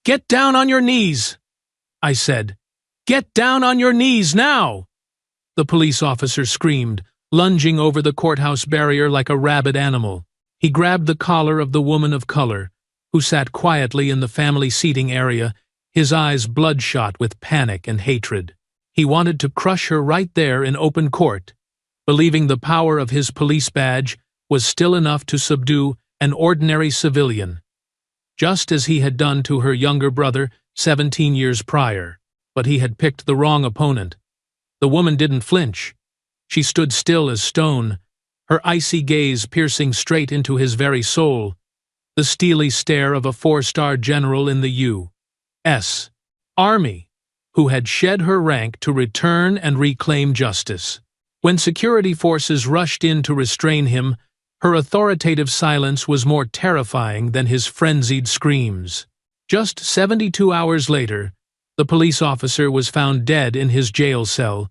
"Get down on your knees!" I said. "Get down on your knees now!" The police officer screamed, lunging over the courthouse barrier like a rabid animal. He grabbed the collar of the woman of color, who sat quietly in the family seating area, his eyes bloodshot with panic and hatred. He wanted to crush her right there in open court, believing the power of his police badge was still enough to subdue an ordinary civilian, just as he had done to her younger brother 17 years prior. But he had picked the wrong opponent. The woman didn't flinch. She stood still as stone, her icy gaze piercing straight into his very soul, the steely stare of a 4-star general in the U.S. Army, who had shed her rank to return and reclaim justice. When security forces rushed in to restrain him, her authoritative silence was more terrifying than his frenzied screams. Just 72 hours later, the police officer was found dead in his jail cell,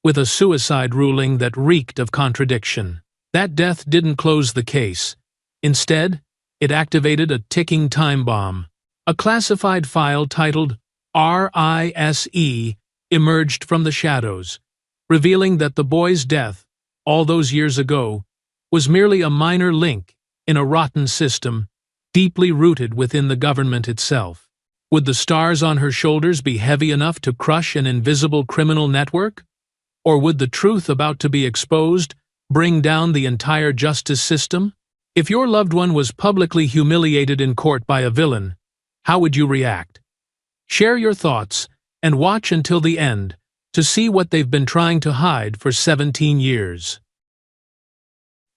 with a suicide ruling that reeked of contradiction. That death didn't close the case. Instead, it activated a ticking time bomb. A classified file titled RISE emerged from the shadows, revealing that the boy's death, all those years ago, was merely a minor link in a rotten system deeply rooted within the government itself. Would the stars on her shoulders be heavy enough to crush an invisible criminal network? Or would the truth about to be exposed bring down the entire justice system? If your loved one was publicly humiliated in court by a villain, how would you react? Share your thoughts and watch until the end to see what they've been trying to hide for 17 years.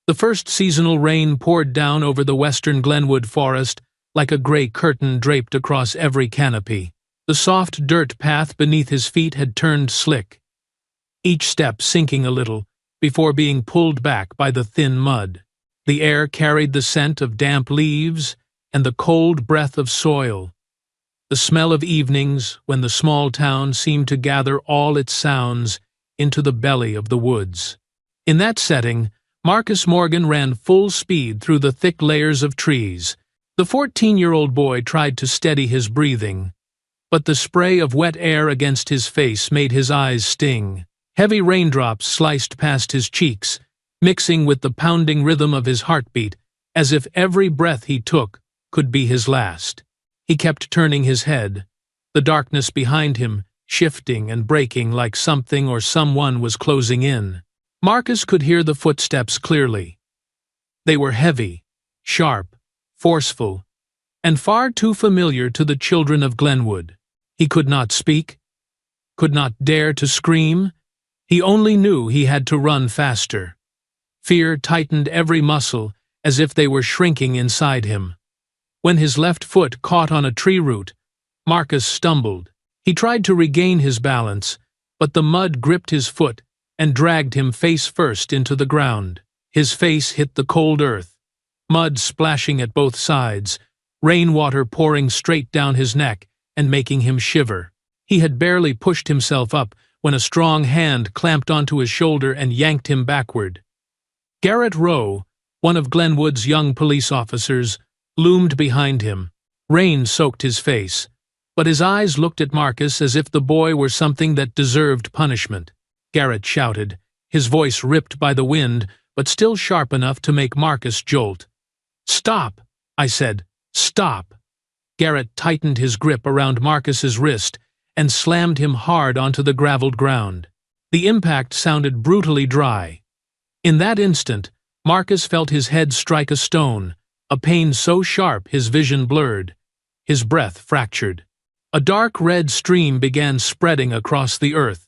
The first seasonal rain poured down over the western Glenwood forest like a gray curtain draped across every canopy. The soft dirt path beneath his feet had turned slick, each step sinking a little before being pulled back by the thin mud. The air carried the scent of damp leaves and the cold breath of soil, the smell of evenings when the small town seemed to gather all its sounds into the belly of the woods. In that setting, Marcus Morgan ran full speed through the thick layers of trees. The 14-year-old boy tried to steady his breathing, but the spray of wet air against his face made his eyes sting. Heavy raindrops sliced past his cheeks, mixing with the pounding rhythm of his heartbeat, as if every breath he took could be his last. He kept turning his head, the darkness behind him shifting and breaking like something or someone was closing in. Marcus could hear the footsteps clearly. They were heavy, sharp, forceful, and far too familiar to the children of Glenwood. He could not speak, could not dare to scream. He only knew he had to run faster. Fear tightened every muscle as if they were shrinking inside him. When his left foot caught on a tree root, Marcus stumbled. He tried to regain his balance, but the mud gripped his foot and dragged him face first into the ground. His face hit the cold earth, mud splashing at both sides, rainwater pouring straight down his neck and making him shiver. He had barely pushed himself up when a strong hand clamped onto his shoulder and yanked him backward. Garrett Rowe, one of Glenwood's young police officers, loomed behind him. Rain soaked his face, but his eyes looked at Marcus as if the boy were something that deserved punishment. Garrett shouted, his voice ripped by the wind, but still sharp enough to make Marcus jolt. "Stop!" I said. "Stop!" Garrett tightened his grip around Marcus's wrist and slammed him hard onto the graveled ground. The impact sounded brutally dry. In that instant, Marcus felt his head strike a stone, a pain so sharp his vision blurred, his breath fractured. A dark red stream began spreading across the earth,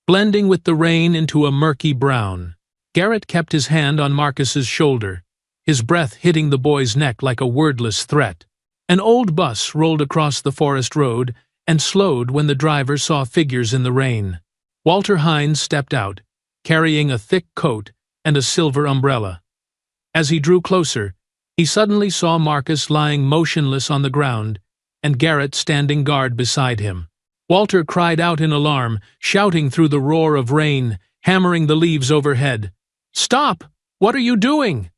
blending with the rain into a murky brown. Garrett kept his hand on Marcus's shoulder, his breath hitting the boy's neck like a wordless threat. An old bus rolled across the forest road and slowed when the driver saw figures in the rain. Walter Hines stepped out, carrying a thick coat and a silver umbrella. As he drew closer, he suddenly saw Marcus lying motionless on the ground and Garrett standing guard beside him. Walter cried out in alarm, shouting through the roar of rain, hammering the leaves overhead. "Stop! What are you doing?"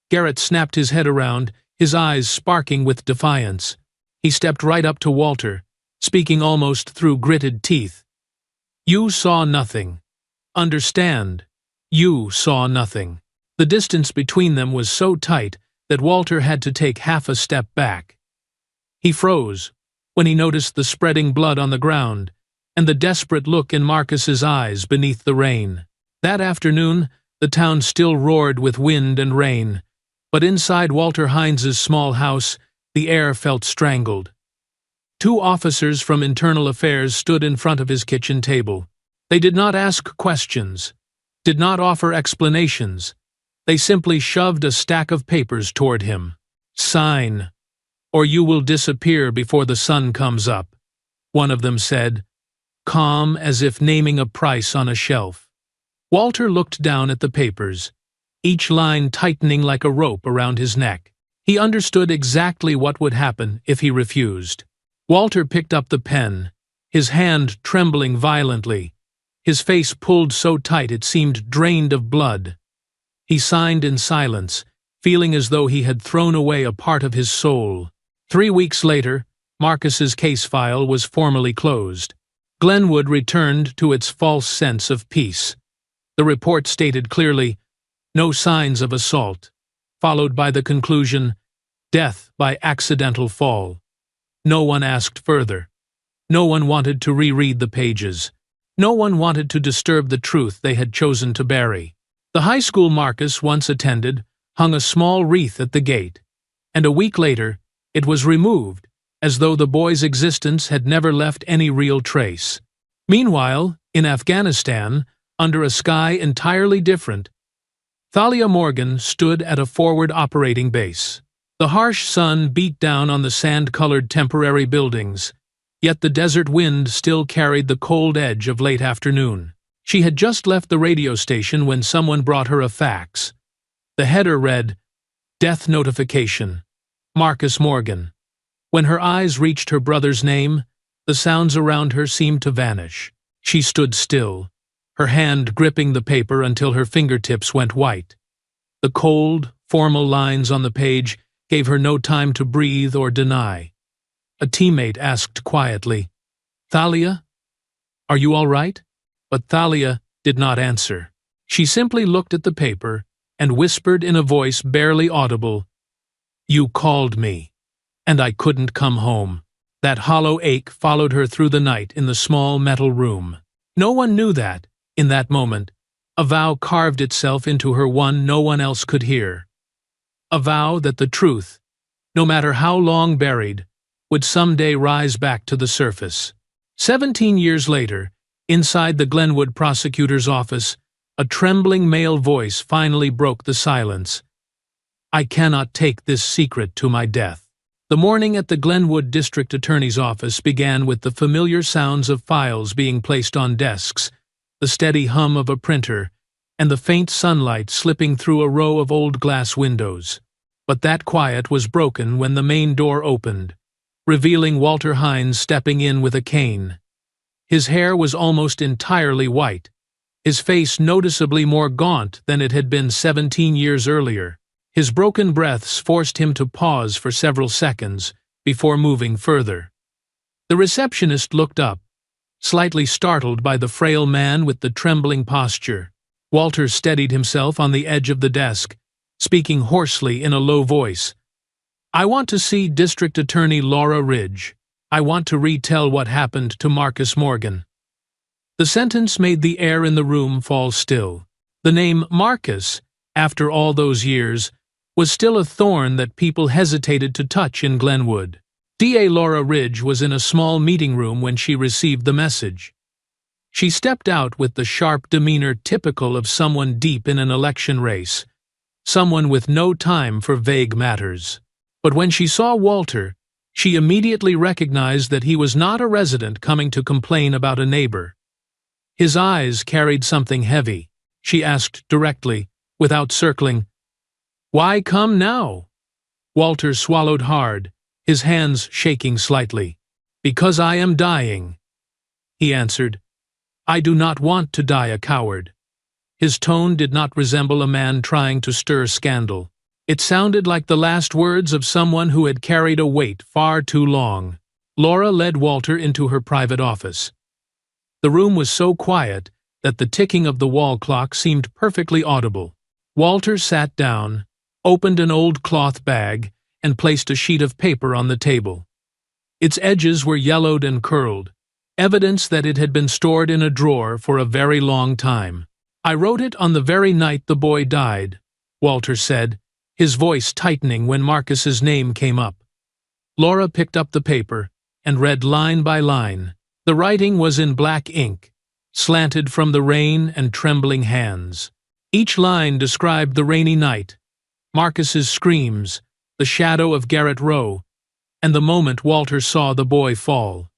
Garrett snapped his head around, his eyes sparking with defiance. He stepped right up to Walter, speaking almost through gritted teeth. "You saw nothing. Understand, you saw nothing." The distance between them was so tight that Walter had to take half a step back. He froze when he noticed the spreading blood on the ground and the desperate look in Marcus's eyes beneath the rain. That afternoon, the town still roared with wind and rain, but inside Walter Hines' small house, the air felt strangled. Two officers from Internal Affairs stood in front of his kitchen table. They did not ask questions, did not offer explanations. They simply shoved a stack of papers toward him. "Sign, or you will disappear before the sun comes up," one of them said, calm as if naming a price on a shelf. Walter looked down at the papers, each line tightening like a rope around his neck. He understood exactly what would happen if he refused. Walter picked up the pen, his hand trembling violently, his face pulled so tight it seemed drained of blood. He signed in silence, feeling as though he had thrown away a part of his soul. 3 weeks later, Marcus's case file was formally closed. Glenwood returned to its false sense of peace. The report stated clearly, "No signs of assault," followed by the conclusion, "Death by accidental fall." No one asked further. No one wanted to reread the pages. No one wanted to disturb the truth they had chosen to bury. The high school Marcus once attended hung a small wreath at the gate, and a week later it was removed, as though the boy's existence had never left any real trace. Meanwhile, in Afghanistan, under a sky entirely different, Thalia Morgan stood at a forward operating base. The harsh sun beat down on the sand-colored temporary buildings, yet the desert wind still carried the cold edge of late afternoon. She had just left the radio station when someone brought her a fax. The header read, "Death Notification, Marcus Morgan." When her eyes reached her brother's name, the sounds around her seemed to vanish. She stood still, her hand gripping the paper until her fingertips went white. The cold, formal lines on the page gave her no time to breathe or deny. A teammate asked quietly, "Thalia, are you all right?" But Thalia did not answer. She simply looked at the paper and whispered in a voice barely audible, "You called me, and I couldn't come home." That hollow ache followed her through the night in the small metal room. No one knew that, in that moment, a vow carved itself into her one no one else could hear. A vow that the truth, no matter how long buried, would someday rise back to the surface. 17 years later, inside the Glenwood prosecutor's office, a trembling male voice finally broke the silence. "I cannot take this secret to my death." The morning at the Glenwood District Attorney's office began with the familiar sounds of files being placed on desks, the steady hum of a printer, and the faint sunlight slipping through a row of old glass windows. But that quiet was broken when the main door opened, revealing Walter Hines stepping in with a cane. His hair was almost entirely white, his face noticeably more gaunt than it had been 17 years earlier. His broken breaths forced him to pause for several seconds before moving further. The receptionist looked up, slightly startled by the frail man with the trembling posture. Walter steadied himself on the edge of the desk, speaking hoarsely in a low voice. "I want to see District Attorney Laura Ridge. I want to retell what happened to Marcus Morgan." The sentence made the air in the room fall still. The name Marcus, after all those years, was still a thorn that people hesitated to touch in Glenwood. DA Laura Ridge was in a small meeting room when she received the message. She stepped out with the sharp demeanor typical of someone deep in an election race, someone with no time for vague matters. But when she saw Walter, she immediately recognized that he was not a resident coming to complain about a neighbor. His eyes carried something heavy. She asked directly, without circling, "Why come now?" Walter swallowed hard, his hands shaking slightly. "Because I am dying," he answered. "I do not want to die a coward." His tone did not resemble a man trying to stir scandal. It sounded like the last words of someone who had carried a weight far too long. Laura led Walter into her private office. The room was so quiet that the ticking of the wall clock seemed perfectly audible. Walter sat down, opened an old cloth bag, and placed a sheet of paper on the table. Its edges were yellowed and curled, evidence that it had been stored in a drawer for a very long time. "I wrote it on the very night the boy died," Walter said, his voice tightening when Marcus's name came up. Laura picked up the paper and read line by line. The writing was in black ink, slanted from the rain and trembling hands. Each line described the rainy night, Marcus's screams, the shadow of Garrett Rowe, and the moment Walter saw the boy fall.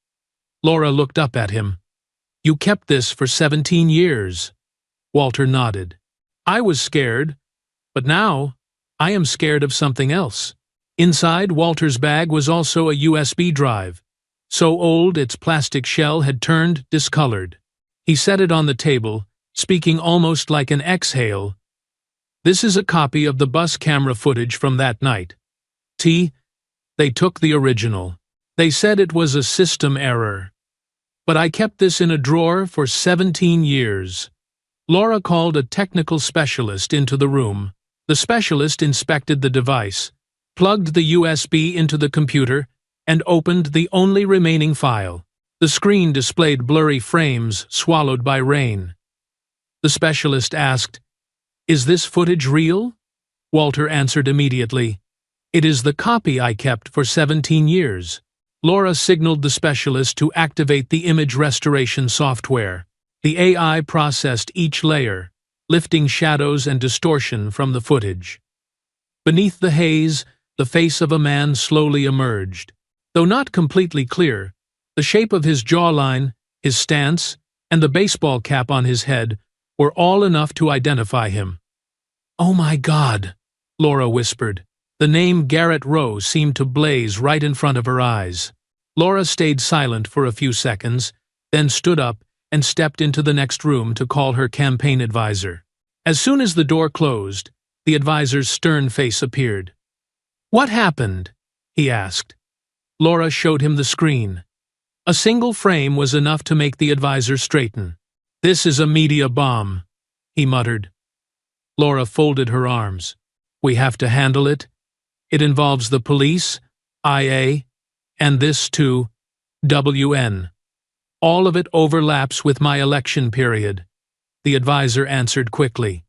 Laura looked up at him. "You kept this for 17 years. Walter nodded. "I was scared, but now I am scared of something else." Inside Walter's bag was also a USB drive, so old its plastic shell had turned discolored. He set it on the table, speaking almost like an exhale. "This is a copy of the bus camera footage from that night. They took the original. They said it was a system error. But I kept this in a drawer for 17 years. Laura called a technical specialist into the room. The specialist inspected the device, plugged the USB into the computer, and opened the only remaining file. The screen displayed blurry frames swallowed by rain. The specialist asked, "Is this footage real?" Walter answered immediately, "It is the copy I kept for 17 years. Laura signaled the specialist to activate the image restoration software. The AI processed each layer, lifting shadows and distortion from the footage. Beneath the haze, the face of a man slowly emerged. Though not completely clear, the shape of his jawline, his stance, and the baseball cap on his head were all enough to identify him. "Oh my God," Laura whispered. The name Garrett Rowe seemed to blaze right in front of her eyes. Laura stayed silent for a few seconds, then stood up and stepped into the next room to call her campaign advisor. As soon as the door closed, the advisor's stern face appeared. "What happened?" he asked. Laura showed him the screen. A single frame was enough to make the advisor straighten. "This is a media bomb," he muttered. Laura folded her arms. "We have to handle it. It involves the police, IA, and this too, WN. All of it overlaps with my election period." The advisor answered quickly.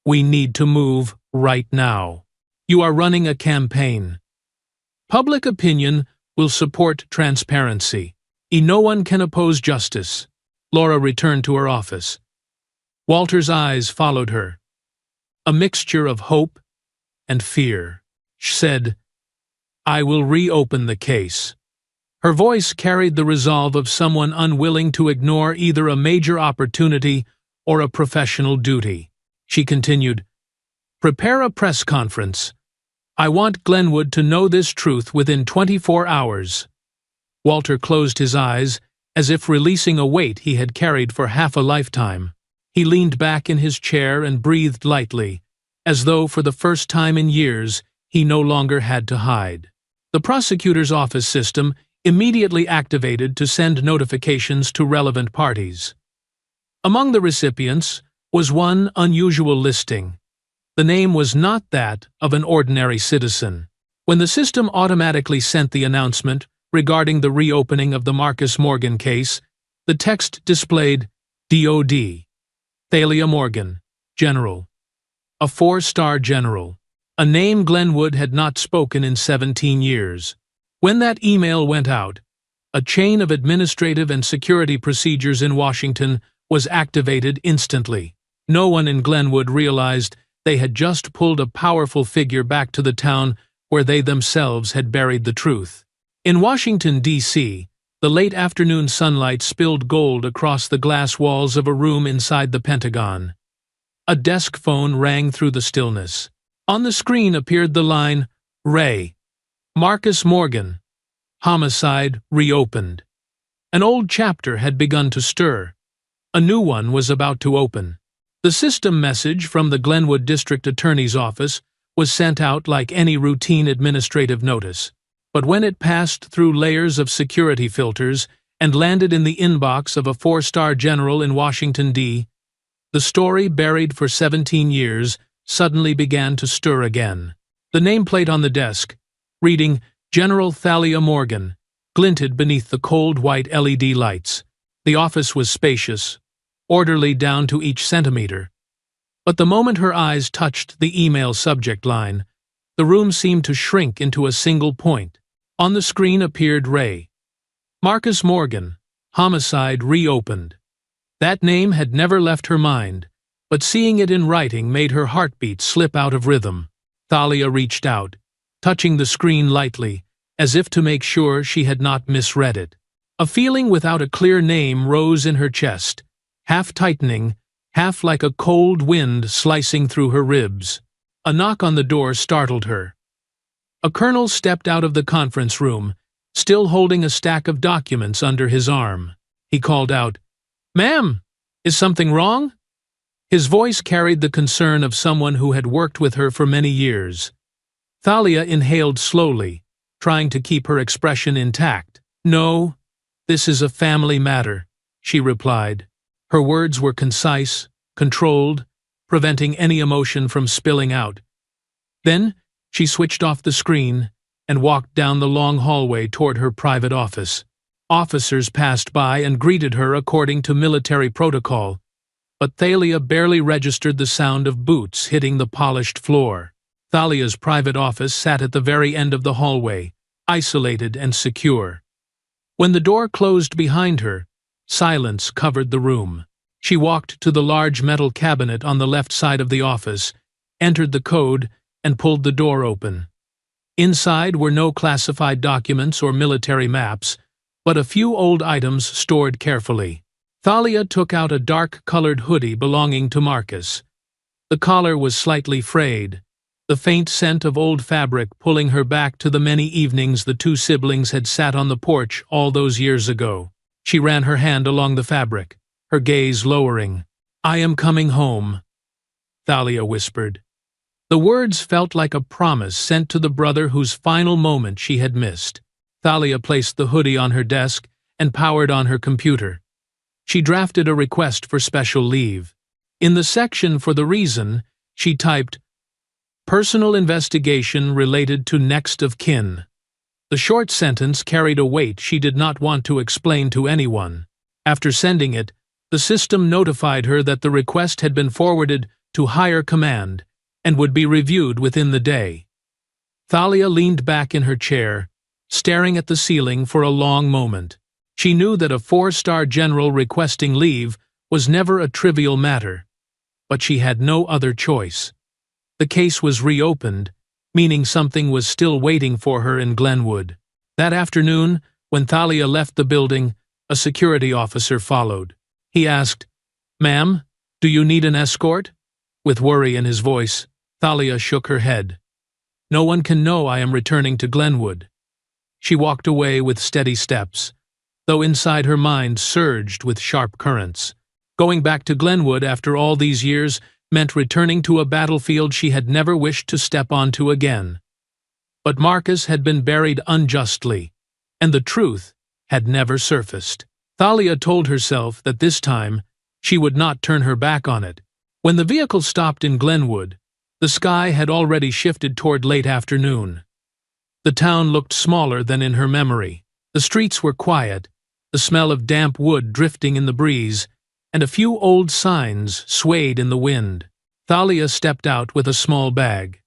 "We need to move right now. You are running a campaign. Public opinion will support transparency. No one can oppose justice." Laura returned to her office. Walter's eyes followed her. A mixture of hope and fear. She said, "I will reopen the case." Her voice carried the resolve of someone unwilling to ignore either a major opportunity or a professional duty. She continued, "Prepare a press conference. I want Glenwood to know this truth within 24 hours. Walter closed his eyes, as if releasing a weight he had carried for half a lifetime. He leaned back in his chair and breathed lightly, as though for the first time in years he no longer had to hide. The prosecutor's office system immediately activated to send notifications to relevant parties. Among the recipients was one unusual listing. The name was not that of an ordinary citizen. When the system automatically sent the announcement regarding the reopening of the Marcus Morgan case, the text displayed DOD, Thalia Morgan, General. A 4-star general. A name Glenwood had not spoken in 17 years. When that email went out, a chain of administrative and security procedures in Washington was activated instantly. No one in Glenwood realized they had just pulled a powerful figure back to the town where they themselves had buried the truth. In Washington, D.C., the late afternoon sunlight spilled gold across the glass walls of a room inside the Pentagon. A desk phone rang through the stillness. On the screen appeared the line, "Ray. Marcus Morgan. Homicide reopened." An old chapter had begun to stir. A new one was about to open. The system message from the Glenwood District Attorney's Office was sent out like any routine administrative notice. But when it passed through layers of security filters and landed in the inbox of a four-star general in Washington, D.C., the story buried for 17 years suddenly began to stir again. The nameplate on the desk, reading General Thalia Morgan, glinted beneath the cold white LED lights. The office was spacious, orderly down to each centimeter. But the moment her eyes touched the email subject line, the room seemed to shrink into a single point. On the screen appeared Ray. Marcus Morgan, homicide reopened. That name had never left her mind, but seeing it in writing made her heartbeat slip out of rhythm. Thalia reached out, touching the screen lightly, as if to make sure she had not misread it. A feeling without a clear name rose in her chest, half tightening, half like a cold wind slicing through her ribs. A knock on the door startled her. A colonel stepped out of the conference room, still holding a stack of documents under his arm. He called out, "Ma'am, is something wrong?" His voice carried the concern of someone who had worked with her for many years. Thalia inhaled slowly, trying to keep her expression intact. "No, this is a family matter," she replied. Her words were concise, controlled, preventing any emotion from spilling out. Then she switched off the screen and walked down the long hallway toward her private office. Officers passed by and greeted her according to military protocol, but Thalia barely registered the sound of boots hitting the polished floor. Thalia's private office sat at the very end of the hallway, isolated and secure. When the door closed behind her, silence covered the room. She walked to the large metal cabinet on the left side of the office, entered the code, and pulled the door open. Inside were no classified documents or military maps, but a few old items stored carefully. Thalia took out a dark-colored hoodie belonging to Marcus. The collar was slightly frayed, the faint scent of old fabric pulling her back to the many evenings the two siblings had sat on the porch all those years ago. She ran her hand along the fabric, her gaze lowering. "I am coming home," Thalia whispered. The words felt like a promise sent to the brother whose final moment she had missed. Thalia placed the hoodie on her desk and powered on her computer. She drafted a request for special leave. In the section for the reason, she typed, "Personal investigation related to next of kin." The short sentence carried a weight she did not want to explain to anyone. After sending it, the system notified her that the request had been forwarded to higher command and would be reviewed within the day. Thalia leaned back in her chair, staring at the ceiling for a long moment. She knew that a four-star general requesting leave was never a trivial matter, but she had no other choice. The case was reopened, meaning something was still waiting for her in Glenwood. That afternoon, when Thalia left the building, a security officer followed. He asked, "Ma'am, do you need an escort?" With worry in his voice, Thalia shook her head. "No one can know I am returning to Glenwood." She walked away with steady steps, though inside her mind surged with sharp currents. Going back to Glenwood after all these years meant returning to a battlefield she had never wished to step onto again. But Marcus had been buried unjustly, and the truth had never surfaced. Thalia told herself that this time she would not turn her back on it. When the vehicle stopped in Glenwood, the sky had already shifted toward late afternoon. The town looked smaller than in her memory. The streets were quiet, the smell of damp wood drifting in the breeze, and a few old signs swayed in the wind. Thalia stepped out with a small bag.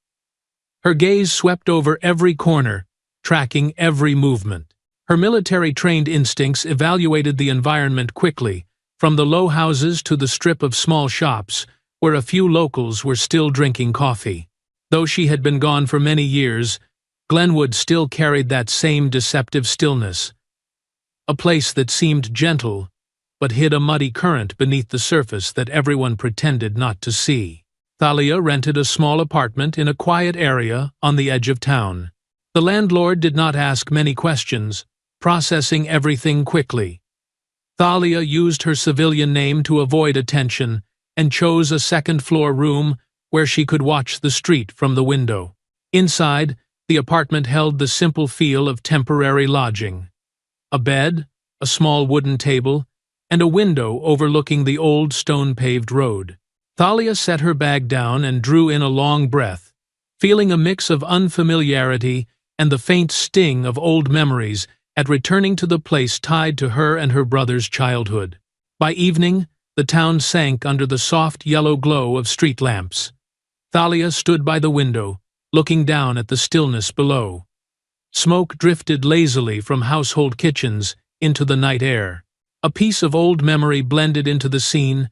Her gaze swept over every corner, tracking every movement. Her military-trained instincts evaluated the environment quickly, from the low houses to the strip of small shops, where a few locals were still drinking coffee. Though she had been gone for many years, Glenwood still carried that same deceptive stillness. A place that seemed gentle, but hid a muddy current beneath the surface that everyone pretended not to see. Thalia rented a small apartment in a quiet area on the edge of town. The landlord did not ask many questions, processing everything quickly. Thalia used her civilian name to avoid attention and chose a second-floor room where she could watch the street from the window. Inside, the apartment held the simple feel of temporary lodging. A bed, a small wooden table, and a window overlooking the old stone-paved road. Thalia set her bag down and drew in a long breath, feeling a mix of unfamiliarity and the faint sting of old memories at returning to the place tied to her and her brother's childhood. By evening, the town sank under the soft yellow glow of street lamps. Thalia stood by the window, looking down at the stillness below. Smoke drifted lazily from household kitchens into the night air. A piece of old memory blended into the scene,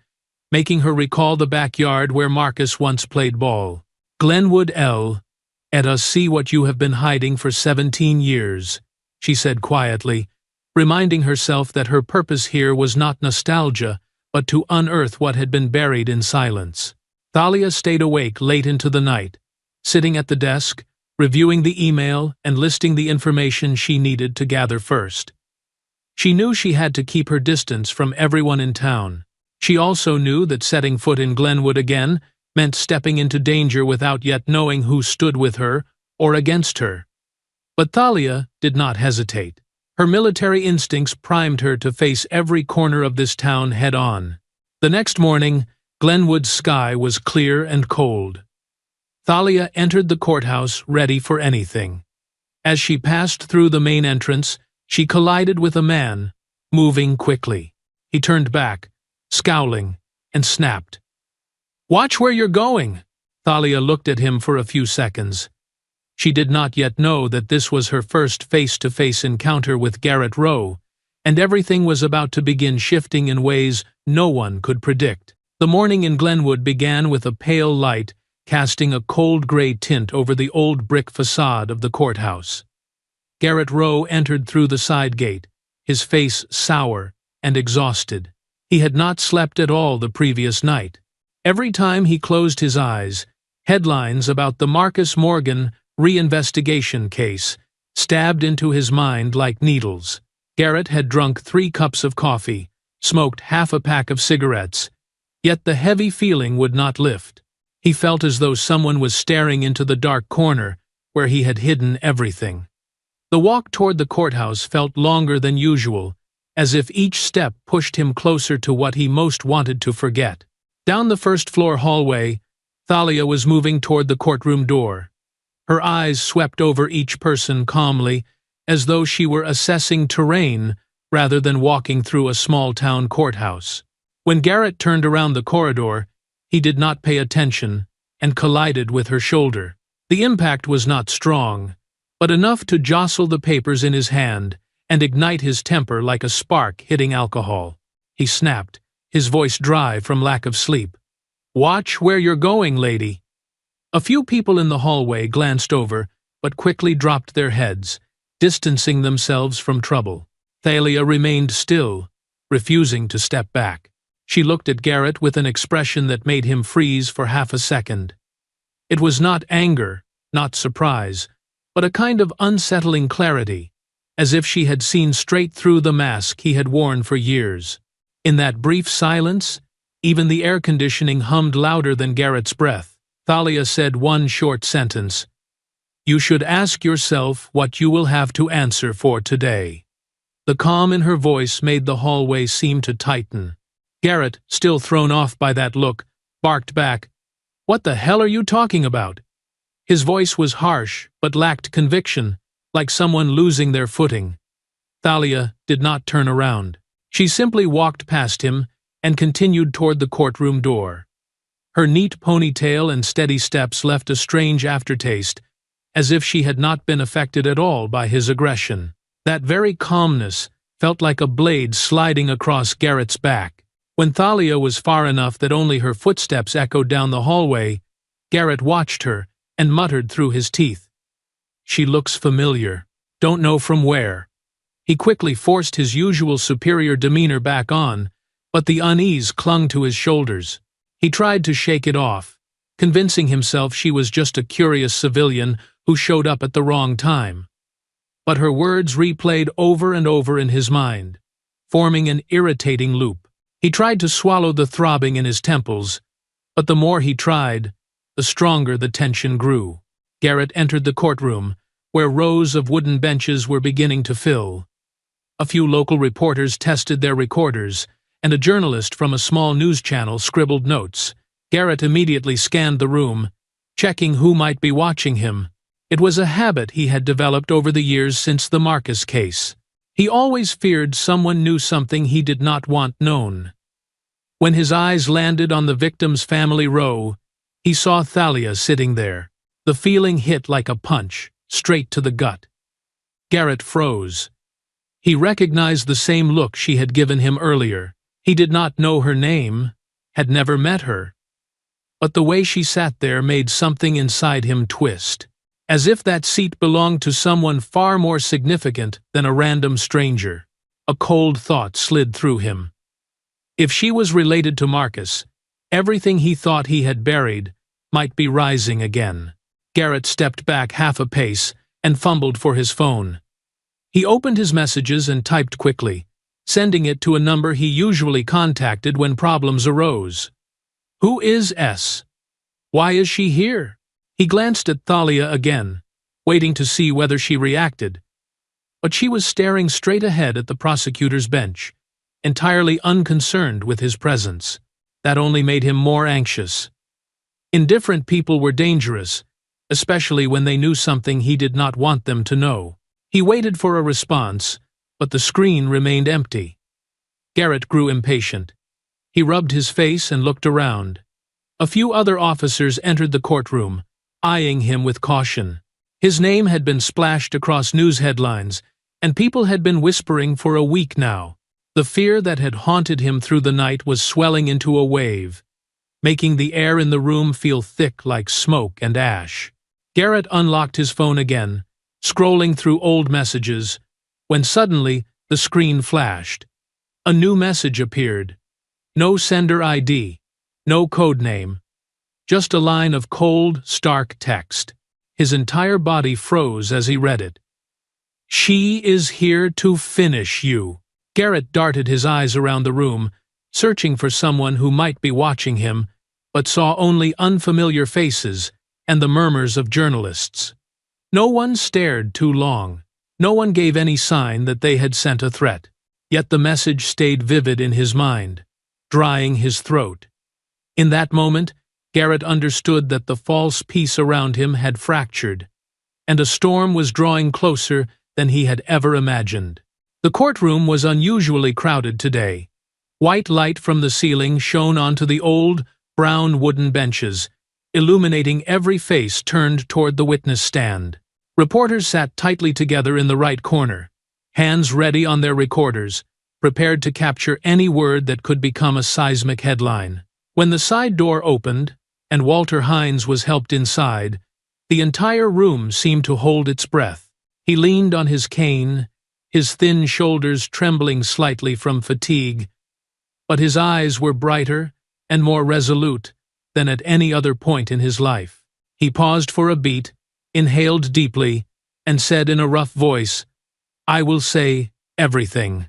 making her recall the backyard where Marcus once played ball. "Glenwood L. Let us see what you have been hiding for 17 years, she said quietly, reminding herself that her purpose here was not nostalgia, but to unearth what had been buried in silence. Thalia stayed awake late into the night, sitting at the desk, reviewing the email and listing the information she needed to gather first. She knew she had to keep her distance from everyone in town. She also knew that setting foot in Glenwood again meant stepping into danger without yet knowing who stood with her or against her. But Thalia did not hesitate. Her military instincts primed her to face every corner of this town head-on. The next morning, Glenwood's sky was clear and cold. Thalia entered the courthouse ready for anything. As she passed through the main entrance, she collided with a man, moving quickly. He turned back, scowling, and snapped. "Watch where you're going!" Thalia looked at him for a few seconds. She did not yet know that this was her first face-to-face encounter with Garrett Rowe, and everything was about to begin shifting in ways no one could predict. The morning in Glenwood began with a pale light casting a cold gray tint over the old brick facade of the courthouse. Garrett Rowe entered through the side gate, his face sour and exhausted. He had not slept at all the previous night. Every time he closed his eyes, headlines about the Marcus Morgan reinvestigation case stabbed into his mind like needles. Garrett had drunk 3 cups of coffee, smoked half a pack of cigarettes, yet the heavy feeling would not lift. He felt as though someone was staring into the dark corner where he had hidden everything. The walk toward the courthouse felt longer than usual, as if each step pushed him closer to what he most wanted to forget. Down the first-floor hallway, Thalia was moving toward the courtroom door. Her eyes swept over each person calmly, as though she were assessing terrain rather than walking through a small-town courthouse. When Garrett turned around the corridor, he did not pay attention and collided with her shoulder. The impact was not strong, but enough to jostle the papers in his hand and ignite his temper like a spark hitting alcohol. He snapped, his voice dry from lack of sleep. "Watch where you're going, lady." A few people in the hallway glanced over, but quickly dropped their heads, distancing themselves from trouble. Thalia remained still, refusing to step back. She looked at Garrett with an expression that made him freeze for half a second. It was not anger, not surprise, but a kind of unsettling clarity, as if she had seen straight through the mask he had worn for years. In that brief silence, even the air conditioning hummed louder than Garrett's breath. Thalia said one short sentence. "You should ask yourself what you will have to answer for today." The calm in her voice made the hallway seem to tighten. Garrett, still thrown off by that look, barked back, "What the hell are you talking about?" His voice was harsh, but lacked conviction, like someone losing their footing. Thalia did not turn around. She simply walked past him and continued toward the courtroom door. Her neat ponytail and steady steps left a strange aftertaste, as if she had not been affected at all by his aggression. That very calmness felt like a blade sliding across Garrett's back. When Thalia was far enough that only her footsteps echoed down the hallway, Garrett watched her and muttered through his teeth. "She looks familiar. Don't know from where." He quickly forced his usual superior demeanor back on, but the unease clung to his shoulders. He tried to shake it off, convincing himself she was just a curious civilian who showed up at the wrong time. But her words replayed over and over in his mind, forming an irritating loop. He tried to swallow the throbbing in his temples, but the more he tried, the stronger the tension grew. Garrett entered the courtroom, where rows of wooden benches were beginning to fill. A few local reporters tested their recorders, and a journalist from a small news channel scribbled notes. Garrett immediately scanned the room, checking who might be watching him. It was a habit he had developed over the years since the Marcus case. He always feared someone knew something he did not want known. When his eyes landed on the victim's family row, he saw Thalia sitting there. The feeling hit like a punch, straight to the gut. Garrett froze. He recognized the same look she had given him earlier. He did not know her name, had never met her. But the way she sat there made something inside him twist, as if that seat belonged to someone far more significant than a random stranger. A cold thought slid through him. If she was related to Marcus, everything he thought he had buried might be rising again. Garrett stepped back half a pace and fumbled for his phone. He opened his messages and typed quickly, sending it to a number he usually contacted when problems arose. Who is S? Why is she here? He glanced at Thalia again, waiting to see whether she reacted. But she was staring straight ahead at the prosecutor's bench, entirely unconcerned with his presence. That only made him more anxious. Indifferent people were dangerous, especially when they knew something he did not want them to know. He waited for a response, but the screen remained empty. Garrett grew impatient. He rubbed his face and looked around. A few other officers entered the courtroom, eyeing him with caution. His name had been splashed across news headlines, and people had been whispering for a week now. The fear that had haunted him through the night was swelling into a wave, making the air in the room feel thick like smoke and ash. Garrett unlocked his phone again, scrolling through old messages, when suddenly the screen flashed. A new message appeared. No sender ID, no code name, just a line of cold, stark text. His entire body froze as he read it. She is here to finish you. Garrett darted his eyes around the room, searching for someone who might be watching him, but saw only unfamiliar faces and the murmurs of journalists. No one stared too long. No one gave any sign that they had sent a threat. Yet the message stayed vivid in his mind, drying his throat. In that moment, Garrett understood that the false peace around him had fractured, and a storm was drawing closer than he had ever imagined. The courtroom was unusually crowded today. White light from the ceiling shone onto the old, brown wooden benches, illuminating every face turned toward the witness stand. Reporters sat tightly together in the right corner, hands ready on their recorders, prepared to capture any word that could become a seismic headline. When the side door opened, and Walter Hines was helped inside, the entire room seemed to hold its breath. He leaned on his cane, his thin shoulders trembling slightly from fatigue, but his eyes were brighter and more resolute than at any other point in his life. He paused for a beat, inhaled deeply, and said in a rough voice, I will say everything.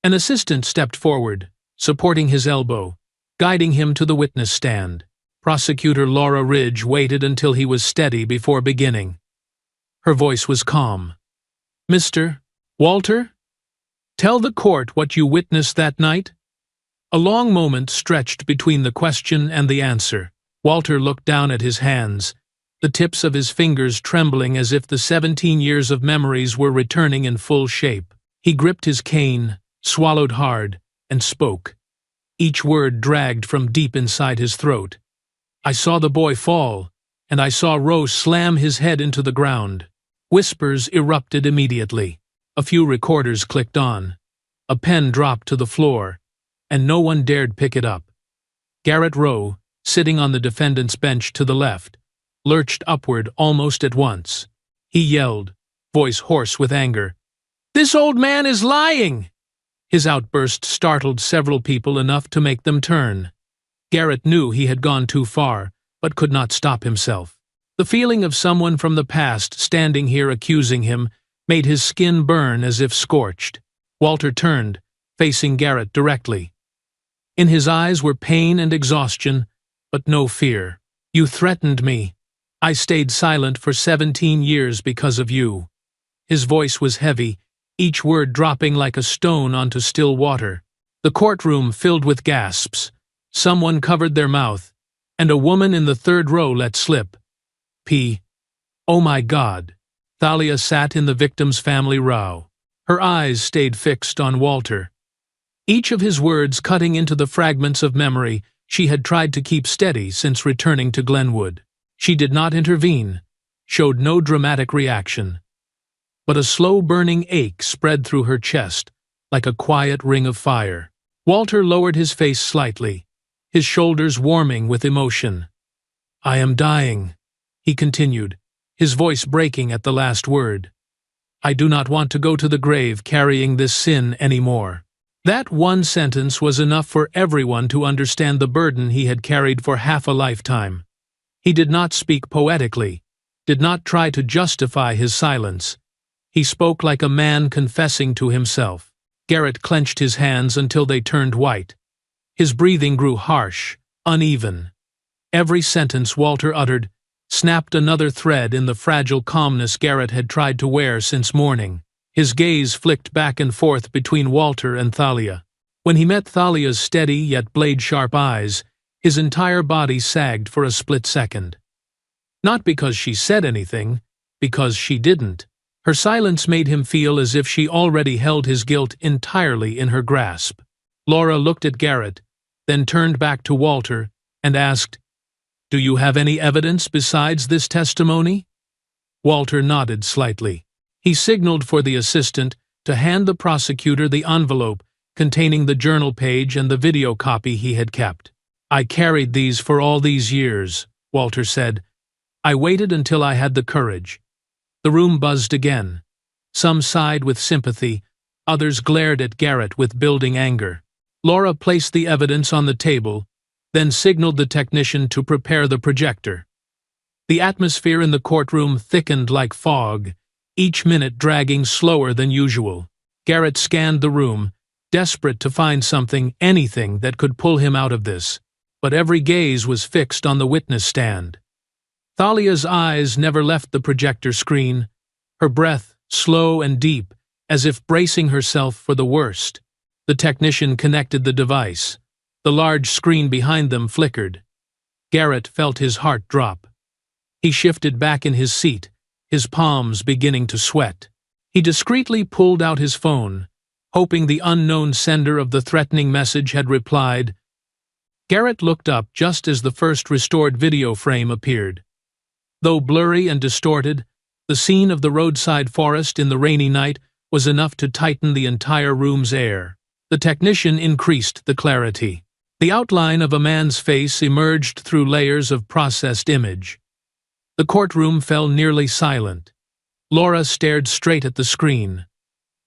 An assistant stepped forward, supporting his elbow, guiding him to the witness stand. Prosecutor Laura Ridge waited until he was steady before beginning. Her voice was calm. Mr. Walter, tell the court what you witnessed that night. A long moment stretched between the question and the answer. Walter looked down at his hands, the tips of his fingers trembling as if the 17 years of memories were returning in full shape. He gripped his cane, swallowed hard, and spoke. Each word dragged from deep inside his throat. I saw the boy fall, and I saw Rose slam his head into the ground. Whispers erupted immediately. A few recorders clicked on. A pen dropped to the floor, and no one dared pick it up. Garrett Rowe, sitting on the defendant's bench to the left, lurched upward almost at once. He yelled, voice hoarse with anger, "This old man is lying!" His outburst startled several people enough to make them turn. Garrett knew he had gone too far, but could not stop himself. The feeling of someone from the past standing here accusing him made his skin burn as if scorched. Walter turned, facing Garrett directly. In his eyes were pain and exhaustion, but no fear. You threatened me. I stayed silent for 17 years because of you." His voice was heavy, each word dropping like a stone onto still water. The courtroom filled with gasps. Someone covered their mouth, and a woman in the third row let slip. Oh my God. Thalia sat in the victim's family row. Her eyes stayed fixed on Walter. Each of his words cutting into the fragments of memory she had tried to keep steady since returning to Glenwood. She did not intervene, showed no dramatic reaction. But a slow-burning ache spread through her chest, like a quiet ring of fire. Walter lowered his face slightly, his shoulders warming with emotion. "I am dying," he continued, his voice breaking at the last word. "I do not want to go to the grave carrying this sin anymore." That one sentence was enough for everyone to understand the burden he had carried for half a lifetime. He did not speak poetically, did not try to justify his silence. He spoke like a man confessing to himself. Garrett clenched his hands until they turned white. His breathing grew harsh, uneven. Every sentence Walter uttered snapped another thread in the fragile calmness Garrett had tried to wear since morning. His gaze flicked back and forth between Walter and Thalia. When he met Thalia's steady yet blade-sharp eyes, his entire body sagged for a split second. Not because she said anything, because she didn't. Her silence made him feel as if she already held his guilt entirely in her grasp. Laura looked at Garrett, then turned back to Walter and asked, "Do you have any evidence besides this testimony?" Walter nodded slightly. He signaled for the assistant to hand the prosecutor the envelope containing the journal page and the video copy he had kept. "I carried these for all these years," Walter said. "I waited until I had the courage." The room buzzed again. Some sighed with sympathy, others glared at Garrett with building anger. Laura placed the evidence on the table, then signaled the technician to prepare the projector. The atmosphere in the courtroom thickened like fog, each minute dragging slower than usual. Garrett scanned the room, desperate to find something, anything that could pull him out of this, but every gaze was fixed on the witness stand. Thalia's eyes never left the projector screen, her breath slow and deep, as if bracing herself for the worst. The technician connected the device. The large screen behind them flickered. Garrett felt his heart drop. He shifted back in his seat, his palms beginning to sweat. He discreetly pulled out his phone, hoping the unknown sender of the threatening message had replied. Garrett looked up just as the first restored video frame appeared. Though blurry and distorted, the scene of the roadside forest in the rainy night was enough to tighten the entire room's air. The technician increased the clarity. The outline of a man's face emerged through layers of processed image. The courtroom fell nearly silent. Laura stared straight at the screen.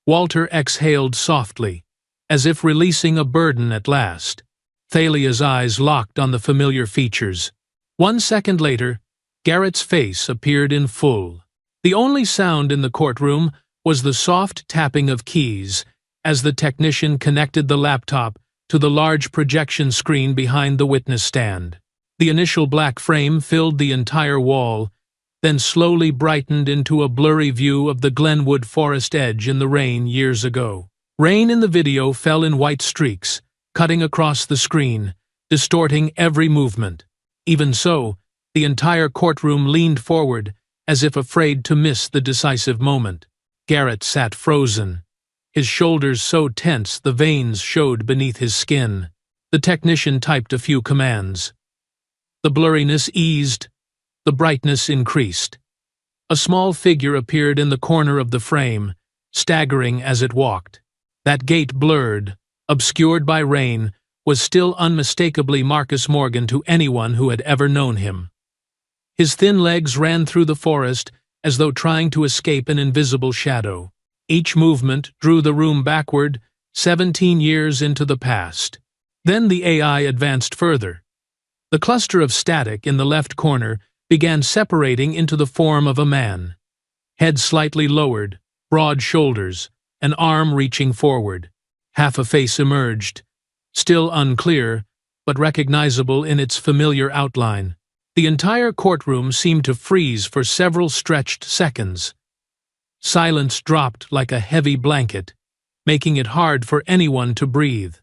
Walter exhaled softly, as if releasing a burden at last. Thalia's eyes locked on the familiar features. 1 second later, Garrett's face appeared in full. The only sound in the courtroom was the soft tapping of keys as the technician connected the laptop to the large projection screen behind the witness stand. The initial black frame filled the entire wall, then slowly brightened into a blurry view of the Glenwood forest edge in the rain years ago. Rain in the video fell in white streaks, cutting across the screen, distorting every movement. Even so, the entire courtroom leaned forward, as if afraid to miss the decisive moment. Garrett sat frozen, his shoulders so tense the veins showed beneath his skin. The technician typed a few commands. The blurriness eased, the brightness increased. A small figure appeared in the corner of the frame, staggering as it walked. That gait blurred, obscured by rain, was still unmistakably Marcus Morgan to anyone who had ever known him. His thin legs ran through the forest as though trying to escape an invisible shadow. Each movement drew the room backward, 17 years into the past. Then the AI advanced further. The cluster of static in the left corner began separating into the form of a man. Head slightly lowered, broad shoulders, an arm reaching forward. Half a face emerged, still unclear, but recognizable in its familiar outline. The entire courtroom seemed to freeze for several stretched seconds. Silence dropped like a heavy blanket, making it hard for anyone to breathe.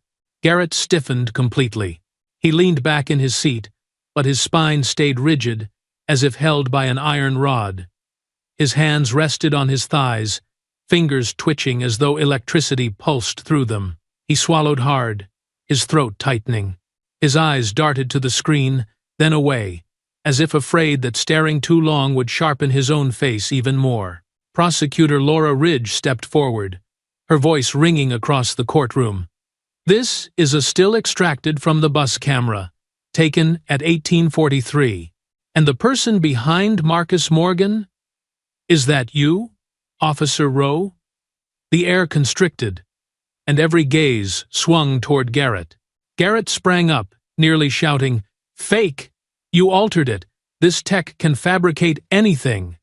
Garrett stiffened completely. He leaned back in his seat, but his spine stayed rigid, as if held by an iron rod. His hands rested on his thighs, fingers twitching as though electricity pulsed through them. He swallowed hard, his throat tightening. His eyes darted to the screen, then away, as if afraid that staring too long would sharpen his own face even more. Prosecutor Laura Ridge stepped forward, her voice ringing across the courtroom. "This is a still extracted from the bus camera, taken at 1843. And the person behind Marcus Morgan? Is that you, Officer Rowe?" The air constricted, and every gaze swung toward Garrett. Garrett sprang up, nearly shouting, "Fake! You altered it! This tech can fabricate anything!"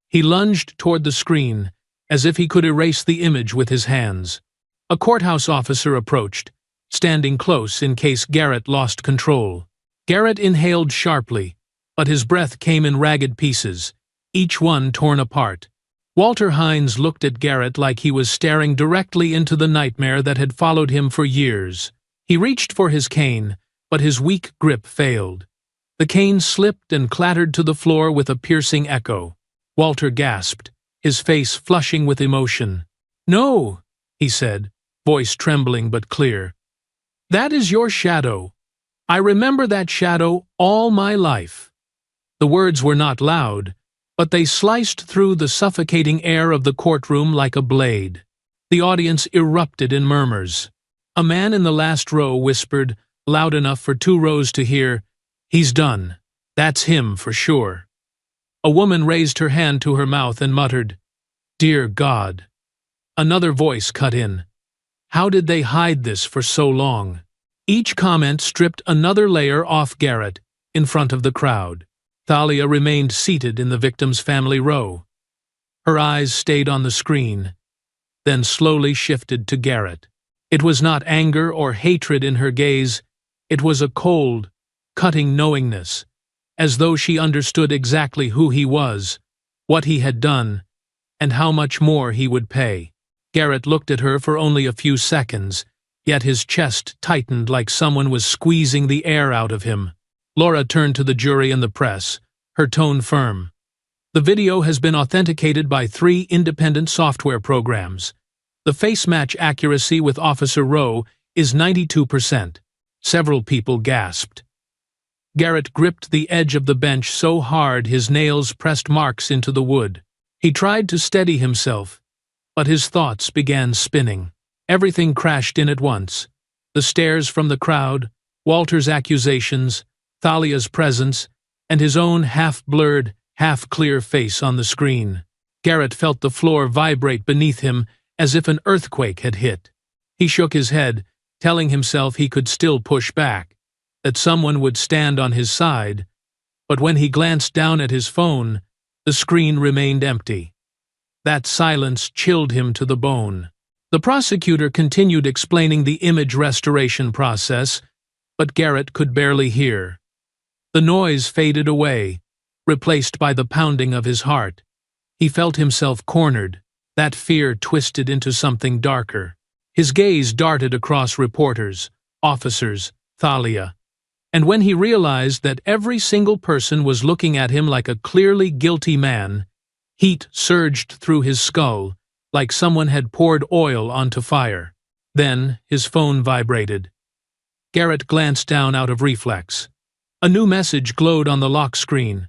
He lunged toward the screen, as if he could erase the image with his hands. A courthouse officer approached, standing close in case Garrett lost control. Garrett inhaled sharply, but his breath came in ragged pieces, each one torn apart. Walter Hines looked at Garrett like he was staring directly into the nightmare that had followed him for years. He reached for his cane, but his weak grip failed. The cane slipped and clattered to the floor with a piercing echo. Walter gasped, his face flushing with emotion. "No," he said, voice trembling but clear. "That is your shadow. I remember that shadow all my life." The words were not loud, but they sliced through the suffocating air of the courtroom like a blade. The audience erupted in murmurs. A man in the last row whispered, loud enough for 2 rows to hear, "He's done. That's him for sure." A woman raised her hand to her mouth and muttered, "Dear God." Another voice cut in. How did they hide this for so long? Each comment stripped another layer off Garrett, in front of the crowd. Thalia remained seated in the victim's family row. Her eyes stayed on the screen, then slowly shifted to Garrett. It was not anger or hatred in her gaze, it was a cold, cutting knowingness, as though she understood exactly who he was, what he had done, and how much more he would pay. Garrett looked at her for only a few seconds, yet his chest tightened like someone was squeezing the air out of him. Laura turned to the jury and the press, her tone firm. "The video has been authenticated by 3 independent software programs. The face match accuracy with Officer Rowe is 92%. Several people gasped. Garrett gripped the edge of the bench so hard his nails pressed marks into the wood. He tried to steady himself, but his thoughts began spinning. Everything crashed in at once. The stares from the crowd, Walter's accusations, Thalia's presence, and his own half-blurred, half-clear face on the screen. Garrett felt the floor vibrate beneath him as if an earthquake had hit. He shook his head, telling himself he could still push back, that someone would stand on his side, but when he glanced down at his phone, the screen remained empty. That silence chilled him to the bone. The prosecutor continued explaining the image restoration process, but Garrett could barely hear. The noise faded away, replaced by the pounding of his heart. He felt himself cornered, that fear twisted into something darker. His gaze darted across reporters, officers, Thalia, and when he realized that every single person was looking at him like a clearly guilty man, heat surged through his skull, like someone had poured oil onto fire. Then his phone vibrated. Garrett glanced down out of reflex. A new message glowed on the lock screen.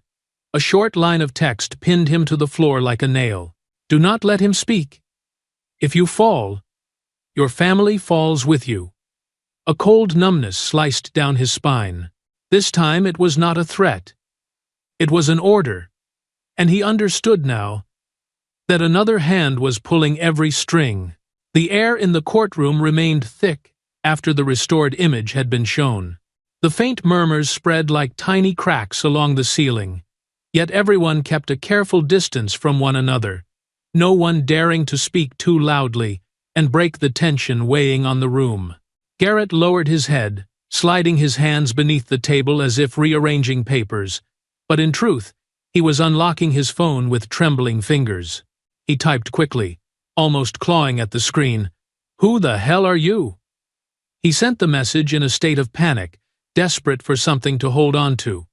A short line of text pinned him to the floor like a nail. "Do not let him speak. If you fall, your family falls with you." A cold numbness sliced down his spine. This time it was not a threat. It was an order, and he understood now that another hand was pulling every string. The air in the courtroom remained thick after the restored image had been shown. The faint murmurs spread like tiny cracks along the ceiling, yet everyone kept a careful distance from one another, no one daring to speak too loudly and break the tension weighing on the room. Garrett lowered his head, sliding his hands beneath the table as if rearranging papers, But in truth, he was unlocking his phone with trembling fingers. He typed quickly, almost clawing at the screen. "Who the hell are you?" He sent the message in a state of panic, desperate for something to hold on to.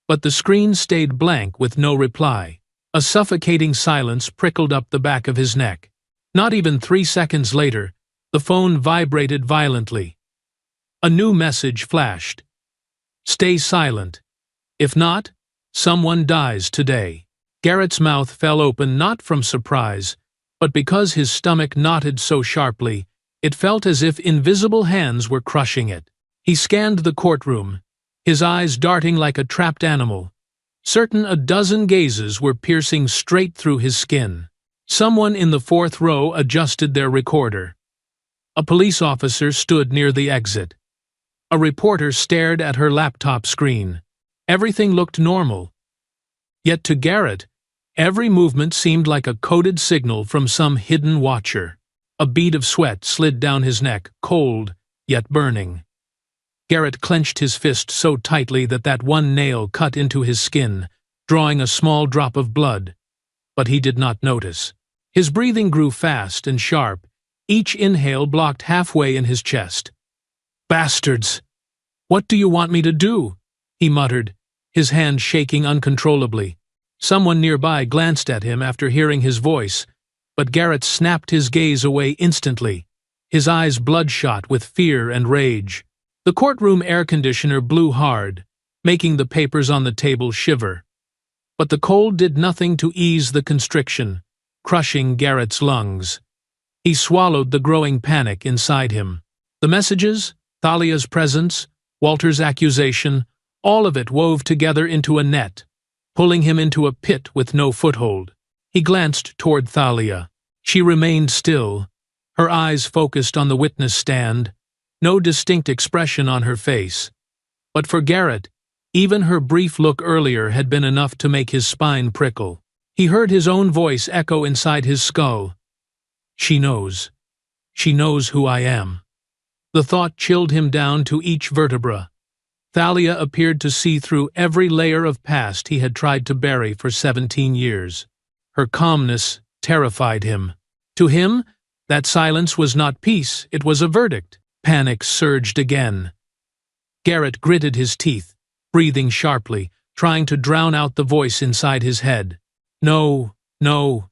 But the screen stayed blank with no reply. A suffocating silence prickled up the back of his neck. Not even 3 seconds later, the phone vibrated violently. A new message flashed. "Stay silent. If not, someone dies today." Garrett's mouth fell open not from surprise, but because his stomach knotted so sharply, it felt as if invisible hands were crushing it. He scanned the courtroom, his eyes darting like a trapped animal. Certain a dozen gazes were piercing straight through his skin. Someone in the 4th row adjusted their recorder. A police officer stood near the exit. A reporter stared at her laptop screen. Everything looked normal. Yet to Garrett, every movement seemed like a coded signal from some hidden watcher. A bead of sweat slid down his neck, cold, yet burning. Garrett clenched his fist so tightly that one nail cut into his skin, drawing a small drop of blood. But he did not notice. His breathing grew fast and sharp, each inhale blocked halfway in his chest. "Bastards! What do you want me to do?" he muttered, his hand shaking uncontrollably. Someone nearby glanced at him after hearing his voice, but Garrett snapped his gaze away instantly, his eyes bloodshot with fear and rage. The courtroom air conditioner blew hard, making the papers on the table shiver. But the cold did nothing to ease the constriction, crushing Garrett's lungs. He swallowed the growing panic inside him. The messages, Thalia's presence, Walter's accusation, all of it wove together into a net, pulling him into a pit with no foothold. He glanced toward Thalia. She remained still, her eyes focused on the witness stand, no distinct expression on her face. But for Garrett, even her brief look earlier had been enough to make his spine prickle. He heard his own voice echo inside his skull. "She knows. She knows who I am." The thought chilled him down to each vertebra. Thalia appeared to see through every layer of past he had tried to bury for 17 years. Her calmness terrified him. To him, that silence was not peace, it was a verdict. Panic surged again. Garrett gritted his teeth, breathing sharply, trying to drown out the voice inside his head. "No, no.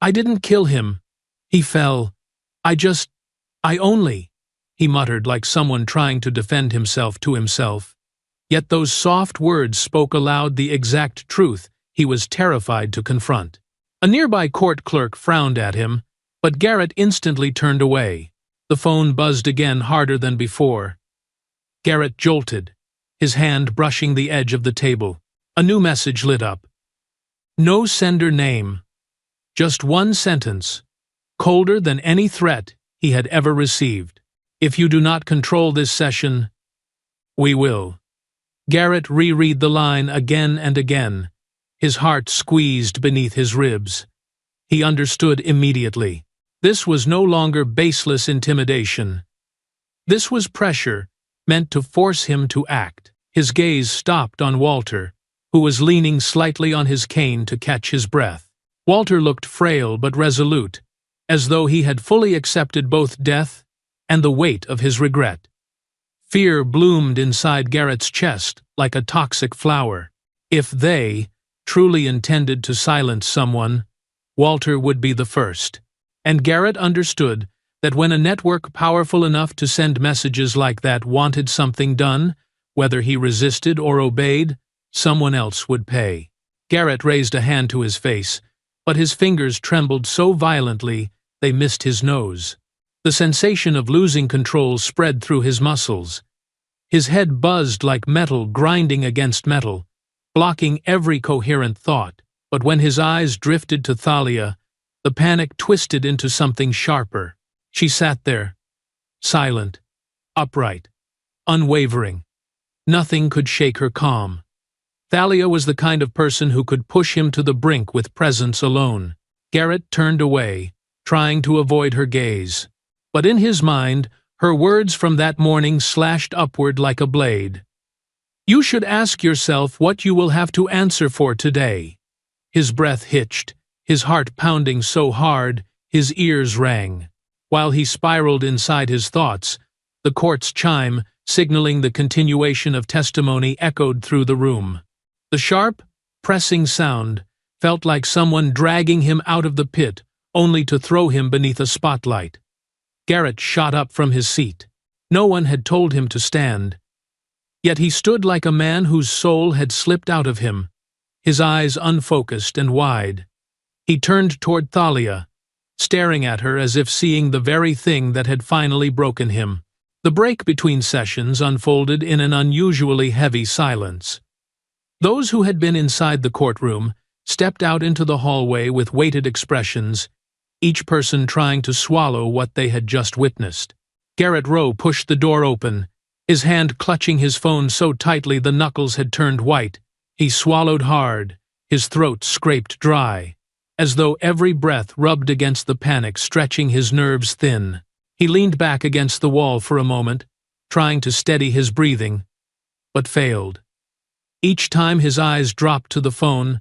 I didn't kill him. He fell. I only," he muttered like someone trying to defend himself to himself. Yet those soft words spoke aloud the exact truth he was terrified to confront. A nearby court clerk frowned at him, but Garrett instantly turned away. The phone buzzed again harder than before. Garrett jolted, his hand brushing the edge of the table. A new message lit up. No sender name. Just one sentence, colder than any threat he had ever received. "If you do not control this session, we will." Garrett reread the line again and again, his heart squeezed beneath his ribs. He understood immediately. This was no longer baseless intimidation. This was pressure meant to force him to act. His gaze stopped on Walter, who was leaning slightly on his cane to catch his breath. Walter looked frail but resolute, as though he had fully accepted both death and the weight of his regret. Fear bloomed inside Garrett's chest like a toxic flower. If they truly intended to silence someone, Walter would be the first. And Garrett understood that when a network powerful enough to send messages like that wanted something done, whether he resisted or obeyed, someone else would pay. Garrett raised a hand to his face, but his fingers trembled so violently they missed his nose. The sensation of losing control spread through his muscles. His head buzzed like metal grinding against metal, blocking every coherent thought. But when his eyes drifted to Thalia, the panic twisted into something sharper. She sat there, silent, upright, unwavering. Nothing could shake her calm. Thalia was the kind of person who could push him to the brink with presence alone. Garrett turned away, trying to avoid her gaze. But in his mind, her words from that morning slashed upward like a blade. You should ask yourself what you will have to answer for today." His breath hitched, his heart pounding so hard, his ears rang. While he spiraled inside his thoughts, the court's chime, signaling the continuation of testimony, echoed through the room. The sharp, pressing sound felt like someone dragging him out of the pit, only to throw him beneath a spotlight. Garrett shot up from his seat. No one had told him to stand. Yet he stood like a man whose soul had slipped out of him, his eyes unfocused and wide. He turned toward Thalia, staring at her as if seeing the very thing that had finally broken him. The break between sessions unfolded in an unusually heavy silence. Those who had been inside the courtroom stepped out into the hallway with weighted expressions, each person trying to swallow what they had just witnessed. Garrett Rowe pushed the door open, his hand clutching his phone so tightly the knuckles had turned white. He swallowed hard, his throat scraped dry, as though every breath rubbed against the panic, stretching his nerves thin. He leaned back against the wall for a moment, trying to steady his breathing, but failed. Each time his eyes dropped to the phone,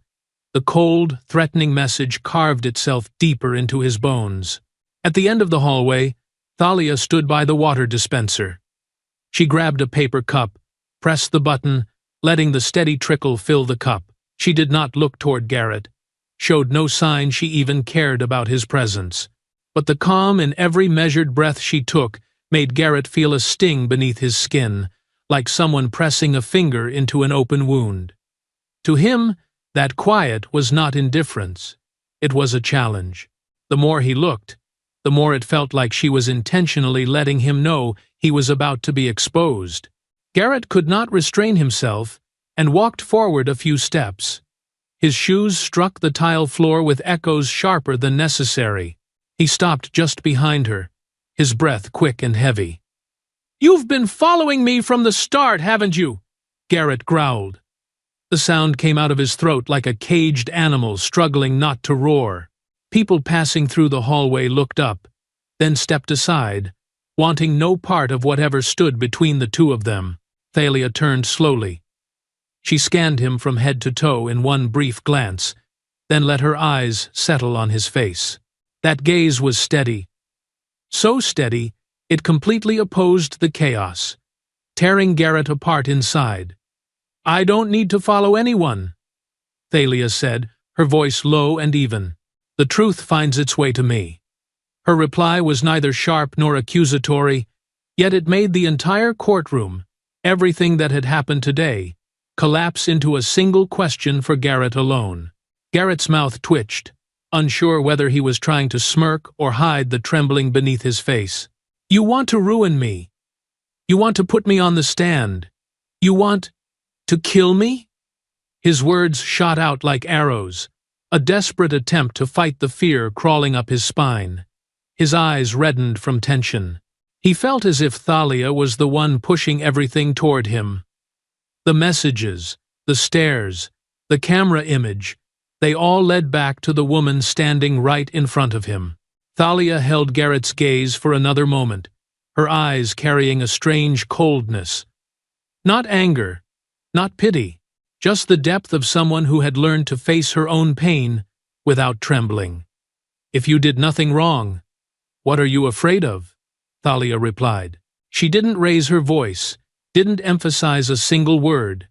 the cold, threatening message carved itself deeper into his bones. At the end of the hallway, Thalia stood by the water dispenser. She grabbed a paper cup, pressed the button, letting the steady trickle fill the cup. She did not look toward Garrett, showed no sign she even cared about his presence. But the calm in every measured breath she took made Garrett feel a sting beneath his skin, like someone pressing a finger into an open wound. To him, that quiet was not indifference. It was a challenge. The more he looked, the more it felt like she was intentionally letting him know he was about to be exposed. Garrett could not restrain himself and walked forward a few steps. His shoes struck the tile floor with echoes sharper than necessary. He stopped just behind her, his breath quick and heavy. "You've been following me from the start, haven't you?" Garrett growled. The sound came out of his throat like a caged animal struggling not to roar. People passing through the hallway looked up, then stepped aside, wanting no part of whatever stood between the two of them. Thalia turned slowly. She scanned him from head to toe in one brief glance, then let her eyes settle on his face. That gaze was steady. So steady, it completely opposed the chaos, tearing Garrett apart inside. "I don't need to follow anyone," Thalia said, her voice low and even. "The truth finds its way to me." Her reply was neither sharp nor accusatory, yet it made the entire courtroom, everything that had happened today, collapse into a single question for Garrett alone. Garrett's mouth twitched, unsure whether he was trying to smirk or hide the trembling beneath his face. "You want to ruin me. You want to put me on the stand. You want to kill me?" His words shot out like arrows, a desperate attempt to fight the fear crawling up his spine. His eyes reddened from tension. He felt as if Thalia was the one pushing everything toward him. The messages, the stares, the camera image, they all led back to the woman standing right in front of him. Thalia held Garrett's gaze for another moment, her eyes carrying a strange coldness. Not anger, not pity, just the depth of someone who had learned to face her own pain without trembling. "If you did nothing wrong, what are you afraid of?" Thalia replied. She didn't raise her voice, didn't emphasize a single word,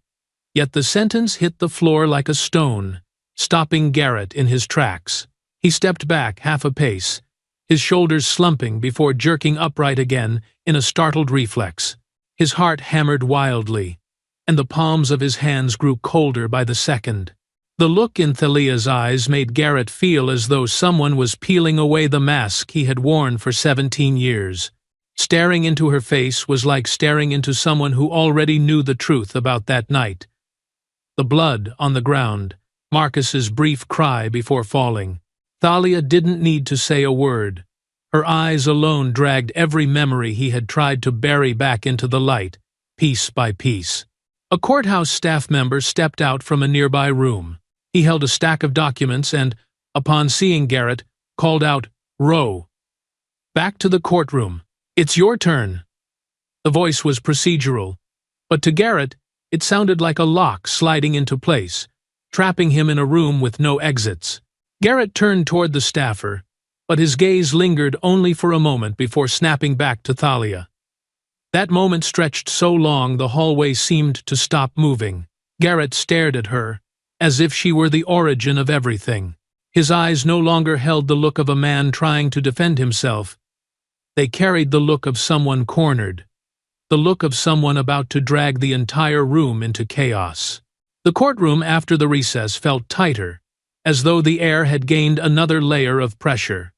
yet the sentence hit the floor like a stone, stopping Garrett in his tracks. He stepped back half a pace, his shoulders slumping before jerking upright again in a startled reflex. His heart hammered wildly, and the palms of his hands grew colder by the second. The look in Thalia's eyes made Garrett feel as though someone was peeling away the mask he had worn for 17 years. Staring into her face was like staring into someone who already knew the truth about that night. The blood on the ground, Marcus's brief cry before falling. Thalia didn't need to say a word. Her eyes alone dragged every memory he had tried to bury back into the light, piece by piece. A courthouse staff member stepped out from a nearby room. He held a stack of documents and, upon seeing Garrett, called out, "Rowe. Back to the courtroom. It's your turn." The voice was procedural, but to Garrett, It sounded like a lock sliding into place, trapping him in a room with no exits. Garrett turned toward the staffer, but his gaze lingered only for a moment before snapping back to Thalia. That moment stretched so long the hallway seemed to stop moving. Garrett stared at her, as if she were the origin of everything. His eyes no longer held the look of a man trying to defend himself. They carried the look of someone cornered, the look of someone about to drag the entire room into chaos. The courtroom after the recess felt tighter, as though the air had gained another layer of pressure.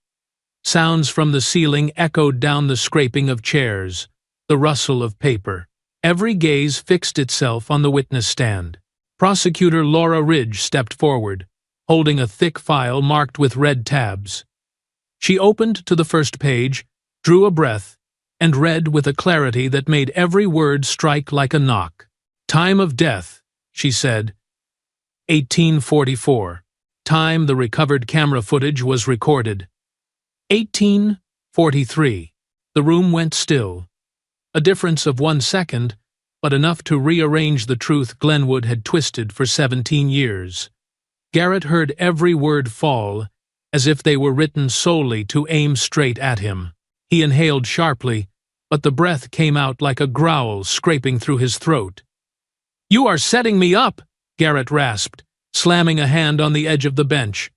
Sounds from the ceiling echoed down the scraping of chairs, the rustle of paper. Every gaze fixed itself on the witness stand. Prosecutor Laura Ridge stepped forward, holding a thick file marked with red tabs. She opened to the first page, drew a breath, and read with a clarity that made every word strike like a knock. Time of death, she said. 1844. Time the recovered camera footage was recorded. 1843. The room went still. A difference of 1 second, but enough to rearrange the truth Glenwood had twisted for 17 years. Garrett heard every word fall, as if they were written solely to aim straight at him. He inhaled sharply, but the breath came out like a growl scraping through his throat. "You are setting me up," Garrett rasped, slamming a hand on the edge of the bench.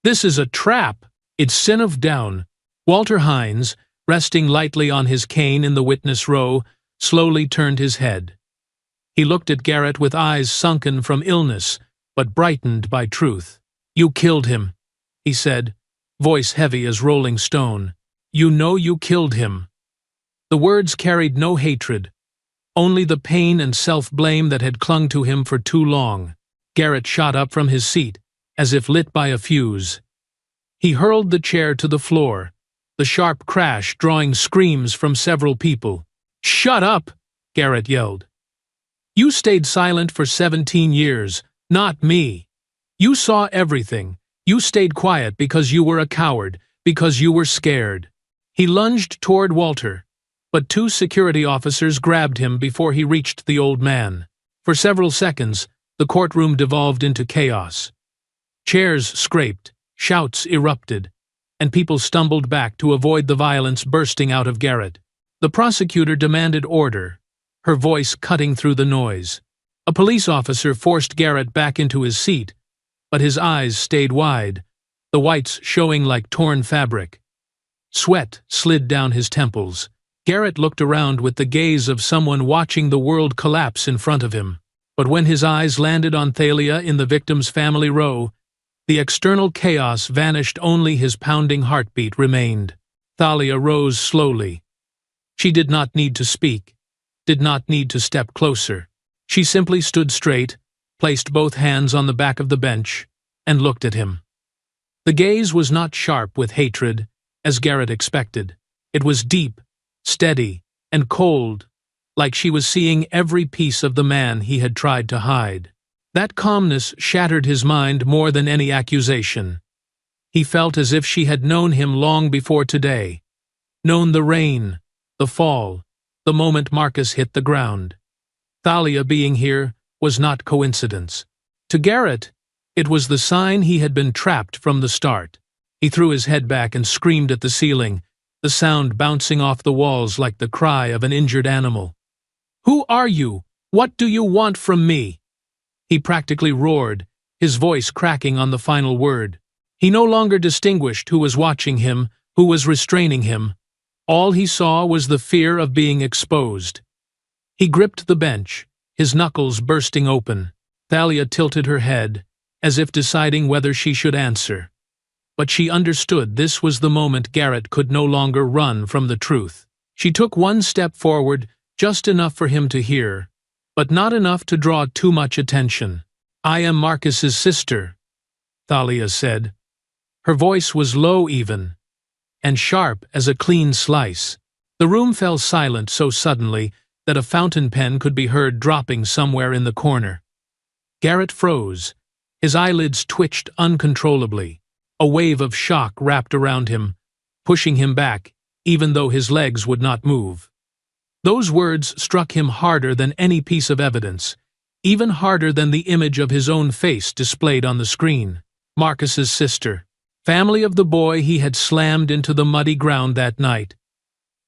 "This is a trap. It's sin of down." Walter Hines, resting lightly on his cane in the witness row, slowly turned his head. He looked at Garrett with eyes sunken from illness, but brightened by truth. "You killed him," he said, voice heavy as rolling stone. "You know you killed him." The words carried no hatred, only the pain and self-blame that had clung to him for too long. Garrett shot up from his seat, as if lit by a fuse. He hurled the chair to the floor, the sharp crash drawing screams from several people. "Shut up!" Garrett yelled. "You stayed silent for 17 years, not me. You saw everything. You stayed quiet because you were a coward, because you were scared." He lunged toward Walter, but 2 security officers grabbed him before he reached the old man. For several seconds, the courtroom devolved into chaos. Chairs scraped, shouts erupted, and people stumbled back to avoid the violence bursting out of Garrett. The prosecutor demanded order, her voice cutting through the noise. A police officer forced Garrett back into his seat, but his eyes stayed wide, the whites showing like torn fabric. Sweat slid down his temples. Garrett looked around with the gaze of someone watching the world collapse in front of him. But when his eyes landed on Thalia in the victim's family row, the external chaos vanished, only his pounding heartbeat remained. Thalia rose slowly. She did not need to speak, did not need to step closer. She simply stood straight, placed both hands on the back of the bench, and looked at him. The gaze was not sharp with hatred, as Garrett expected. It was deep, steady, and cold, like she was seeing every piece of the man he had tried to hide. That calmness shattered his mind more than any accusation. He felt as if she had known him long before today, known the rain, the fall, the moment Marcus hit the ground. Thalia being here was not coincidence. To Garrett, it was the sign he had been trapped from the start. He threw his head back and screamed at the ceiling, the sound bouncing off the walls like the cry of an injured animal. "Who are you? What do you want from me?" He practically roared, his voice cracking on the final word. He no longer distinguished who was watching him, who was restraining him. All he saw was the fear of being exposed. He gripped the bench, his knuckles bursting open. Thalia tilted her head, as if deciding whether she should answer. But she understood this was the moment Garrett could no longer run from the truth. She took 1 step forward, just enough for him to hear, but not enough to draw too much attention. "I am Marcus's sister," Thalia said. Her voice was low even, and sharp as a clean slice. The room fell silent so suddenly that a fountain pen could be heard dropping somewhere in the corner. Garrett froze. His eyelids twitched uncontrollably. A wave of shock wrapped around him, pushing him back, even though his legs would not move. Those words struck him harder than any piece of evidence. even harder than the image of his own face displayed on the screen. Marcus's sister. Family of the boy he had slammed into the muddy ground that night.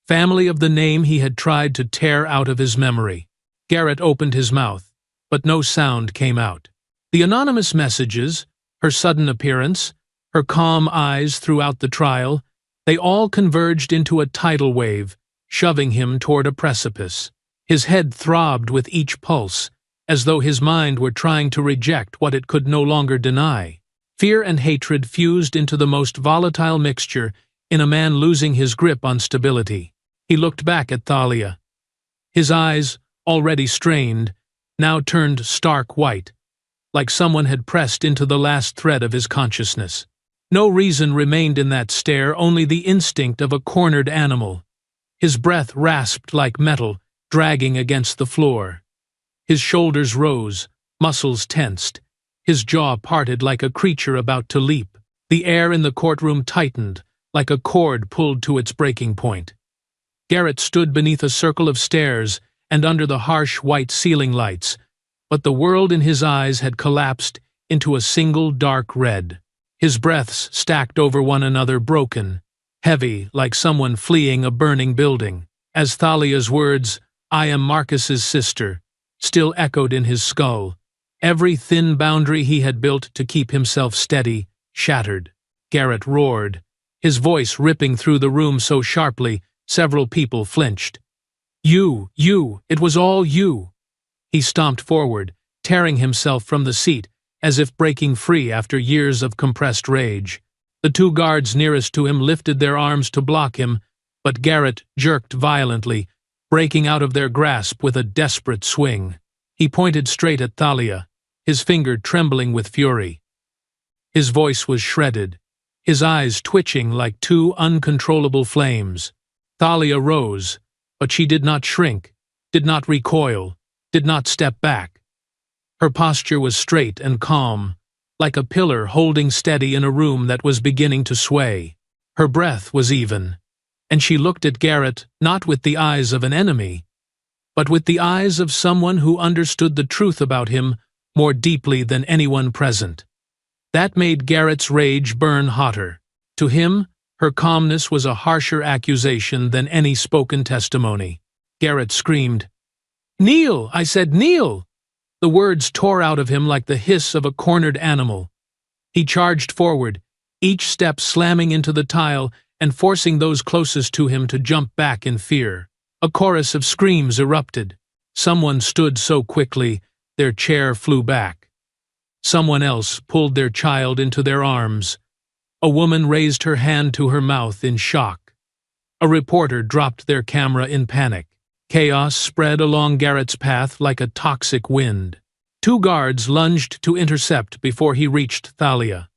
Family of the name he had tried to tear out of his memory. Garrett opened his mouth, but no sound came out. The anonymous messages, her sudden appearance, her calm eyes throughout the trial, they all converged into a tidal wave, shoving him toward a precipice. His head throbbed with each pulse, as though his mind were trying to reject what it could no longer deny. Fear and hatred fused into the most volatile mixture in a man losing his grip on stability. He looked back at Thalia. His eyes, already strained, now turned stark white, like someone had pressed into the last thread of his consciousness. No reason remained in that stare, only the instinct of a cornered animal. His breath rasped like metal, dragging against the floor. His shoulders rose, muscles tensed. His jaw parted like a creature about to leap. The air in the courtroom tightened, like a cord pulled to its breaking point. Garrett stood beneath a circle of stairs and under the harsh white ceiling lights, but the world in his eyes had collapsed into a single dark red. His breaths stacked over one another, broken, heavy, like someone fleeing a burning building. As Thalia's words, "I am Marcus's sister," still echoed in his skull, every thin boundary he had built to keep himself steady shattered. Garrett roared, his voice ripping through the room so sharply several people flinched. You, it was all you." He stomped forward, tearing himself from the seat, as if breaking free after years of compressed rage. The two guards nearest to him lifted their arms to block him, but Garrett jerked violently, breaking out of their grasp with a desperate swing. He pointed straight at Thalia, his finger trembling with fury. His voice was shredded, his eyes twitching like two uncontrollable flames. Thalia rose, but she did not shrink, did not recoil, did not step back. Her posture was straight and calm, like a pillar holding steady in a room that was beginning to sway. Her breath was even, and she looked at Garrett not with the eyes of an enemy, but with the eyes of someone who understood the truth about him more deeply than anyone present. That made Garrett's rage burn hotter. To him, her calmness was a harsher accusation than any spoken testimony. Garrett screamed, "Kneel! I said kneel!" The words tore out of him like the hiss of a cornered animal. He charged forward, each step slamming into the tile and forcing those closest to him to jump back in fear. A chorus of screams erupted. Someone stood so quickly, their chair flew back. Someone else pulled their child into their arms. A woman raised her hand to her mouth in shock. A reporter dropped their camera in panic. Chaos spread along Garrett's path like a toxic wind. Two guards lunged to intercept before he reached Thalia.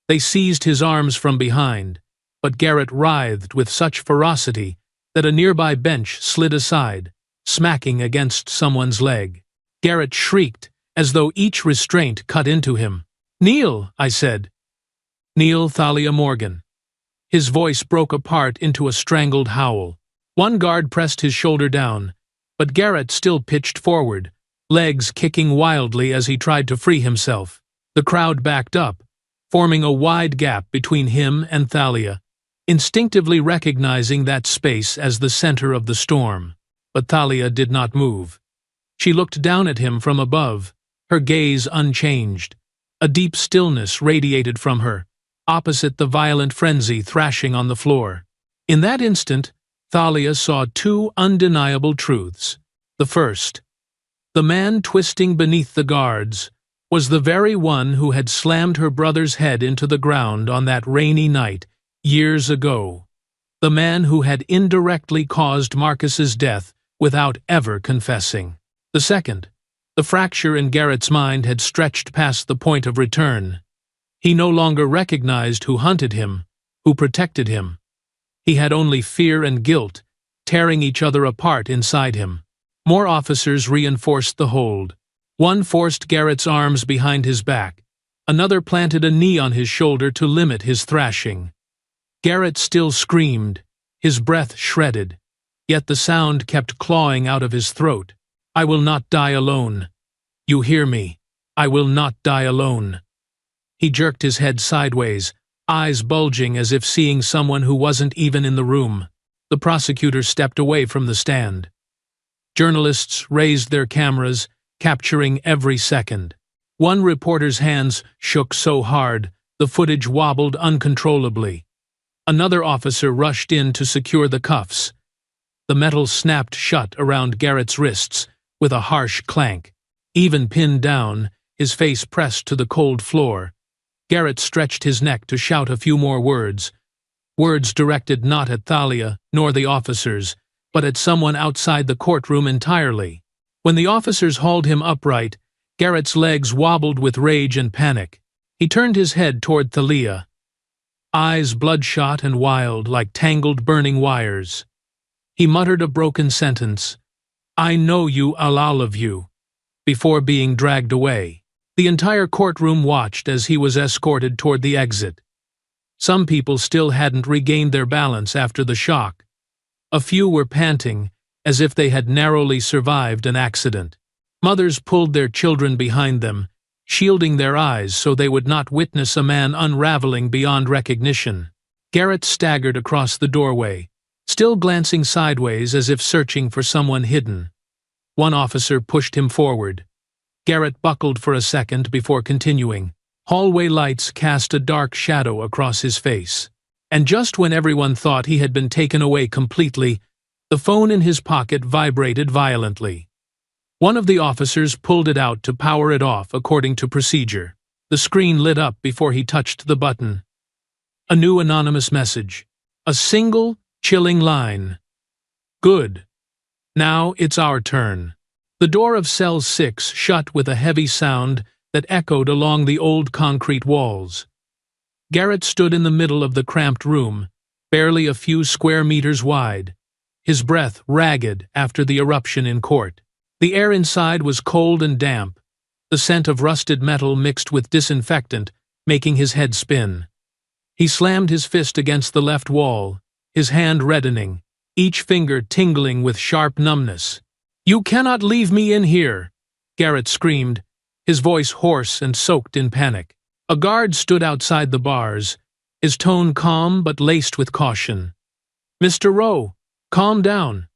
They seized his arms from behind, but Garrett writhed with such ferocity that a nearby bench slid aside, smacking against someone's leg. Garrett shrieked, as though each restraint cut into him. "Kneel," I said. "Kneel, Thalia Morgan." His voice broke apart into a strangled howl. One guard pressed his shoulder down, but Garrett still pitched forward, legs kicking wildly as he tried to free himself. The crowd backed up, forming a wide gap between him and Thalia, instinctively recognizing that space as the center of the storm. But Thalia did not move. She looked down at him from above, her gaze unchanged. A deep stillness radiated from her, opposite the violent frenzy thrashing on the floor. In that instant, Thalia saw two undeniable truths. The first, the man twisting beneath the guards was the very one who had slammed her brother's head into the ground on that rainy night years ago. The man who had indirectly caused Marcus's death without ever confessing. The second, the fracture in Garrett's mind had stretched past the point of return. He no longer recognized who hunted him, who protected him. He had only fear and guilt, tearing each other apart inside him. More officers reinforced the hold. One forced Garrett's arms behind his back. Another planted a knee on his shoulder to limit his thrashing. Garrett still screamed, his breath shredded, yet the sound kept clawing out of his throat. "I will not die alone. You hear me? I will not die alone." He jerked his head sideways, eyes bulging as if seeing someone who wasn't even in the room. The prosecutor stepped away from the stand. Journalists raised their cameras, capturing every second. One reporter's hands shook so hard, the footage wobbled uncontrollably. Another officer rushed in to secure the cuffs. The metal snapped shut around Garrett's wrists with a harsh clank. Even pinned down, his face pressed to the cold floor, Garrett stretched his neck to shout a few more words. Words directed not at Thalia nor the officers, but at someone outside the courtroom entirely. When the officers hauled him upright, Garrett's legs wobbled with rage and panic. He turned his head toward Thalia, eyes bloodshot and wild like tangled burning wires. He muttered a broken sentence, "I know you, all of you," before being dragged away. The entire courtroom watched as he was escorted toward the exit. Some people still hadn't regained their balance after the shock. A few were panting, as if they had narrowly survived an accident. Mothers pulled their children behind them, shielding their eyes so they would not witness a man unraveling beyond recognition. Garrett staggered across the doorway, still glancing sideways as if searching for someone hidden. One officer pushed him forward. Garrett buckled for a second before continuing. Hallway lights cast a dark shadow across his face. And just when everyone thought he had been taken away completely, the phone in his pocket vibrated violently. One of the officers pulled it out to power it off according to procedure. The screen lit up before he touched the button. A new anonymous message. A single, chilling line. "Good. Now it's our turn." The door of cell 6 shut with a heavy sound that echoed along the old concrete walls. Garrett stood in the middle of the cramped room, barely a few square meters wide, his breath ragged after the eruption in court. The air inside was cold and damp, the scent of rusted metal mixed with disinfectant, making his head spin. He slammed his fist against the left wall, his hand reddening, each finger tingling with sharp numbness. "You cannot leave me in here!" Garrett screamed, his voice hoarse and soaked in panic. A guard stood outside the bars, his tone calm but laced with caution. "Mr. Rowe, calm down.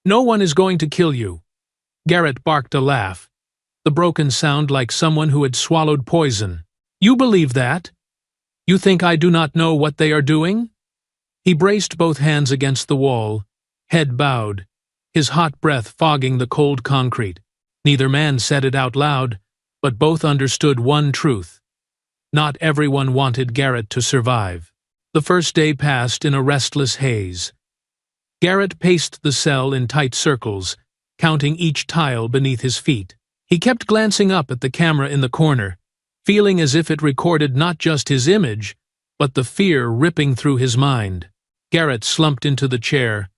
No one is going to kill you." Garrett barked a laugh, the broken sound like someone who had swallowed poison. "You believe that? You think I do not know what they are doing?" He braced both hands against the wall, head bowed, his hot breath fogging the cold concrete. Neither man said it out loud, but both understood one truth. Not everyone wanted Garrett to survive. The first day passed in a restless haze. Garrett paced the cell in tight circles, counting each tile beneath his feet. He kept glancing up at the camera in the corner, feeling as if it recorded not just his image, but the fear ripping through his mind. Garrett slumped into the chair,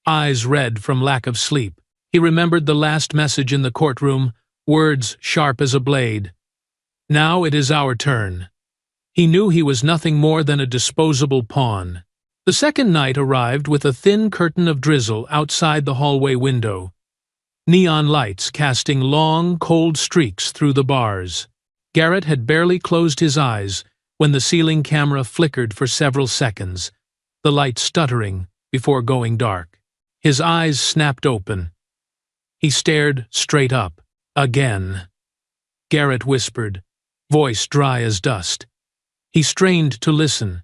eyes red from lack of sleep. He remembered the last message in the courtroom, words sharp as a blade. "Now it is our turn." He knew he was nothing more than a disposable pawn. The second night arrived with a thin curtain of drizzle outside the hallway window, neon lights casting long, cold streaks through the bars. Garrett had barely closed his eyes when the ceiling camera flickered for several seconds, the light stuttering before going dark. His eyes snapped open. He stared straight up. "Again," Garrett whispered, voice dry as dust. He strained to listen,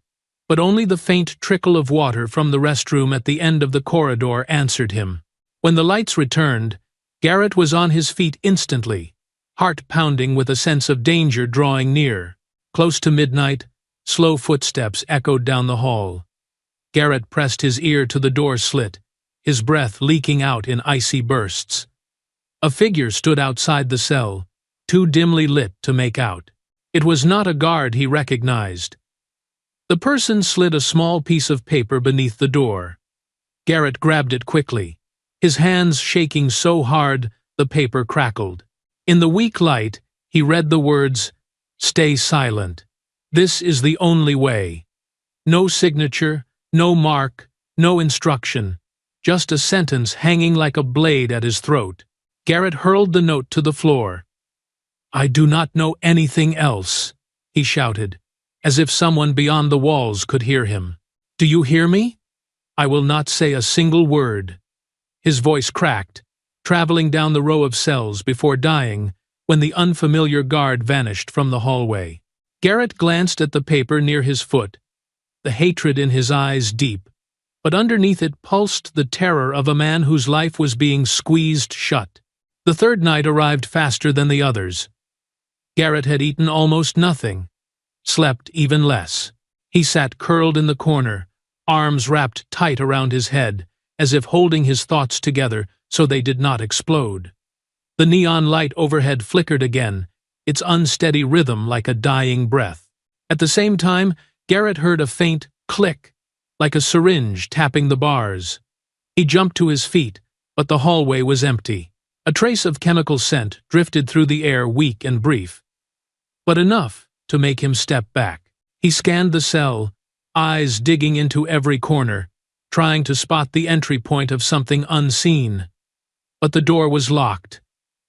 but only the faint trickle of water from the restroom at the end of the corridor answered him. When the lights returned, Garrett was on his feet instantly, heart pounding with a sense of danger drawing near. Close to midnight, slow footsteps echoed down the hall. Garrett pressed his ear to the door slit, his breath leaking out in icy bursts. A figure stood outside the cell, too dimly lit to make out. It was not a guard he recognized. The person slid a small piece of paper beneath the door. Garrett grabbed it quickly, his hands shaking so hard the paper crackled. In the weak light, he read the words, "Stay silent. This is the only way." No signature, no mark, no instruction, just a sentence hanging like a blade at his throat. Garrett hurled the note to the floor. I do not know anything else, he shouted, as if someone beyond the walls could hear him. Do you hear me? I will not say a single word. His voice cracked, traveling down the row of cells before dying when the unfamiliar guard vanished from the hallway. Garrett glanced at the paper near his foot, the hatred in his eyes deep, but underneath it pulsed the terror of a man whose life was being squeezed shut. The third night arrived faster than the others. Garrett had eaten almost nothing, slept even less. He sat curled in the corner, arms wrapped tight around his head, as if holding his thoughts together so they did not explode. The neon light overhead flickered again, its unsteady rhythm like a dying breath. At the same time, Garrett heard a faint click, like a syringe tapping the bars. He jumped to his feet, but the hallway was empty. A trace of chemical scent drifted through the air, weak and brief, but enough to make him step back. He scanned the cell, eyes digging into every corner, trying to spot the entry point of something unseen. But the door was locked,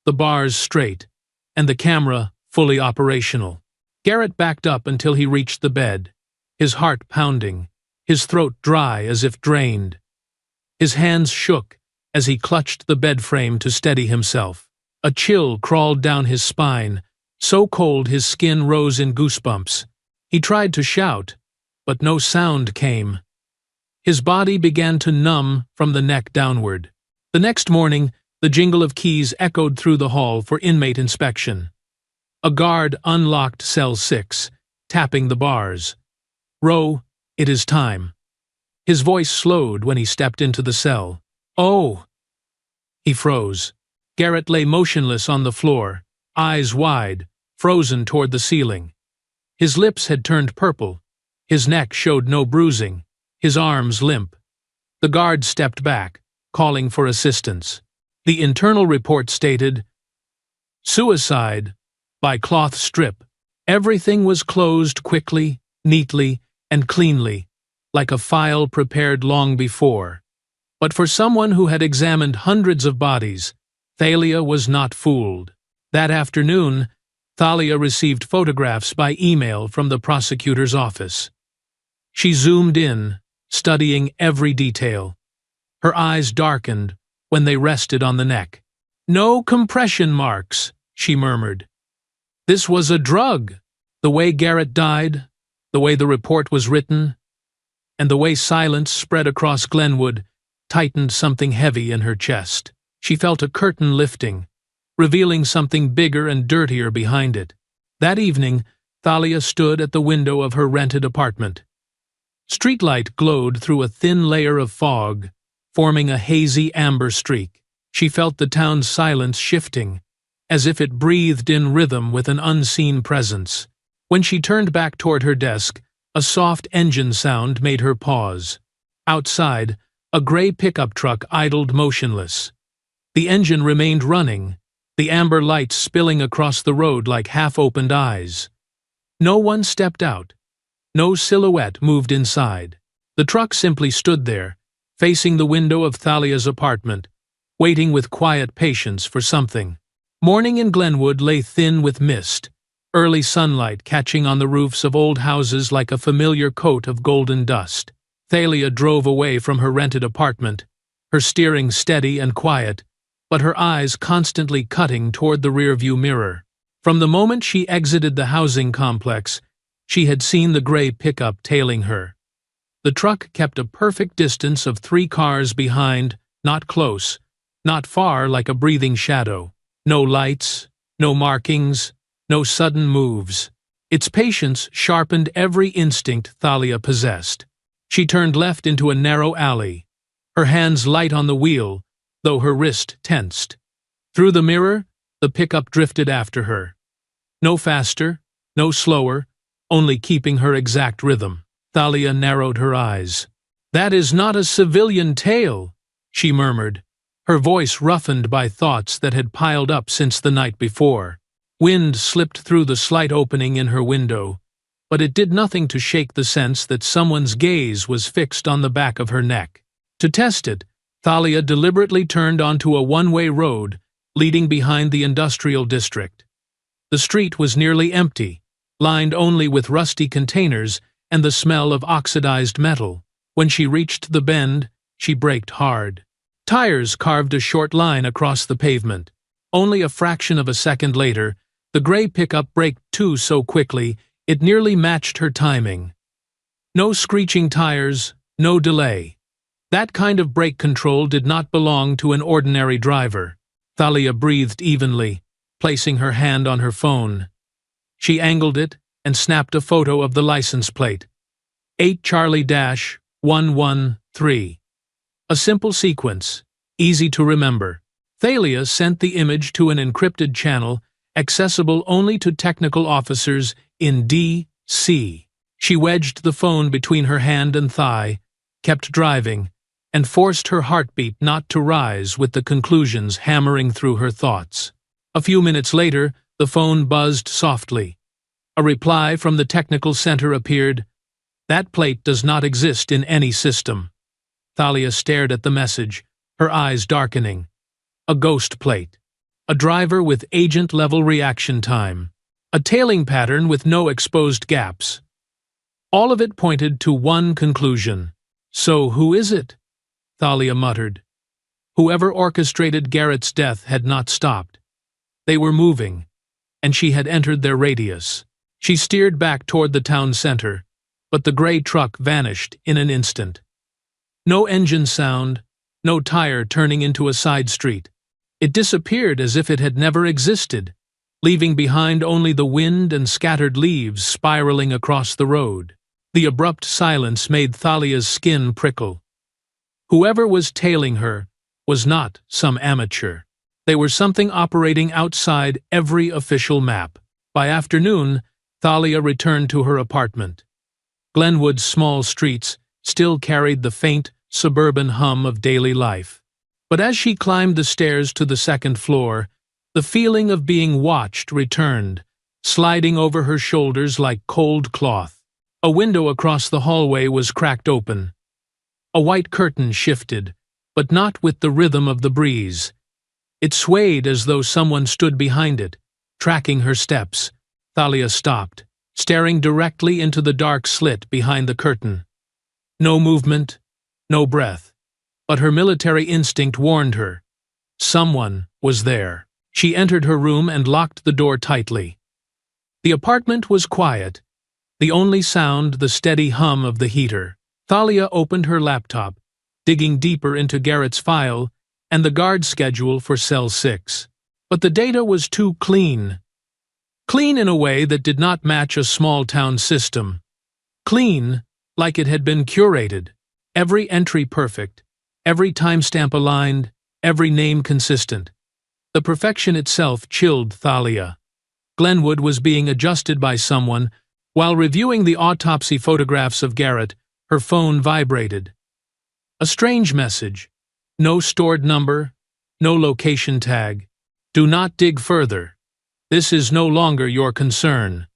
the bars straight, and the camera fully operational. Garrett backed up until he reached the bed, his heart pounding, his throat dry as if drained. His hands shook as he clutched the bed frame to steady himself. A chill crawled down his spine, so cold his skin rose in goosebumps. He tried to shout, but no sound came. His body began to numb from the neck downward. The next morning, the jingle of keys echoed through the hall for inmate inspection. A guard unlocked cell 6, tapping the bars. "Rowe, it is time." His voice slowed when he stepped into the cell. "Oh!" He froze. Garrett lay motionless on the floor, eyes wide, frozen toward the ceiling. His lips had turned purple. His neck showed no bruising, his arms limp. The guard stepped back, calling for assistance. The internal report stated, "Suicide by cloth strip." Everything was closed quickly, neatly, and cleanly, like a file prepared long before. But for someone who had examined hundreds of bodies, Thalia was not fooled. That afternoon, Thalia received photographs by email from the prosecutor's office. She zoomed in, studying every detail. Her eyes darkened when they rested on the neck. "No compression marks," she murmured. This was a drug. The way Garrett died, the way the report was written, and the way silence spread across Glenwood tightened something heavy in her chest. She felt a curtain lifting, revealing something bigger and dirtier behind it. That evening, Thalia stood at the window of her rented apartment. Streetlight glowed through a thin layer of fog, forming a hazy amber streak. She felt the town's silence shifting, as if it breathed in rhythm with an unseen presence. When she turned back toward her desk, a soft engine sound made her pause. Outside, a gray pickup truck idled motionless. The engine remained running, the amber lights spilling across the road like half-opened eyes. No one stepped out. No silhouette moved inside. The truck simply stood there, facing the window of Thalia's apartment, waiting with quiet patience for something. Morning in Glenwood lay thin with mist, early sunlight catching on the roofs of old houses like a familiar coat of golden dust. Thalia drove away from her rented apartment, her steering steady and quiet, but her eyes constantly cutting toward the rearview mirror. From the moment she exited the housing complex, she had seen the gray pickup tailing her. The truck kept a perfect distance of 3 cars behind, not close, not far like a breathing shadow. No lights, no markings, no sudden moves. Its patience sharpened every instinct Thalia possessed. She turned left into a narrow alley, her hands light on the wheel, though her wrist tensed. Through the mirror, the pickup drifted after her. No faster, no slower, only keeping her exact rhythm. Thalia narrowed her eyes. "That is not a civilian tail," she murmured, her voice roughened by thoughts that had piled up since the night before. Wind slipped through the slight opening in her window, but it did nothing to shake the sense that someone's gaze was fixed on the back of her neck. To test it, Thalia deliberately turned onto a one-way road leading behind the industrial district. The street was nearly empty, lined only with rusty containers and the smell of oxidized metal. When she reached the bend, she braked hard. Tires carved a short line across the pavement. Only a fraction of a second later, the gray pickup braked too so quickly it nearly matched her timing. No screeching tires, no delay. That kind of brake control did not belong to an ordinary driver. Thalia breathed evenly, placing her hand on her phone. She angled it and snapped a photo of the license plate. 8 Charlie-113. A simple sequence, easy to remember. Thalia sent the image to an encrypted channel accessible only to technical officers in D.C. She wedged the phone between her hand and thigh, kept driving, and forced her heartbeat not to rise with the conclusions hammering through her thoughts. A few minutes later, the phone buzzed softly. A reply from the technical center appeared. That plate does not exist in any system. Thalia stared at the message, her eyes darkening. A ghost plate. A driver with agent-level reaction time. A tailing pattern with no exposed gaps. All of it pointed to one conclusion. So who is it? Thalia muttered. Whoever orchestrated Garrett's death had not stopped. They were moving, and she had entered their radius. She steered back toward the town center, but the gray truck vanished in an instant. No engine sound, no tire turning into a side street. It disappeared as if it had never existed, leaving behind only the wind and scattered leaves spiraling across the road. The abrupt silence made Thalia's skin prickle. Whoever was tailing her was not some amateur. They were something operating outside every official map. By afternoon, Thalia returned to her apartment. Glenwood's small streets still carried the faint, suburban hum of daily life. But as she climbed the stairs to the second floor, the feeling of being watched returned, sliding over her shoulders like cold cloth. A window across the hallway was cracked open. A white curtain shifted, but not with the rhythm of the breeze. It swayed as though someone stood behind it, tracking her steps. Thalia stopped, staring directly into the dark slit behind the curtain. No movement, no breath. But her military instinct warned her. Someone was there. She entered her room and locked the door tightly. The apartment was quiet, the only sound the steady hum of the heater. Thalia opened her laptop, digging deeper into Garrett's file and the guard schedule for Cell 6. But the data was too clean. Clean in a way that did not match a small-town system. Clean like it had been curated. Every entry perfect, every timestamp aligned, every name consistent. The perfection itself chilled Thalia. Glenwood was being adjusted by someone. While reviewing the autopsy photographs of Garrett, her phone vibrated. A strange message. No stored number, no location tag. Do not dig further. This is no longer your concern.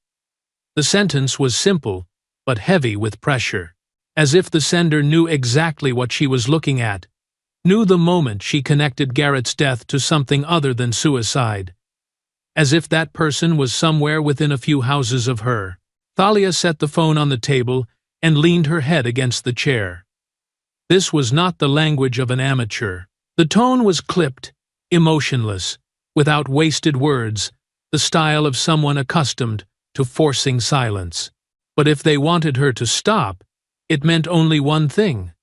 The sentence was simple, but heavy with pressure. As if the sender knew exactly what she was looking at, knew the moment she connected Garrett's death to something other than suicide. As if that person was somewhere within a few houses of her. Thalia set the phone on the table and leaned her head against the chair. This was not the language of an amateur. The tone was clipped, emotionless, without wasted words, the style of someone accustomed to forcing silence. But if they wanted her to stop, it meant only one thing.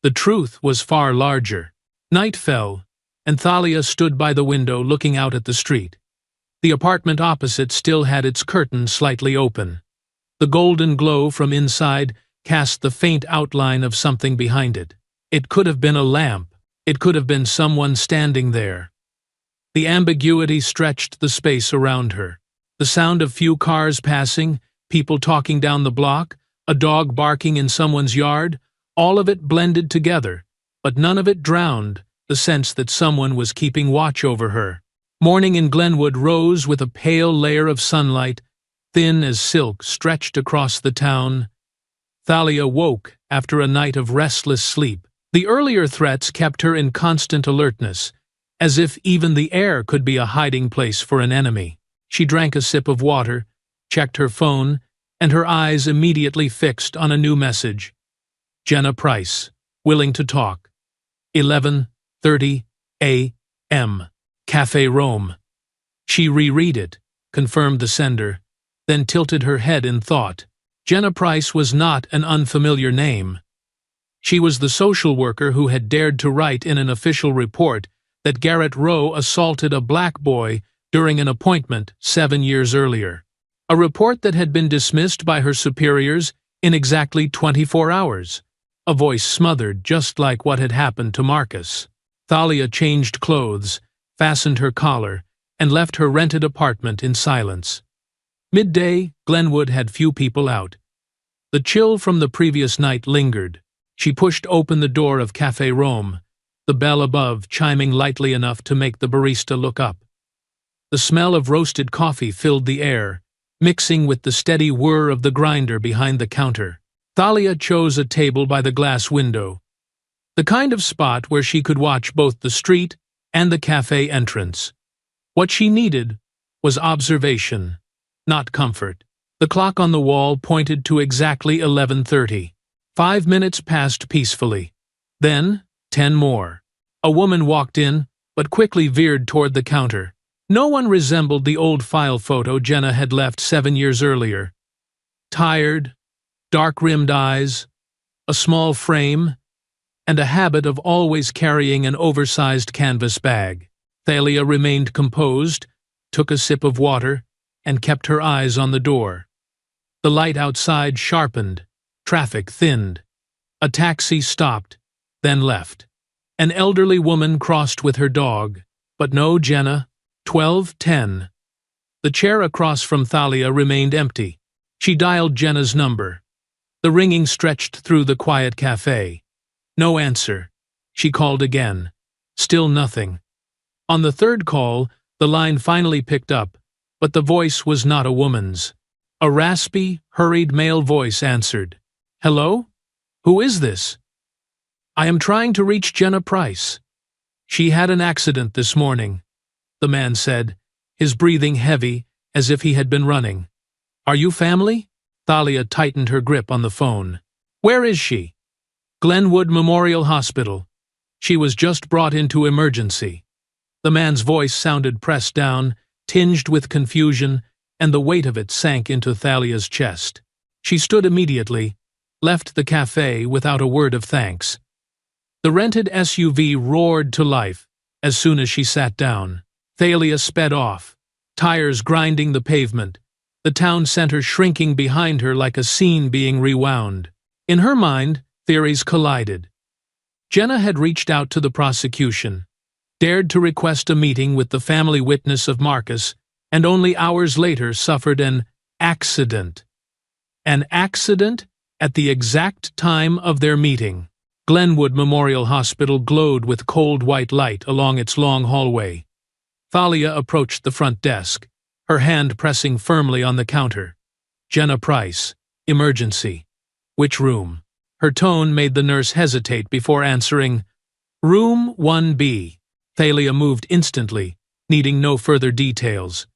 The truth was far larger. Night fell, and Thalia stood by the window looking out at the street. The apartment opposite still had its curtain slightly open. The golden glow from inside cast the faint outline of something behind it. It could have been a lamp. It could have been someone standing there. The ambiguity stretched the space around her. The sound of few cars passing, people talking down the block, a dog barking in someone's yard, all of it blended together, but none of it drowned the sense that someone was keeping watch over her. Morning in Glenwood rose with a pale layer of sunlight, thin as silk, stretched across the town. Thalia woke after a night of restless sleep. The earlier threats kept her in constant alertness, as if even the air could be a hiding place for an enemy. She drank a sip of water, checked her phone, and her eyes immediately fixed on a new message. Jenna Price, willing to talk. 11:30 a.m. Café Rome. She reread it, confirmed the sender, then tilted her head in thought. Jenna Price was not an unfamiliar name. She was the social worker who had dared to write in an official report that Garrett Rowe assaulted a black boy during an appointment 7 years earlier. A report that had been dismissed by her superiors in exactly 24 hours. A voice smothered just like what had happened to Marcus. Thalia changed clothes, fastened her collar, and left her rented apartment in silence. Midday, Glenwood had few people out. The chill from the previous night lingered. She pushed open the door of Café Rome, the bell above chiming lightly enough to make the barista look up. The smell of roasted coffee filled the air, mixing with the steady whir of the grinder behind the counter. Thalia chose a table by the glass window, the kind of spot where she could watch both the street and the cafe entrance. What she needed was observation, not comfort. The clock on the wall pointed to exactly 11:30. 5 minutes passed peacefully. Then, 10 more. A woman walked in, but quickly veered toward the counter. No one resembled the old file photo Jenna had left 7 years earlier. Tired, dark-rimmed eyes, a small frame, and a habit of always carrying an oversized canvas bag. Thalia remained composed, took a sip of water, and kept her eyes on the door. The light outside sharpened, traffic thinned. A taxi stopped, then left. An elderly woman crossed with her dog, but no Jenna. 12:10. The chair across from Thalia remained empty. She dialed Jenna's number. The ringing stretched through the quiet cafe. No answer. She called again. Still nothing. On the third call, the line finally picked up, but the voice was not a woman's. A raspy, hurried male voice answered. "Hello? Who is this?" "I am trying to reach Jenna Price. She had an accident this morning," the man said, his breathing heavy as if he had been running. "Are you family?" Thalia tightened her grip on the phone. "Where is she?" "Glenwood Memorial Hospital. She was just brought into emergency." The man's voice sounded pressed down, tinged with confusion, and the weight of it sank into Thalia's chest. She stood immediately, left the cafe without a word of thanks. The rented SUV roared to life as soon as she sat down. Thalia sped off, tires grinding the pavement, the town center shrinking behind her like a scene being rewound. In her mind, theories collided. Jenna had reached out to the prosecution, dared to request a meeting with the family witness of Marcus, and only hours later suffered an accident. An accident at the exact time of their meeting. Glenwood Memorial Hospital glowed with cold white light along its long hallway. Thalia approached the front desk, her hand pressing firmly on the counter. "Jenna Price, emergency. Which room?" Her tone made the nurse hesitate before answering, "Room 1B." Thalia moved instantly, needing no further details.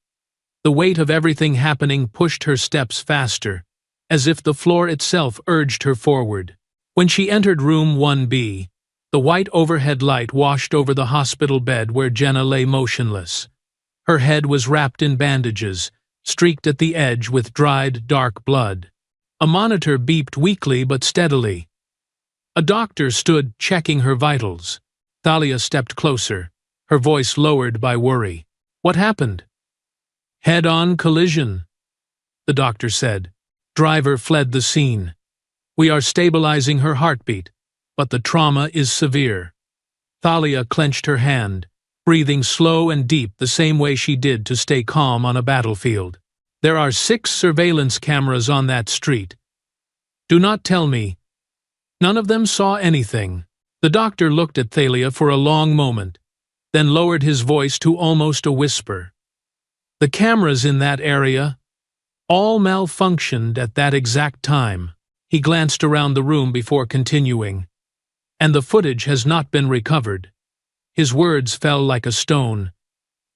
The weight of everything happening pushed her steps faster, as if the floor itself urged her forward. When she entered room 1B, the white overhead light washed over the hospital bed where Jenna lay motionless. Her head was wrapped in bandages, streaked at the edge with dried, dark blood. A monitor beeped weakly but steadily. A doctor stood checking her vitals. Thalia stepped closer, her voice lowered by worry. "What happened?" "Head-on collision," the doctor said. "Driver fled the scene. We are stabilizing her heartbeat, but the trauma is severe." Thalia clenched her hand, breathing slow and deep the same way she did to stay calm on a battlefield. "There are 6 surveillance cameras on that street. Do not tell me. None of them saw anything." The doctor looked at Thalia for a long moment, then lowered his voice to almost a whisper. "The cameras in that area all malfunctioned at that exact time." He glanced around the room before continuing. "And the footage has not been recovered." His words fell like a stone.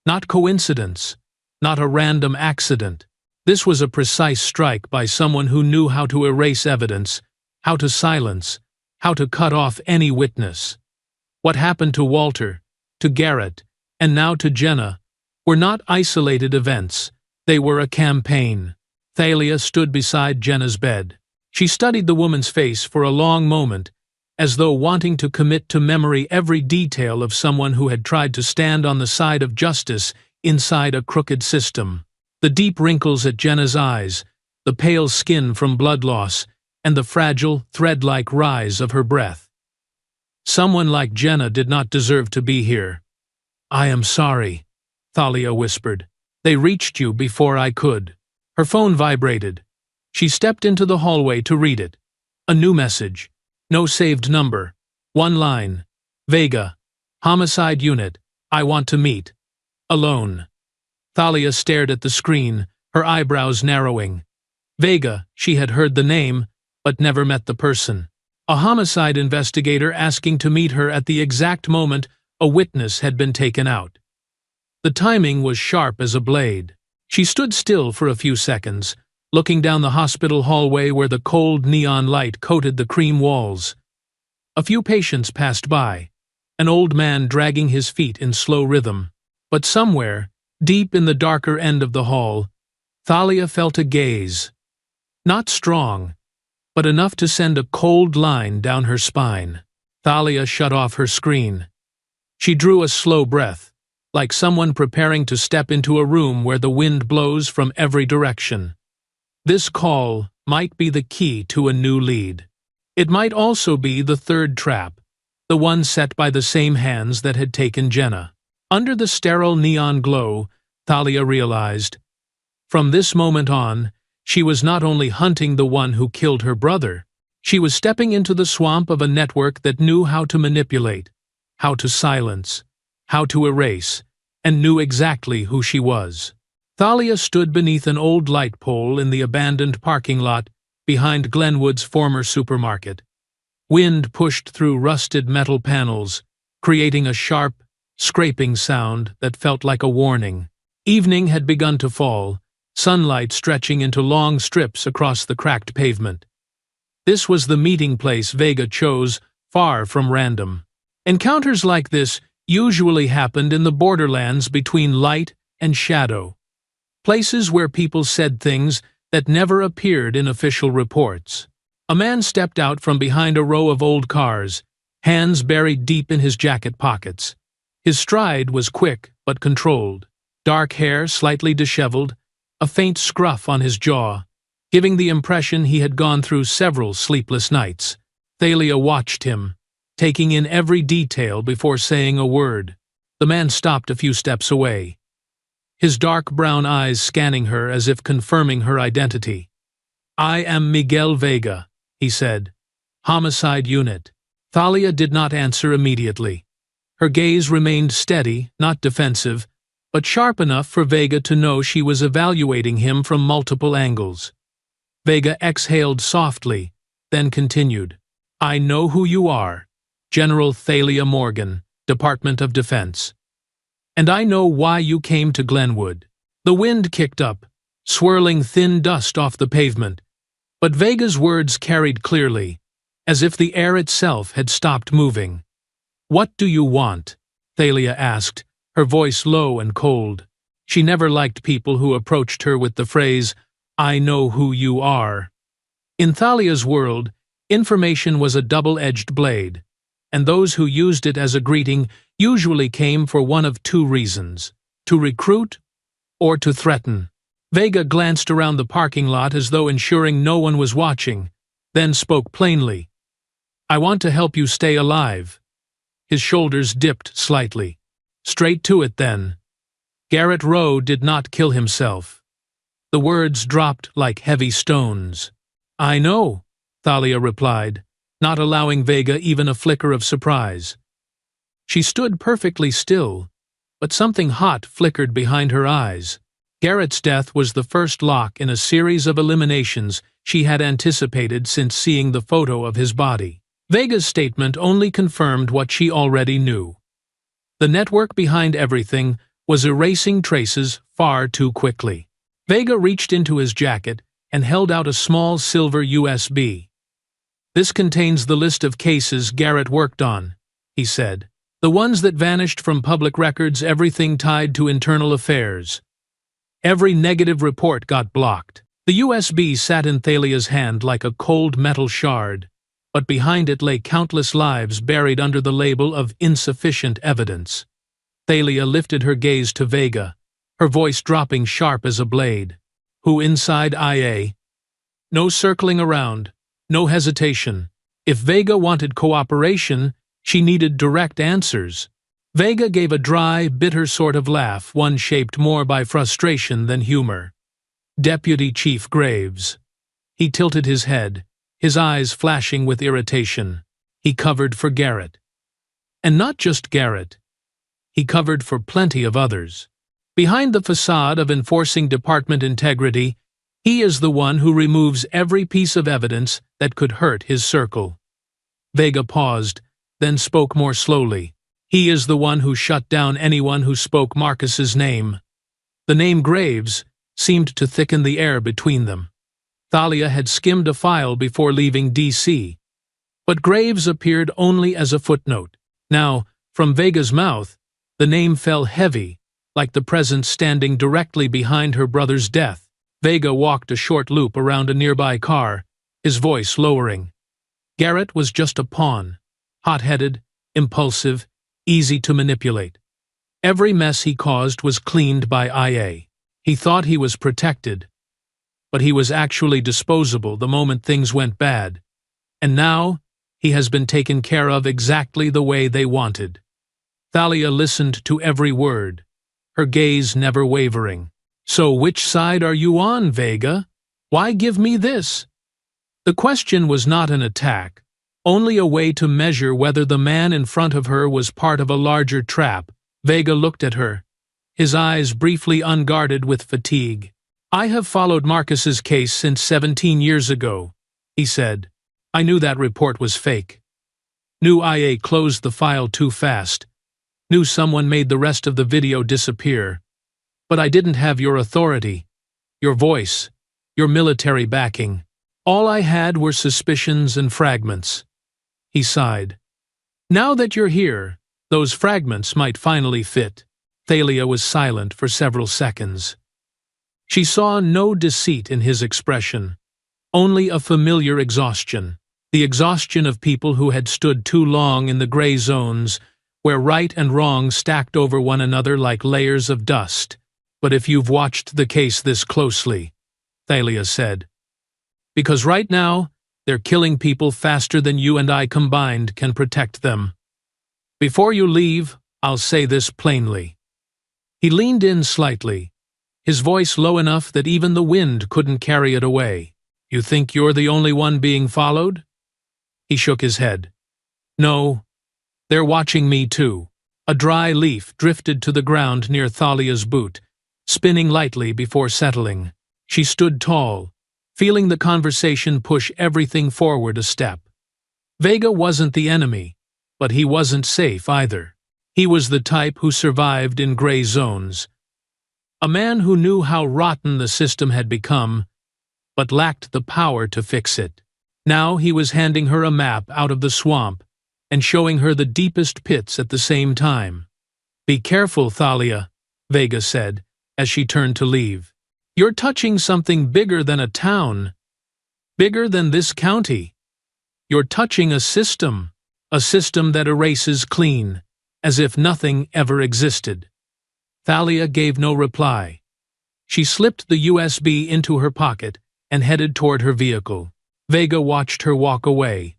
Not coincidence, not a random accident. This was a precise strike by someone who knew how to erase evidence, how to silence, how to cut off any witness. What happened to Walter, to Garrett, and now to Jenna, were not isolated events. They were a campaign. Thalia stood beside Jenna's bed. She studied the woman's face for a long moment, as though wanting to commit to memory every detail of someone who had tried to stand on the side of justice inside a crooked system. The deep wrinkles at Jenna's eyes, the pale skin from blood loss, and the fragile, thread-like rise of her breath. Someone like Jenna did not deserve to be here. "I am sorry," Thalia whispered. "They reached you before I could." Her phone vibrated. She stepped into the hallway to read it. A new message. No saved number. One line. "Vega. Homicide Unit. I want to meet. Alone." Thalia stared at the screen, her eyebrows narrowing. Vega, she had heard the name, but never met the person. A homicide investigator asking to meet her at the exact moment a witness had been taken out. The timing was sharp as a blade. She stood still for a few seconds, looking down the hospital hallway where the cold neon light coated the cream walls. A few patients passed by, an old man dragging his feet in slow rhythm. But somewhere, deep in the darker end of the hall, Thalia felt a gaze. Not strong, but enough to send a cold line down her spine. Thalia shut off her screen. She drew a slow breath, like someone preparing to step into a room where the wind blows from every direction. This call might be the key to a new lead. It might also be the third trap, the one set by the same hands that had taken Jenna. Under the sterile neon glow, Thalia realized, from this moment on, she was not only hunting the one who killed her brother, she was stepping into the swamp of a network that knew how to manipulate, how to silence, how to erase, and knew exactly who she was. Thalia stood beneath an old light pole in the abandoned parking lot behind Glenwood's former supermarket. Wind pushed through rusted metal panels, creating a sharp, scraping sound that felt like a warning. Evening had begun to fall, sunlight stretching into long strips across the cracked pavement. This was the meeting place Vega chose, far from random. Encounters like this usually happened in the borderlands between light and shadow, places where people said things that never appeared in official reports. A man stepped out from behind a row of old cars, hands buried deep in his jacket pockets. His stride was quick but controlled, dark hair slightly disheveled, a faint scruff on his jaw, giving the impression he had gone through several sleepless nights. Thalia watched him, taking in every detail before saying a word. The man stopped a few steps away, his dark brown eyes scanning her as if confirming her identity. "I am Miguel Vega," he said. "Homicide Unit." Thalia did not answer immediately. Her gaze remained steady, not defensive, but sharp enough for Vega to know she was evaluating him from multiple angles. Vega exhaled softly, then continued. "I know who you are, General Thalia Morgan, Department of Defense. And I know why you came to Glenwood." The wind kicked up, swirling thin dust off the pavement, but Vega's words carried clearly, as if the air itself had stopped moving. "What do you want?" Thalia asked, her voice low and cold. She never liked people who approached her with the phrase, "I know who you are." In Thalia's world, information was a double-edged blade, and those who used it as a greeting usually came for one of two reasons: to recruit or to threaten. Vega glanced around the parking lot as though ensuring no one was watching, then spoke plainly. "I want to help you stay alive." His shoulders dipped slightly. "Straight to it, then. Garrett Rowe did not kill himself." The words dropped like heavy stones. "I know," Thalia replied, not allowing Vega even a flicker of surprise. She stood perfectly still, but something hot flickered behind her eyes. Garrett's death was the first lock in a series of eliminations she had anticipated since seeing the photo of his body. Vega's statement only confirmed what she already knew. The network behind everything was erasing traces far too quickly. Vega reached into his jacket and held out a small silver USB. "This contains the list of cases Garrett worked on," he said. "The ones that vanished from public records, everything tied to internal affairs. Every negative report got blocked." The USB sat in Thalia's hand like a cold metal shard, but behind it lay countless lives buried under the label of insufficient evidence. Thalia lifted her gaze to Vega, her voice dropping sharp as a blade. "Who inside IA?" No circling around, no hesitation. If Vega wanted cooperation, she needed direct answers. Vega gave a dry, bitter sort of laugh, one shaped more by frustration than humor. "Deputy Chief Graves." He tilted his head, his eyes flashing with irritation. He covered for Garrett. And not just Garrett. He covered for plenty of others. Behind the facade of enforcing department integrity, he is the one who removes every piece of evidence that could hurt his circle. Vega paused, then spoke more slowly. He is the one who shut down anyone who spoke Marcus's name. The name Graves seemed to thicken the air between them. Thalia had skimmed a file before leaving D.C., but Graves appeared only as a footnote. Now, from Vega's mouth, the name fell heavy, like the presence standing directly behind her brother's death. Vega walked a short loop around a nearby car, his voice lowering. Garrett was just a pawn, hot-headed, impulsive, easy to manipulate. Every mess he caused was cleaned by IA. He thought he was protected, but he was actually disposable the moment things went bad. And now, he has been taken care of exactly the way they wanted. Thalia listened to every word, her gaze never wavering. "So which side are you on, Vega? Why give me this?" The question was not an attack, only a way to measure whether the man in front of her was part of a larger trap. Vega looked at her, his eyes briefly unguarded with fatigue. "I have followed Marcus's case since 17 years ago," he said. "I knew that report was fake. Knew IA closed the file too fast. Knew someone made the rest of the video disappear. But I didn't have your authority, your voice, your military backing. All I had were suspicions and fragments." He sighed. "Now that you're here, those fragments might finally fit." Thalia was silent for several seconds. She saw no deceit in his expression, only a familiar exhaustion, the exhaustion of people who had stood too long in the gray zones, where right and wrong stacked over one another like layers of dust. "But if you've watched the case this closely," Thalia said, "because right now, they're killing people faster than you and I combined can protect them. Before you leave, I'll say this plainly." He leaned in slightly, his voice low enough that even the wind couldn't carry it away. "You think you're the only one being followed?" He shook his head. "No, they're watching me too." A dry leaf drifted to the ground near Thalia's boot, spinning lightly before settling. She stood tall, feeling the conversation push everything forward a step. Vega wasn't the enemy, but he wasn't safe either. He was the type who survived in gray zones. A man who knew how rotten the system had become, but lacked the power to fix it. Now he was handing her a map out of the swamp and showing her the deepest pits at the same time. "Be careful, Thalia," Vega said, as she turned to leave. "You're touching something bigger than a town, bigger than this county. You're touching a system that erases clean, as if nothing ever existed." Thalia gave no reply. She slipped the USB into her pocket and headed toward her vehicle. Vega watched her walk away,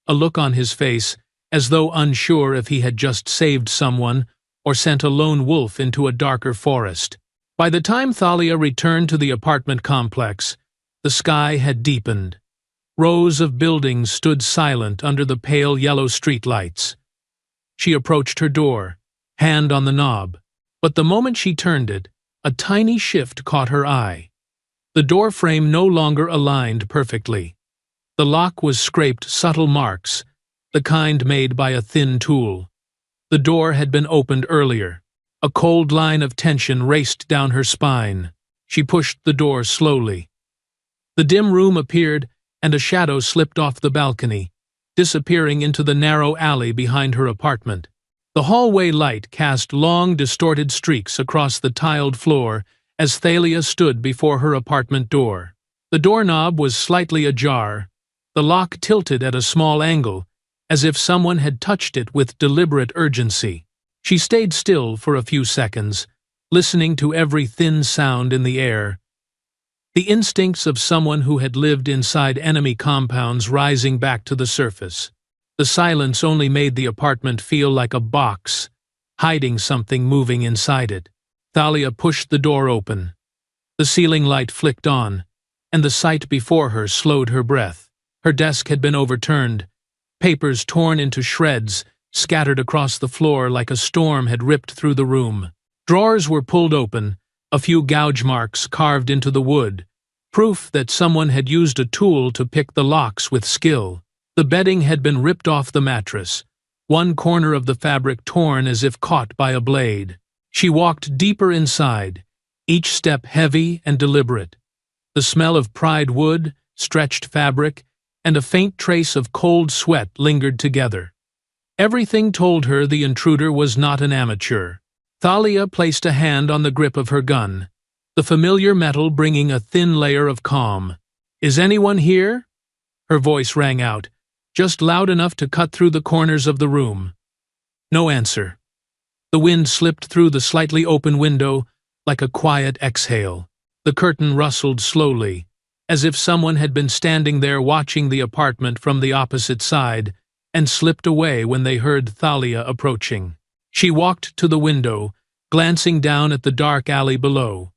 a look on his face as though unsure if he had just saved someone or sent a lone wolf into a darker forest. By the time Thalia returned to the apartment complex, the sky had deepened. Rows of buildings stood silent under the pale yellow streetlights. She approached her door, hand on the knob, but the moment she turned it, a tiny shift caught her eye. The door frame no longer aligned perfectly. The lock was scraped subtle marks, the kind made by a thin tool. The door had been opened earlier. A cold line of tension raced down her spine. She pushed the door slowly. The dim room appeared, and a shadow slipped off the balcony, disappearing into the narrow alley behind her apartment. The hallway light cast long, distorted streaks across the tiled floor as Thalia stood before her apartment door. The doorknob was slightly ajar, the lock tilted at a small angle, as if someone had touched it with deliberate urgency. She stayed still for a few seconds, listening to every thin sound in the air, the instincts of someone who had lived inside enemy compounds rising back to the surface. The silence only made the apartment feel like a box, hiding something moving inside it. Thalia pushed the door open. The ceiling light flicked on, and the sight before her slowed her breath. Her desk had been overturned, papers torn into shreds, scattered across the floor like a storm had ripped through the room. Drawers were pulled open, a few gouge marks carved into the wood, proof that someone had used a tool to pick the locks with skill. The bedding had been ripped off the mattress, one corner of the fabric torn as if caught by a blade. She walked deeper inside, each step heavy and deliberate. The smell of pried wood, stretched fabric, and a faint trace of cold sweat lingered together. Everything told her the intruder was not an amateur. Thalia placed a hand on the grip of her gun, the familiar metal bringing a thin layer of calm. "Is anyone here?" Her voice rang out, just loud enough to cut through the corners of the room. No answer. The wind slipped through the slightly open window like a quiet exhale. The curtain rustled slowly, as if someone had been standing there watching the apartment from the opposite side, and slipped away when they heard Thalia approaching. She walked to the window, glancing down at the dark alley below.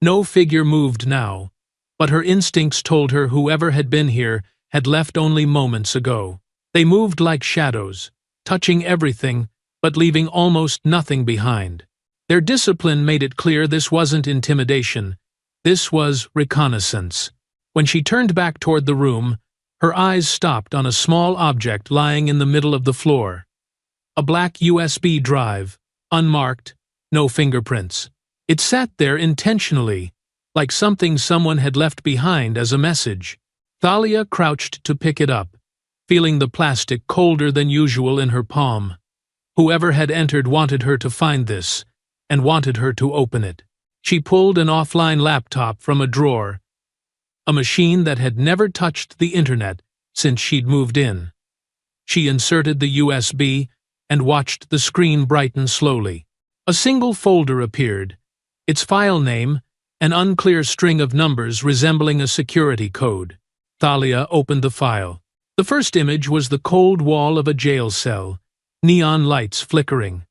No figure moved now, but her instincts told her whoever had been here had left only moments ago. They moved like shadows, touching everything, but leaving almost nothing behind. Their discipline made it clear this wasn't intimidation, this was reconnaissance. When she turned back toward the room, her eyes stopped on a small object lying in the middle of the floor. A black USB drive, unmarked, no fingerprints. It sat there intentionally, like something someone had left behind as a message. Thalia crouched to pick it up, feeling the plastic colder than usual in her palm. Whoever had entered wanted her to find this, and wanted her to open it. She pulled an offline laptop from a drawer, a machine that had never touched the internet since she'd moved in. She inserted the USB and watched the screen brighten slowly. A single folder appeared, its file name, an unclear string of numbers resembling a security code. Thalia opened the file. The first image was the cold wall of a jail cell, neon lights flickering.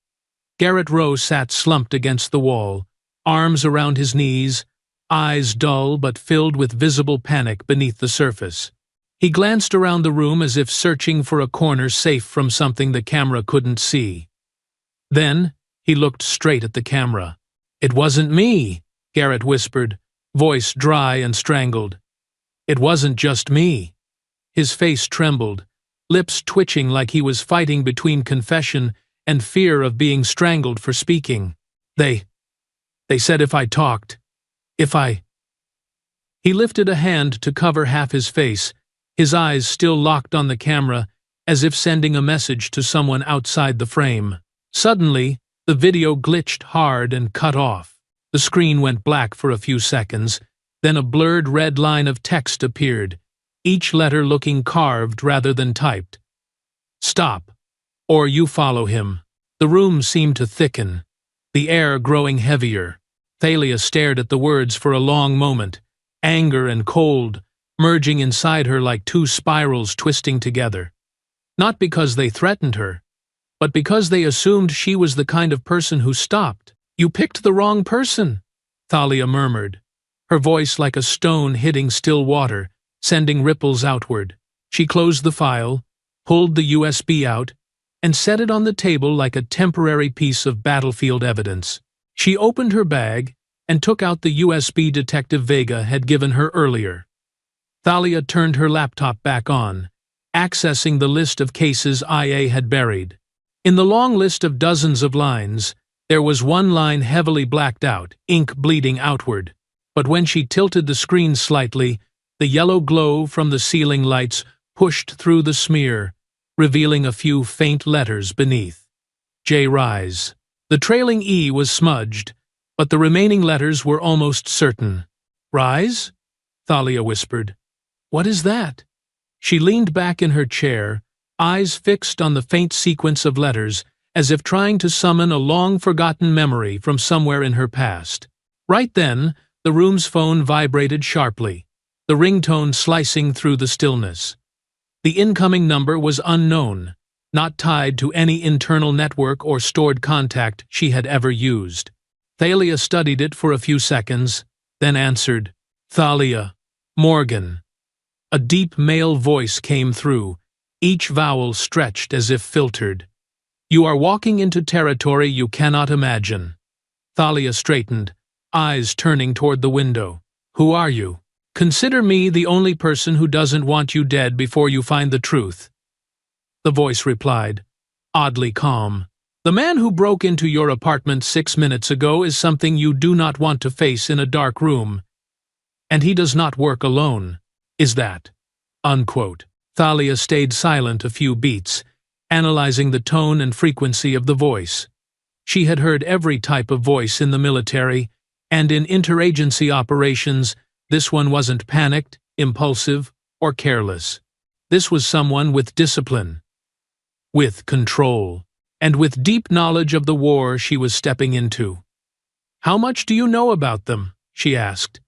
Garrett Rowe sat slumped against the wall, arms around his knees, eyes dull but filled with visible panic beneath the surface. He glanced around the room as if searching for a corner safe from something the camera couldn't see. Then, he looked straight at the camera. "It wasn't me," Garrett whispered, voice dry and strangled. "It wasn't just me." His face trembled, lips twitching like he was fighting between confession and fear of being strangled for speaking. They said if I talked, He lifted a hand to cover half his face, his eyes still locked on the camera, as if sending a message to someone outside the frame. Suddenly, the video glitched hard and cut off. The screen went black for a few seconds, then a blurred red line of text appeared, each letter looking carved rather than typed. "Stop, or you follow him." The room seemed to thicken, the air growing heavier. Thalia stared at the words for a long moment, anger and cold, merging inside her like two spirals twisting together. Not because they threatened her, but because they assumed she was the kind of person who stopped. "You picked the wrong person," Thalia murmured, her voice like a stone hitting still water, sending ripples outward. She closed the file, pulled the USB out, and set it on the table like a temporary piece of battlefield evidence. She opened her bag and took out the USB Detective Vega had given her earlier. Thalia turned her laptop back on, accessing the list of cases IA had buried. In the long list of dozens of lines, There was one line heavily blacked out, ink bleeding outward. But when she tilted the screen slightly, the yellow glow from the ceiling lights pushed through the smear, revealing a few faint letters beneath. J. Rise. The trailing E was smudged, but the remaining letters were almost certain. Rise? Thalia whispered. What is that? She leaned back in her chair, eyes fixed on the faint sequence of letters, as if trying to summon a long-forgotten memory from somewhere in her past. Right then, the room's phone vibrated sharply, the ringtone slicing through the stillness. The incoming number was unknown, not tied to any internal network or stored contact she had ever used. Thalia studied it for a few seconds, then answered, Thalia, Morgan. A deep male voice came through, each vowel stretched as if filtered. You are walking into territory you cannot imagine. Thalia straightened, eyes turning toward the window. Who are you? Consider me the only person who doesn't want you dead before you find the truth. The voice replied, oddly calm. The man who broke into your apartment 6 minutes ago is something you do not want to face in a dark room. And he does not work alone. Is that? Unquote. Thalia stayed silent a few beats, analyzing the tone and frequency of the voice. She had heard every type of voice in the military, and in interagency operations, this one wasn't panicked, impulsive, or careless. This was someone with discipline, with control, and with deep knowledge of the war she was stepping into. How much do you know about them? She asked.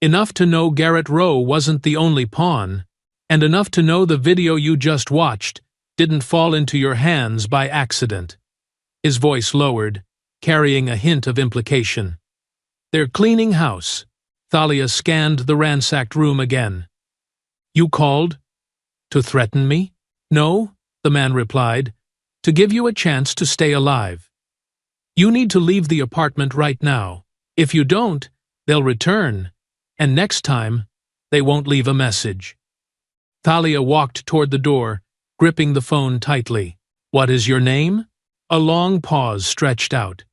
Enough to know Garrett Rowe wasn't the only pawn, and enough to know the video you just watched didn't fall into your hands by accident. His voice lowered, carrying a hint of implication. They're cleaning house. Thalia scanned the ransacked room again. You called? To threaten me? No, the man replied. To give you a chance to stay alive. You need to leave the apartment right now. If you don't, they'll return, and next time, they won't leave a message. Thalia walked toward the door, gripping the phone tightly. What is your name? A long pause stretched out.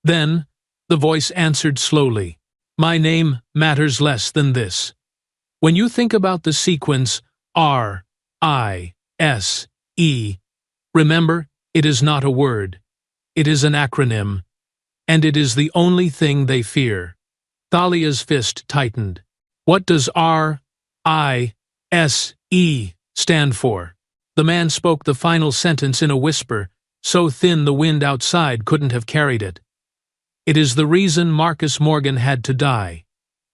Then, the voice answered slowly. My name matters less than this. When you think about the sequence R-I-S-E, remember, it is not a word. It is an acronym, and it is the only thing they fear. Thalia's fist tightened. What does R-I-S-E stand for? The man spoke the final sentence in a whisper, so thin the wind outside couldn't have carried it. It is the reason Marcus Morgan had to die.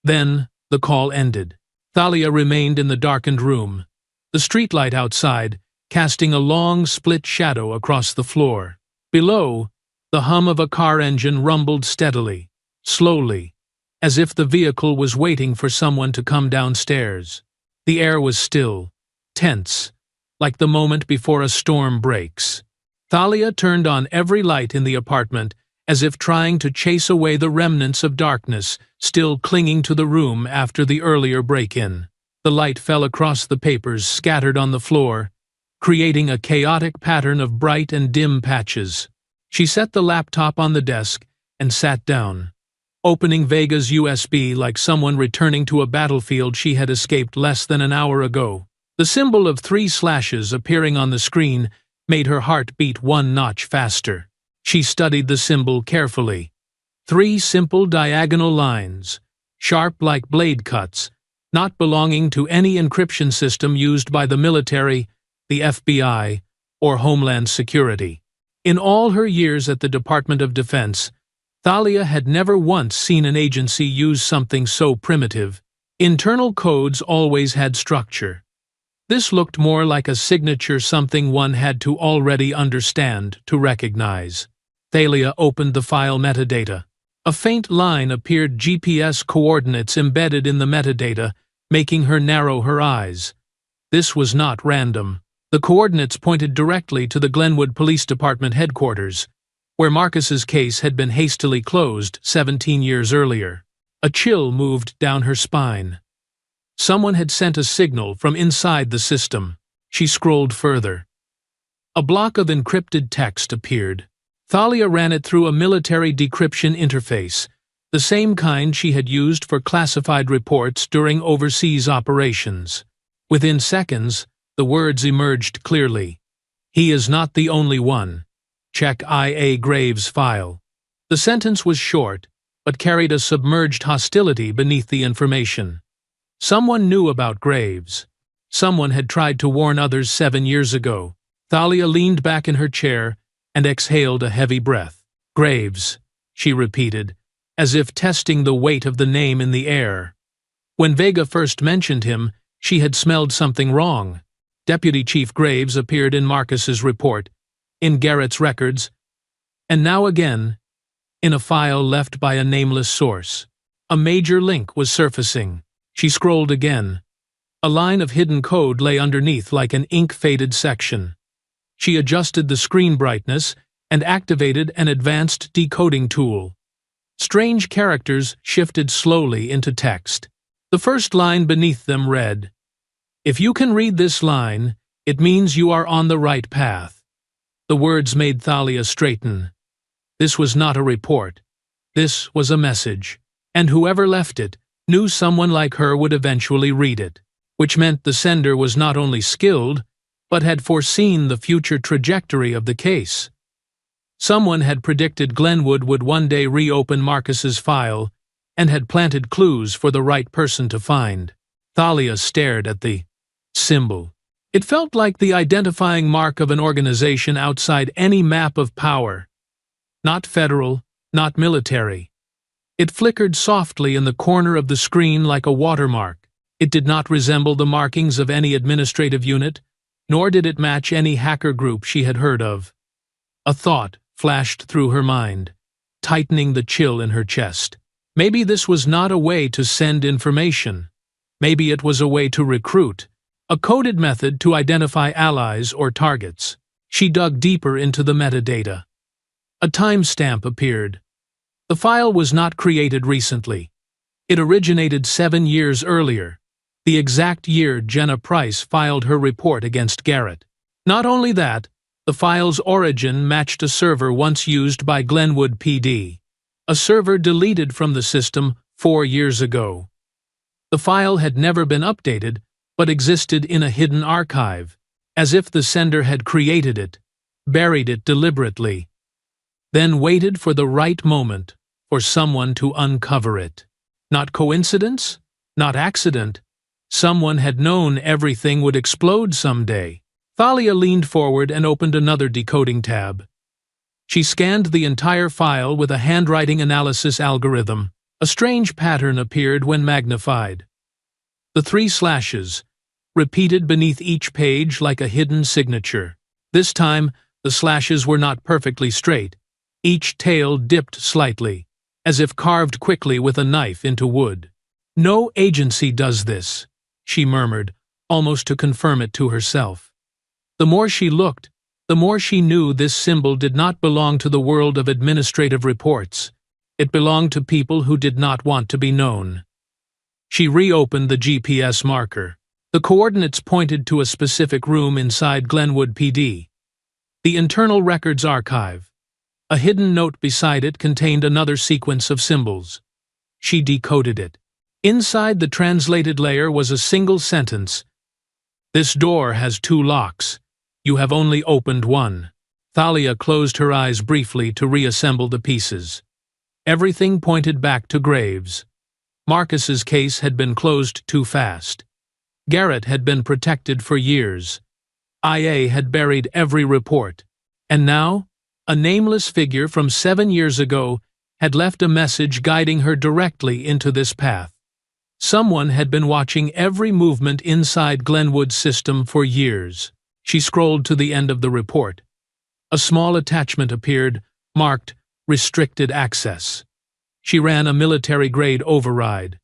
Then, the call ended. Thalia remained in the darkened room, the streetlight outside casting a long split shadow across the floor. Below, the hum of a car engine rumbled steadily, slowly, as if the vehicle was waiting for someone to come downstairs. The air was still, tense, like the moment before a storm breaks. Thalia turned on every light in the apartment, as if trying to chase away the remnants of darkness still clinging to the room after the earlier break-in. The light fell across the papers scattered on the floor, creating a chaotic pattern of bright and dim patches. She set the laptop on the desk and sat down, opening Vega's USB like someone returning to a battlefield she had escaped less than an hour ago. The symbol of 3 slashes appearing on the screen made her heart beat 1 notch faster. She studied the symbol carefully. 3 simple diagonal lines, sharp like blade cuts, not belonging to any encryption system used by the military, the FBI, or Homeland Security. In all her years at the Department of Defense, Thalia had never once seen an agency use something so primitive. Internal codes always had structure. This looked more like a signature, something one had to already understand to recognize. Thalia opened the file metadata. A faint line appeared, GPS coordinates embedded in the metadata, making her narrow her eyes. This was not random. The coordinates pointed directly to the Glenwood Police Department headquarters, where Marcus's case had been hastily closed 17 years earlier. A chill moved down her spine. Someone had sent a signal from inside the system. She scrolled further. A block of encrypted text appeared. Thalia ran it through a military decryption interface, the same kind she had used for classified reports during overseas operations. Within seconds, the words emerged clearly. "He is not the only one. Check I.A. Graves' file." The sentence was short, but carried a submerged hostility beneath the information. Someone knew about Graves. Someone had tried to warn others 7 years ago. Thalia leaned back in her chair and exhaled a heavy breath. "Graves," she repeated, as if testing the weight of the name in the air. When Vega first mentioned him, she had smelled something wrong. Deputy Chief Graves appeared in Marcus's report, in Garrett's records, and now again, in a file left by a nameless source. A major link was surfacing. She scrolled again. A line of hidden code lay underneath like an ink-faded section. She adjusted the screen brightness and activated an advanced decoding tool. Strange characters shifted slowly into text. The first line beneath them read, "If you can read this line, it means you are on the right path." The words made Thalia straighten. This was not a report. This was a message. And whoever left it knew someone like her would eventually read it, which meant the sender was not only skilled, but had foreseen the future trajectory of the case. Someone had predicted Glenwood would one day reopen Marcus's file and had planted clues for the right person to find. Thalia stared at the symbol. It felt like the identifying mark of an organization outside any map of power. Not federal, not military. It flickered softly in the corner of the screen like a watermark. It did not resemble the markings of any administrative unit, nor did it match any hacker group she had heard of. A thought flashed through her mind, tightening the chill in her chest. Maybe this was not a way to send information. Maybe it was a way to recruit, a coded method to identify allies or targets. She dug deeper into the metadata. A timestamp appeared. The file was not created recently. It originated 7 years earlier, the exact year Jenna Price filed her report against Garrett. Not only that, the file's origin matched a server once used by Glenwood PD, a server deleted from the system 4 years ago. The file had never been updated, but existed in a hidden archive, as if the sender had created it, buried it deliberately, then waited for the right moment for someone to uncover it. Not coincidence, not accident. Someone had known everything would explode someday. Thalia leaned forward and opened another decoding tab. She scanned the entire file with a handwriting analysis algorithm. A strange pattern appeared when magnified. The 3 slashes, repeated beneath each page like a hidden signature. This time, the slashes were not perfectly straight. Each tail dipped slightly, as if carved quickly with a knife into wood. "No agency does this," she murmured, almost to confirm it to herself. The more she looked, the more she knew this symbol did not belong to the world of administrative reports. It belonged to people who did not want to be known. She reopened the GPS marker. The coordinates pointed to a specific room inside Glenwood PD. The Internal Records Archive. A hidden note beside it contained another sequence of symbols. She decoded it. Inside the translated layer was a single sentence. "This door has 2 locks. You have only opened one." Thalia closed her eyes briefly to reassemble the pieces. Everything pointed back to Graves. Marcus's case had been closed too fast. Garrett had been protected for years. IA had buried every report. And now, a nameless figure from 7 years ago had left a message guiding her directly into this path. Someone had been watching every movement inside Glenwood's system for years. She scrolled to the end of the report. A small attachment appeared, marked Restricted Access. She ran a military-grade override.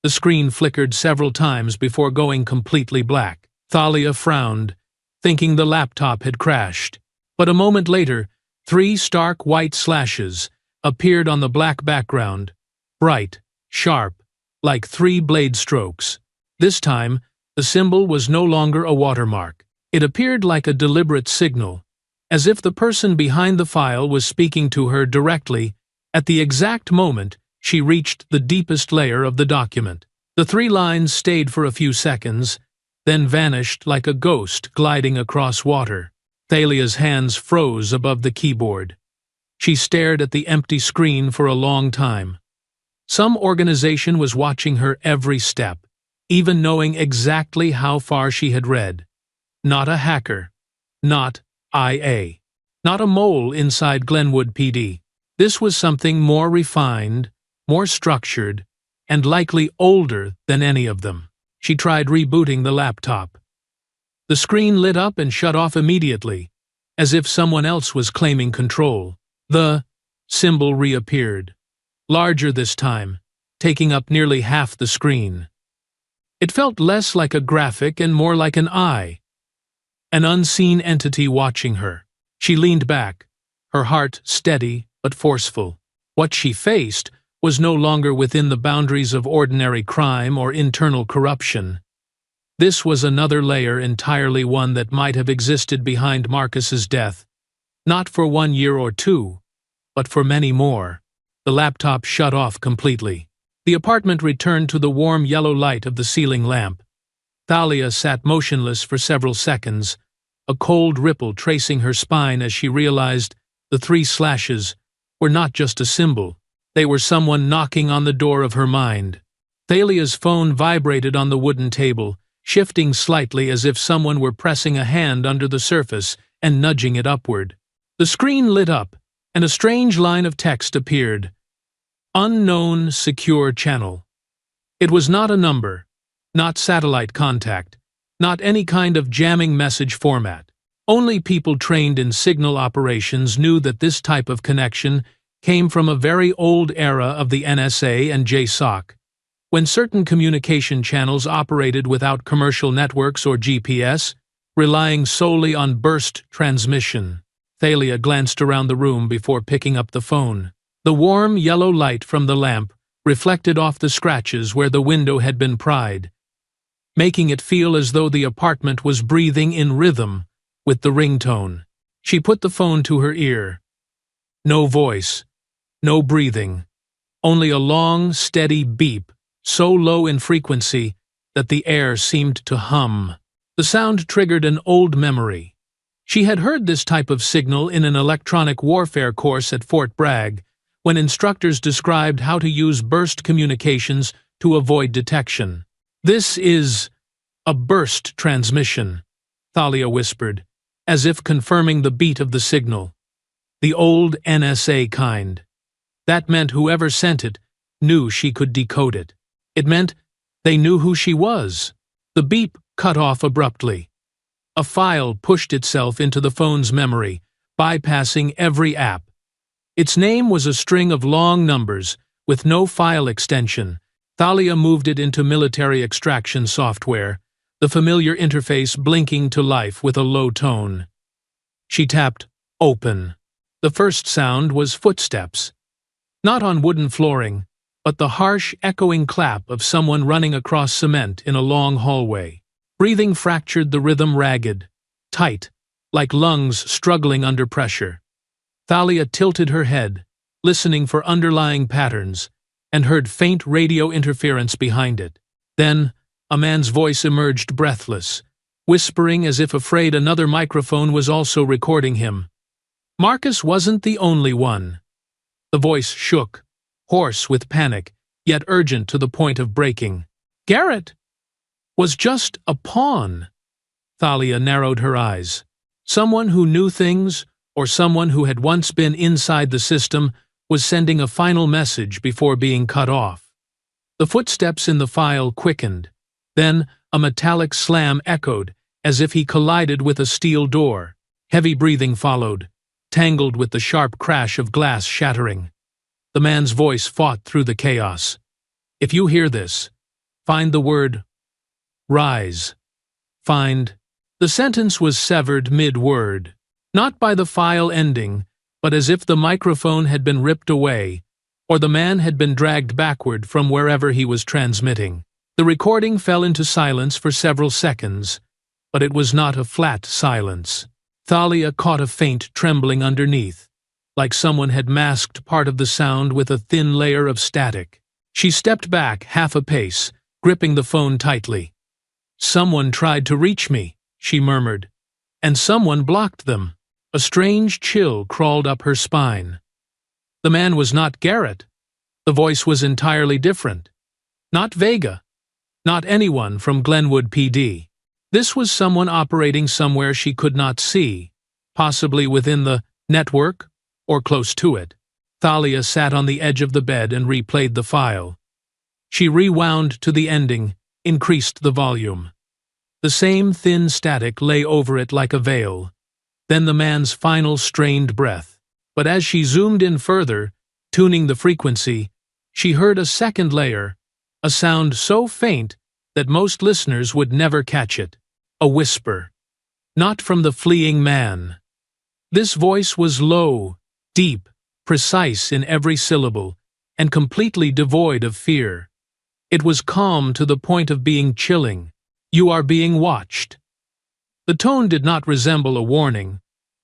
The screen flickered several times before going completely black. Thalia frowned, thinking the laptop had crashed. But a moment later, 3 stark white slashes appeared on the black background, bright, sharp, like 3 blade strokes. This time, the symbol was no longer a watermark. It appeared like a deliberate signal, as if the person behind the file was speaking to her directly at the exact moment she reached the deepest layer of the document. The 3 lines stayed for a few seconds, then vanished like a ghost gliding across water. Thalia's hands froze above the keyboard. She stared at the empty screen for a long time. Some organization was watching her every step, even knowing exactly how far she had read. Not a hacker. Not IA. Not a mole inside Glenwood PD. This was something more refined, more structured, and likely older than any of them. She tried rebooting the laptop. The screen lit up and shut off immediately, as if someone else was claiming control. The symbol reappeared, larger this time, taking up nearly half the screen. It felt less like a graphic and more like an eye, an unseen entity watching her. She leaned back, her heart steady but forceful. What she faced was no longer within the boundaries of ordinary crime or internal corruption. This was another layer, entirely one that might have existed behind Marcus's death, not for 1 year or 2, but for many more. The laptop shut off completely. The apartment returned to the warm yellow light of the ceiling lamp. Thalia sat motionless for several seconds, a cold ripple tracing her spine as she realized the 3 slashes were not just a symbol. They were someone knocking on the door of her mind. Thalia's phone vibrated on the wooden table, shifting slightly as if someone were pressing a hand under the surface and nudging it upward. The screen lit up, and a strange line of text appeared. Unknown secure channel. It was not a number, not satellite contact, not any kind of jamming message format. Only people trained in signal operations knew that this type of connection came from a very old era of the NSA and JSOC, when certain communication channels operated without commercial networks or GPS, relying solely on burst transmission. Thalia glanced around the room before picking up the phone. The warm yellow light from the lamp reflected off the scratches where the window had been pried, making it feel as though the apartment was breathing in rhythm with the ringtone. She put the phone to her ear. No voice, no breathing, only a long, steady beep, so low in frequency that the air seemed to hum. The sound triggered an old memory. She had heard this type of signal in an electronic warfare course at Fort Bragg, when instructors described how to use burst communications to avoid detection. "This is a burst transmission," Thalia whispered, as if confirming the beat of the signal. The old NSA kind. That meant whoever sent it knew she could decode it. It meant they knew who she was. The beep cut off abruptly. A file pushed itself into the phone's memory, bypassing every app. Its name was a string of long numbers, with no file extension. Thalia moved it into military extraction software, the familiar interface blinking to life with a low tone. She tapped Open. The first sound was footsteps. Not on wooden flooring, but the harsh, echoing clap of someone running across cement in a long hallway. Breathing fractured the rhythm, ragged, tight, like lungs struggling under pressure. Thalia tilted her head, listening for underlying patterns, and heard faint radio interference behind it. Then, a man's voice emerged breathless, whispering as if afraid another microphone was also recording him. Marcus wasn't the only one. The voice shook, hoarse with panic, yet urgent to the point of breaking. Garrett was just a pawn. Thalia narrowed her eyes. Someone who knew things, or someone who had once been inside the system, was sending a final message before being cut off. The footsteps in the file quickened. Then a metallic slam echoed, as if he collided with a steel door. Heavy breathing followed, tangled with the sharp crash of glass shattering. The man's voice fought through the chaos. If you hear this, find the word Rise. Find. The sentence was severed mid-word, not by the file ending, but as if the microphone had been ripped away, or the man had been dragged backward from wherever he was transmitting. The recording fell into silence for several seconds, but it was not a flat silence. Thalia caught a faint trembling underneath, like someone had masked part of the sound with a thin layer of static. She stepped back half a pace, gripping the phone tightly. "Someone tried to reach me," she murmured, "and someone blocked them." A strange chill crawled up her spine. The man was not Garrett. The voice was entirely different. Not Vega. Not anyone from Glenwood PD. This was someone operating somewhere she could not see, possibly within the network or close to it. Thalia sat on the edge of the bed and replayed the file. She rewound to the ending, increased the volume. The same thin static lay over it like a veil. Then the man's final strained breath. But as she zoomed in further, tuning the frequency, she heard a second layer, a sound so faint that most listeners would never catch it. A whisper. Not from the fleeing man. This voice was low, deep, precise in every syllable, and completely devoid of fear. It was calm to the point of being chilling. "You are being watched." The tone did not resemble a warning,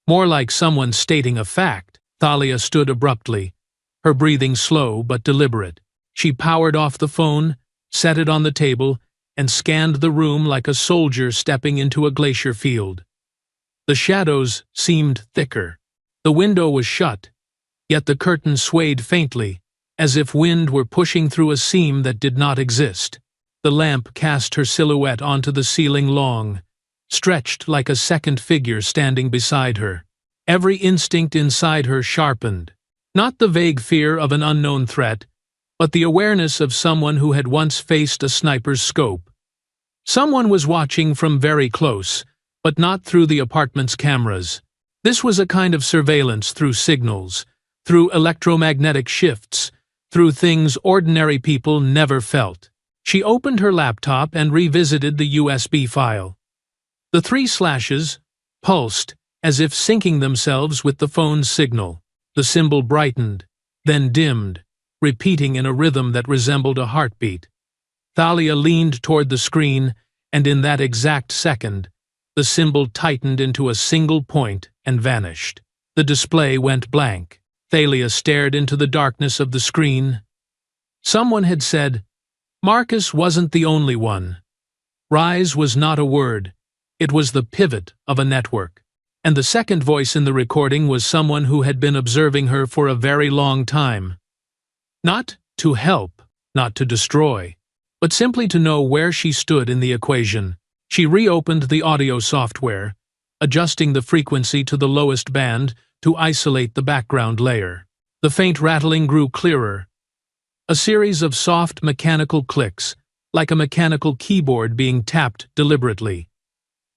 more like someone stating a fact. Thalia stood abruptly, her breathing slow but deliberate. She powered off the phone, set it on the table, and scanned the room like a soldier stepping into a glacier field. The shadows seemed thicker. The window was shut, yet the curtain swayed faintly, as if wind were pushing through a seam that did not exist. The lamp cast her silhouette onto the ceiling long, stretched like a second figure standing beside her. Every instinct inside her sharpened. Not the vague fear of an unknown threat, but the awareness of someone who had once faced a sniper's scope. Someone was watching from very close, but not through the apartment's cameras. This was a kind of surveillance through signals, through electromagnetic shifts, through things ordinary people never felt. She opened her laptop and revisited the USB file. The 3 slashes pulsed, as if syncing themselves with the phone's signal. The symbol brightened, then dimmed, repeating in a rhythm that resembled a heartbeat. Thalia leaned toward the screen, and in that exact second, the symbol tightened into a single point and vanished. The display went blank. Thalia stared into the darkness of the screen. Someone had said, Marcus wasn't the only one. Rise was not a word. It was the pivot of a network. And the second voice in the recording was someone who had been observing her for a very long time. Not to help, not to destroy, but simply to know where she stood in the equation. She reopened the audio software, adjusting the frequency to the lowest band to isolate the background layer. The faint rattling grew clearer. A series of soft mechanical clicks, like a mechanical keyboard being tapped deliberately,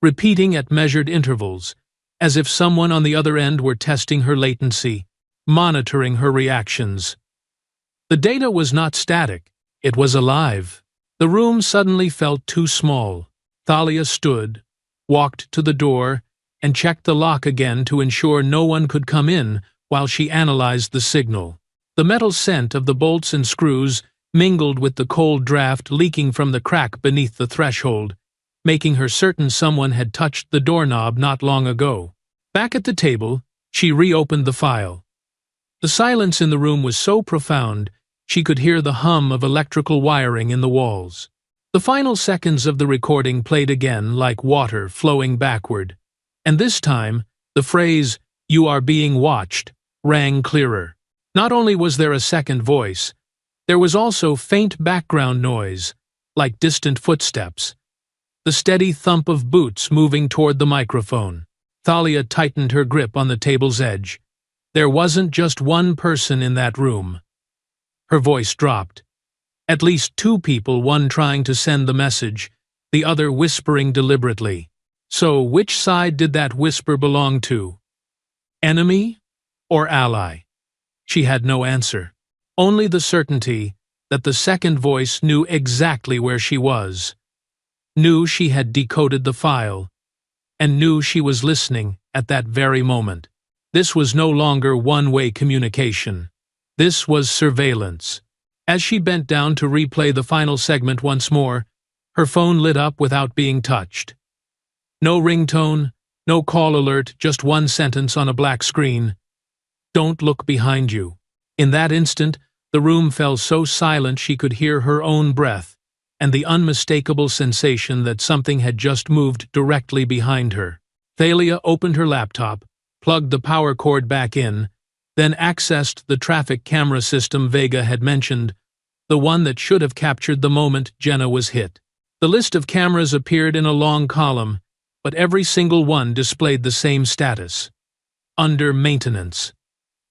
repeating at measured intervals, as if someone on the other end were testing her latency, monitoring her reactions. The data was not static, it was alive. The room suddenly felt too small. Thalia stood, walked to the door, and checked the lock again to ensure no one could come in while she analyzed the signal. The metal scent of the bolts and screws mingled with the cold draft leaking from the crack beneath the threshold, making her certain someone had touched the doorknob not long ago. Back at the table, she reopened the file. The silence in the room was so profound, she could hear the hum of electrical wiring in the walls. The final seconds of the recording played again like water flowing backward, and this time, the phrase, "You are being watched," rang clearer. Not only was there a second voice, there was also faint background noise, like distant footsteps. The steady thump of boots moving toward the microphone. Thalia tightened her grip on the table's edge. There wasn't just one person in that room. Her voice dropped. At least 2 people, one trying to send the message, the other whispering deliberately. So which side did that whisper belong to? Enemy or ally? She had no answer. Only the certainty that the second voice knew exactly where she was. Knew she had decoded the file, and knew she was listening at that very moment. This was no longer one-way communication. This was surveillance. As she bent down to replay the final segment once more, her phone lit up without being touched. No ringtone, No call alert, just one sentence on a black screen. Don't look behind you. In that instant, the room fell so silent she could hear her own breath, and the unmistakable sensation that something had just moved directly behind her. Thalia opened her laptop, plugged the power cord back in, then accessed the traffic camera system Vega had mentioned, the one that should have captured the moment Jenna was hit. The list of cameras appeared in a long column, but every single one displayed the same status: under maintenance.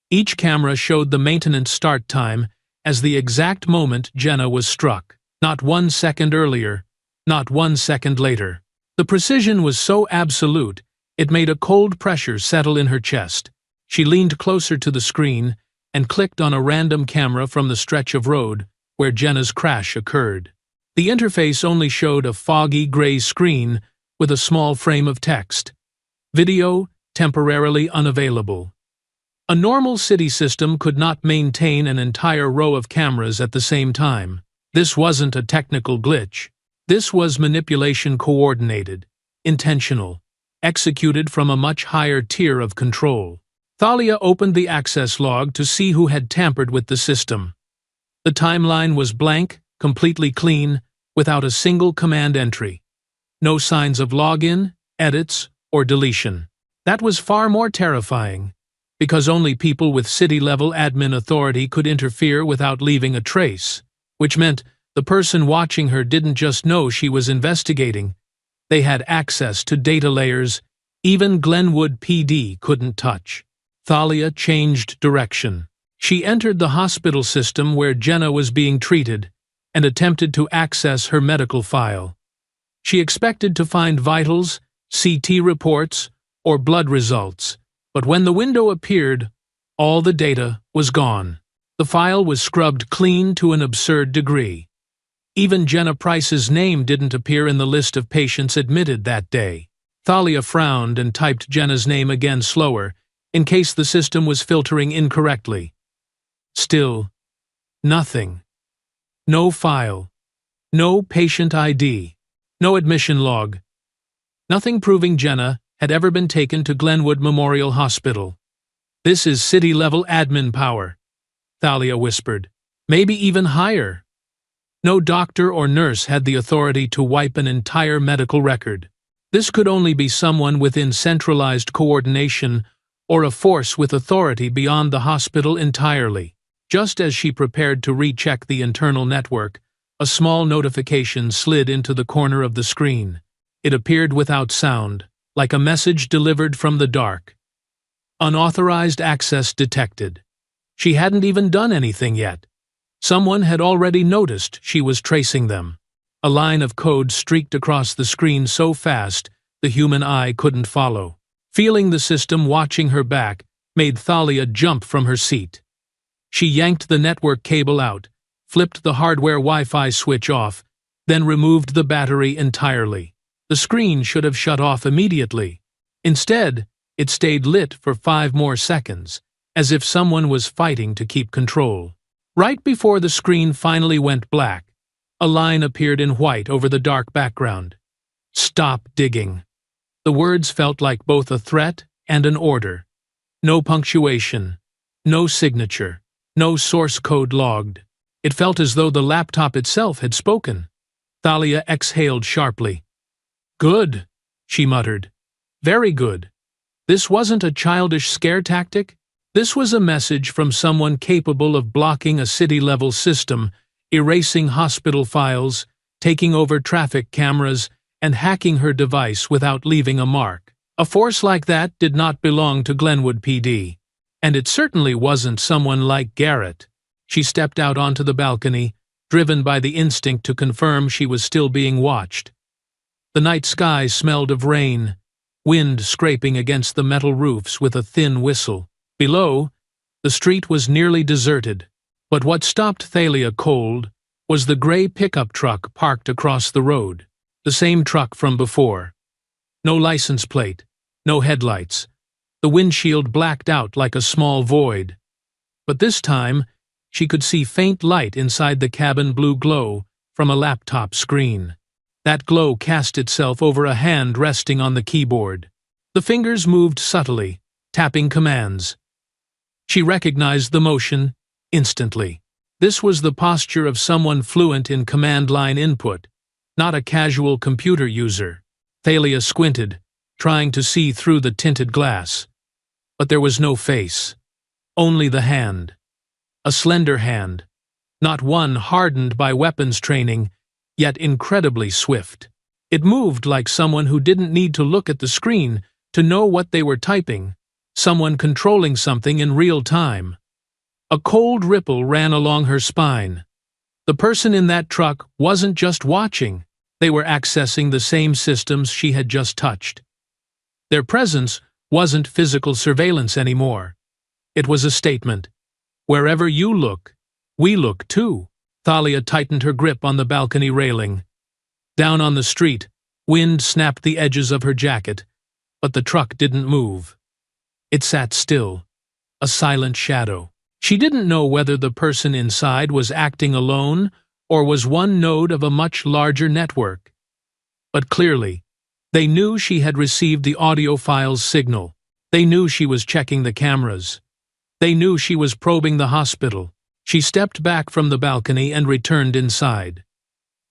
Each camera showed the maintenance start time as the exact moment Jenna was struck. Not 1 second earlier, not 1 second later. The precision was so absolute, it made a cold pressure settle in her chest. She leaned closer to the screen and clicked on a random camera from the stretch of road where Jenna's crash occurred. The interface only showed a foggy gray screen with a small frame of text. Video temporarily unavailable. A normal city system could not maintain an entire row of cameras at the same time. This wasn't a technical glitch. This was manipulation coordinated, intentional, executed from a much higher tier of control. Thalia opened the access log to see who had tampered with the system. The timeline was blank, completely clean, without a single command entry. No signs of login, edits, or deletion. That was far more terrifying, because only people with city-level admin authority could interfere without leaving a trace, which meant the person watching her didn't just know she was investigating, they had access to data layers even Glenwood PD couldn't touch. Thalia changed direction. She entered the hospital system where Jenna was being treated and attempted to access her medical file. She expected to find vitals, CT reports, or blood results, but when the window appeared, all the data was gone. The file was scrubbed clean to an absurd degree. Even Jenna Price's name didn't appear in the list of patients admitted that day. Thalia frowned and typed Jenna's name again slower, in case the system was filtering incorrectly. Still, nothing. No file. No patient ID. No admission log. Nothing proving Jenna had ever been taken to Glenwood Memorial Hospital. This is city-level admin power, Thalia whispered. Maybe even higher. No doctor or nurse had the authority to wipe an entire medical record. This could only be someone within centralized coordination or a force with authority beyond the hospital entirely. Just as she prepared to recheck the internal network, a small notification slid into the corner of the screen. It appeared without sound, like a message delivered from the dark. Unauthorized access detected. She hadn't even done anything yet. Someone had already noticed she was tracing them. A line of code streaked across the screen so fast the human eye couldn't follow. Feeling the system watching her back made Thalia jump from her seat. She yanked the network cable out, flipped the hardware Wi-Fi switch off, then removed the battery entirely. The screen should have shut off immediately. Instead, it stayed lit for 5 more seconds, as if someone was fighting to keep control. Right before the screen finally went black, a line appeared in white over the dark background. Stop digging. The words felt like both a threat and an order. No punctuation, no signature, no source code logged. It felt as though the laptop itself had spoken. Thalia exhaled sharply. Good, she muttered. Very good. This wasn't a childish scare tactic. This was a message from someone capable of blocking a city-level system, erasing hospital files, taking over traffic cameras, and hacking her device without leaving a mark. A force like that did not belong to Glenwood PD. And it certainly wasn't someone like Garrett. She stepped out onto the balcony, driven by the instinct to confirm she was still being watched. The night sky smelled of rain, wind scraping against the metal roofs with a thin whistle. Below, the street was nearly deserted, but what stopped Thalia cold was the gray pickup truck parked across the road. The same truck from before. No license plate, no headlights. The windshield blacked out like a small void. But this time, she could see faint light inside the cabin blue glow from a laptop screen. That glow cast itself over a hand resting on the keyboard. The fingers moved subtly, tapping commands. She recognized the motion instantly. This was the posture of someone fluent in command line input, not a casual computer user. Thalia squinted, trying to see through the tinted glass. But there was no face. Only the hand. A slender hand. Not one hardened by weapons training, yet incredibly swift. It moved like someone who didn't need to look at the screen to know what they were typing, someone controlling something in real time. A cold ripple ran along her spine. The person in that truck wasn't just watching, they were accessing the same systems she had just touched. Their presence wasn't physical surveillance anymore. It was a statement. Wherever you look, we look too. Thalia tightened her grip on the balcony railing. Down on the street, wind snapped the edges of her jacket, but the truck didn't move. It sat still, a silent shadow. She didn't know whether the person inside was acting alone or was one node of a much larger network. But clearly, they knew she had received the audio file's signal. They knew she was checking the cameras. They knew she was probing the hospital. She stepped back from the balcony and returned inside.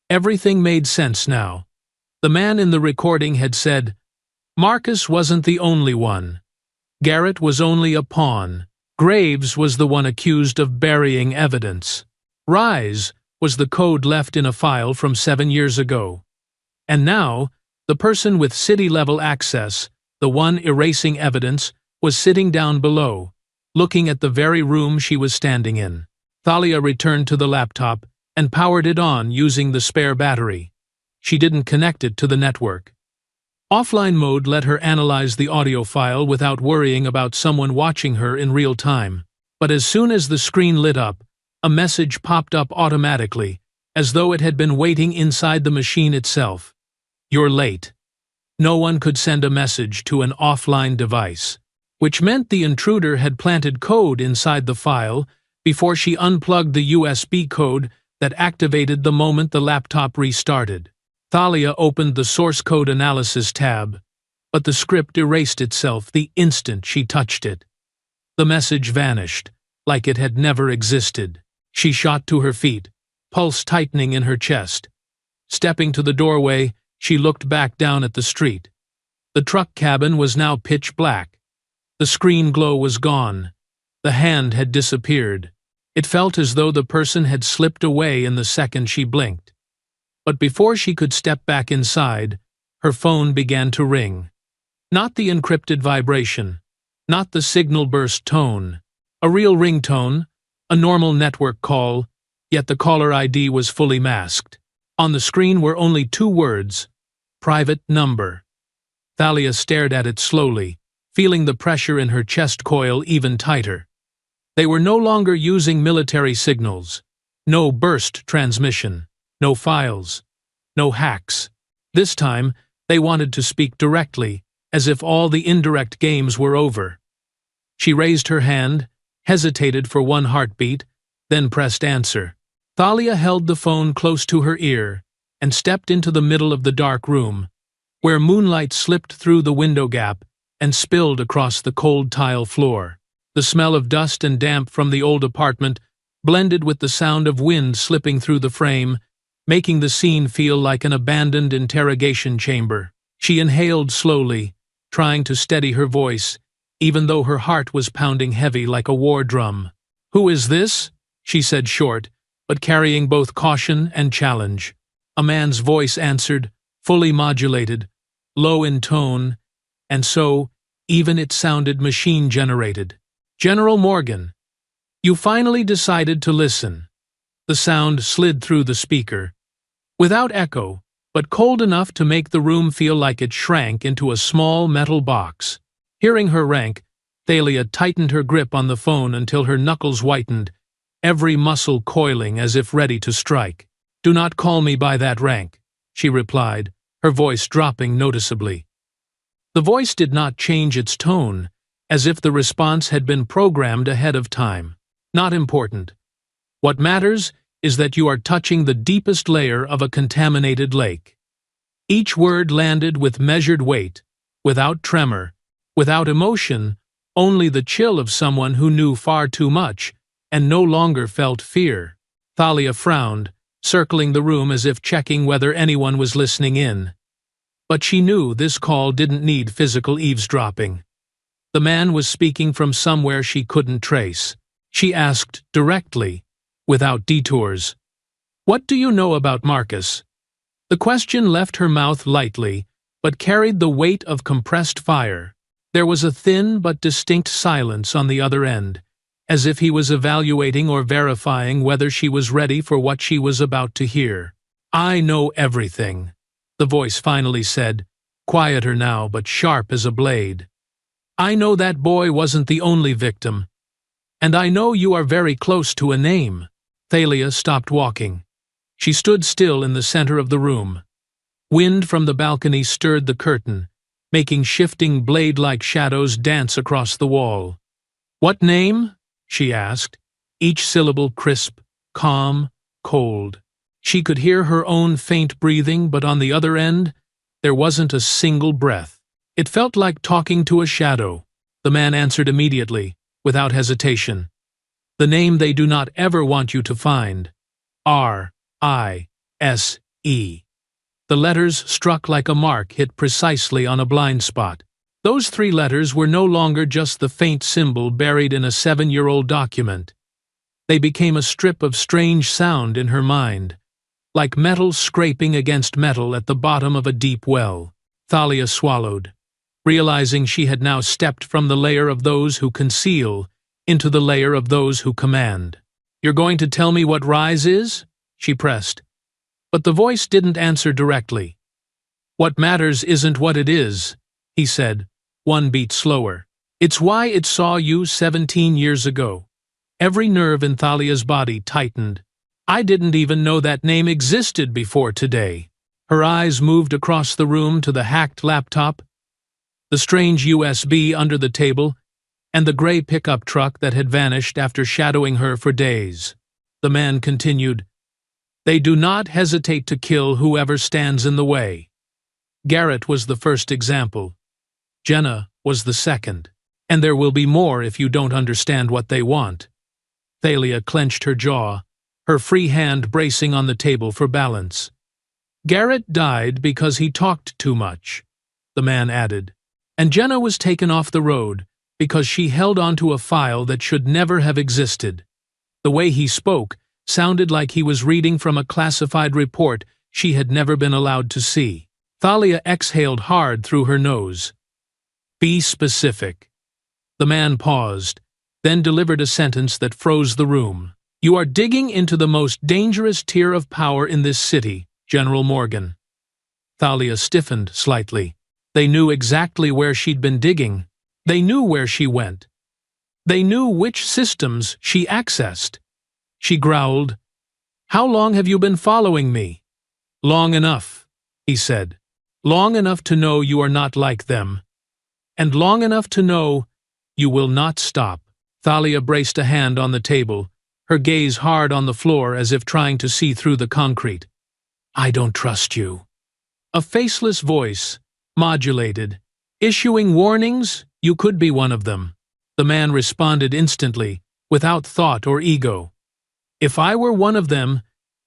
Everything made sense now. The man in the recording had said, Marcus wasn't the only one. Garrett was only a pawn. Graves was the one accused of burying evidence. Rise was the code left in a file from 7 years ago. And now, the person with city-level access, the one erasing evidence, was sitting down below, looking at the very room she was standing in. Thalia returned to the laptop and powered it on using the spare battery. She didn't connect it to the network. Offline mode let her analyze the audio file without worrying about someone watching her in real time. But as soon as the screen lit up, a message popped up automatically, as though it had been waiting inside the machine itself. You're late. No one could send a message to an offline device, which meant the intruder had planted code inside the file before she unplugged the USB code that activated the moment the laptop restarted. Thalia opened the source code analysis tab, but the script erased itself the instant she touched it. The message vanished, like it had never existed. She shot to her feet, pulse tightening in her chest. Stepping to the doorway, she looked back down at the street. The truck cabin was now pitch black. The screen glow was gone. The hand had disappeared. It felt as though the person had slipped away in the second she blinked. But before she could step back inside, her phone began to ring. Not the encrypted vibration, not the signal burst tone. A real ringtone, a normal network call, yet the caller ID was fully masked. On the screen were only 2 words, private number. Thalia stared at it slowly, feeling the pressure in her chest coil even tighter. They were no longer using military signals. No burst transmission. No files. No hacks. This time, they wanted to speak directly, as if all the indirect games were over. She raised her hand, hesitated for 1 heartbeat, then pressed answer. Thalia held the phone close to her ear and stepped into the middle of the dark room, where moonlight slipped through the window gap and spilled across the cold tile floor. The smell of dust and damp from the old apartment blended with the sound of wind slipping through the frame, making the scene feel like an abandoned interrogation chamber. She inhaled slowly, trying to steady her voice, even though her heart was pounding heavy like a war drum. "Who is this?" she said short, but carrying both caution and challenge. A man's voice answered, fully modulated, low in tone, and so, even it sounded machine-generated. "General Morgan, you finally decided to listen." The sound slid through the speaker, without echo, but cold enough to make the room feel like it shrank into a small metal box. Hearing her rank, Thalia tightened her grip on the phone until her knuckles whitened, every muscle coiling as if ready to strike. "Do not call me by that rank," she replied, her voice dropping noticeably. The voice did not change its tone, as if the response had been programmed ahead of time. "Not important. What matters is that you are touching the deepest layer of a contaminated lake." Each word landed with measured weight, without tremor, without emotion, only the chill of someone who knew far too much and no longer felt fear. Thalia frowned, circling the room as if checking whether anyone was listening in. But she knew this call didn't need physical eavesdropping. The man was speaking from somewhere she couldn't trace. She asked directly, without detours, "What do you know about Marcus?" The question left her mouth lightly, but carried the weight of compressed fire. There was a thin but distinct silence on the other end, as if he was evaluating or verifying whether she was ready for what she was about to hear. "I know everything," the voice finally said, quieter now but sharp as a blade. "I know that boy wasn't the only victim. And I know you are very close to a name." Thalia stopped walking. She stood still in the center of the room. Wind from the balcony stirred the curtain, making shifting blade-like shadows dance across the wall. "What name?" she asked, each syllable crisp, calm, cold. She could hear her own faint breathing, but on the other end, there wasn't a single breath. It felt like talking to a shadow. The man answered immediately, without hesitation. "The name they do not ever want you to find. R-I-S-E. The letters struck like a mark hit precisely on a blind spot. Those 3 letters were no longer just the faint symbol buried in a 7-year-old document. They became a strip of strange sound in her mind, like metal scraping against metal at the bottom of a deep well. Thalia swallowed, realizing she had now stepped from the layer of those who conceal into the layer of those who command. "You're going to tell me what Rise is?" she pressed. But the voice didn't answer directly. "What matters isn't what it is," he said, 1 beat slower. "It's why it saw you 17 years ago." Every nerve in Thalia's body tightened. "I didn't even know that name existed before today." Her eyes moved across the room to the hacked laptop, the strange USB under the table, and the gray pickup truck that had vanished after shadowing her for days. The man continued, "They do not hesitate to kill whoever stands in the way. Garrett was the first example. Jenna was the second. And there will be more if you don't understand what they want." Thalia clenched her jaw, her free hand bracing on the table for balance. "Garrett died because he talked too much," the man added. "And Jenna was taken off the road because she held onto a file that should never have existed." The way he spoke sounded like he was reading from a classified report she had never been allowed to see. Thalia exhaled hard through her nose. "Be specific." The man paused, then delivered a sentence that froze the room. "You are digging into the most dangerous tier of power in this city, General Morgan." Thalia stiffened slightly. They knew exactly where she'd been digging. They knew where she went. They knew which systems she accessed. She growled, "How long have you been following me?" "Long enough," he said. "Long enough to know you are not like them. And long enough to know you will not stop." Thalia braced a hand on the table, her gaze hard on the floor as if trying to see through the concrete. "I don't trust you." A faceless voice, modulated, issuing warnings. "You could be one of them." The man responded instantly, without thought or ego. "If I were one of them,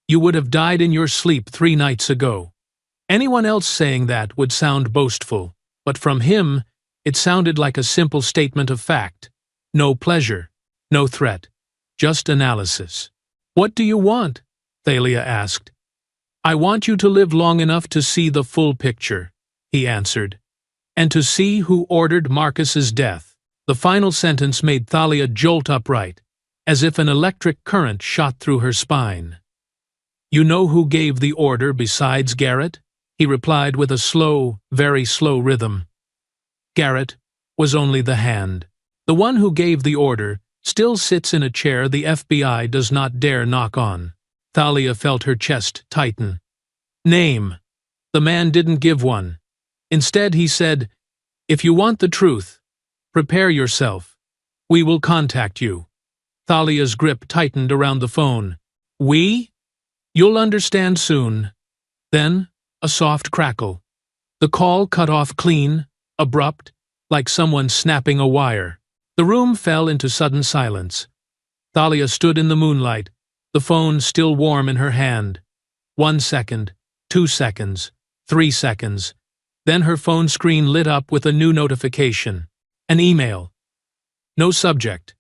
you would have died in your sleep 3 nights ago." Anyone else saying that would sound boastful, but from him, it sounded like a simple statement of fact. No pleasure, no threat, just analysis. "What do you want?" Thalia asked. "I want you to live long enough to see the full picture," he answered, "and to see who ordered Marcus's death." The final sentence made Thalia jolt upright, as if an electric current shot through her spine. "You know who gave the order besides Garrett?" he replied with a slow, very slow rhythm. "Garrett was only the hand. The one who gave the order still sits in a chair the FBI does not dare knock on." Thalia felt her chest tighten. "Name." The man didn't give one. Instead he said, "If you want the truth, prepare yourself. We will contact you." Thalia's grip tightened around the phone. "We? You'll understand soon." Then, a soft crackle. The call cut off clean, abrupt, like someone snapping a wire. The room fell into sudden silence. Thalia stood in the moonlight, the phone still warm in her hand. 1 second, 2 seconds, 3 seconds. Then her phone screen lit up with a new notification. An email. No subject.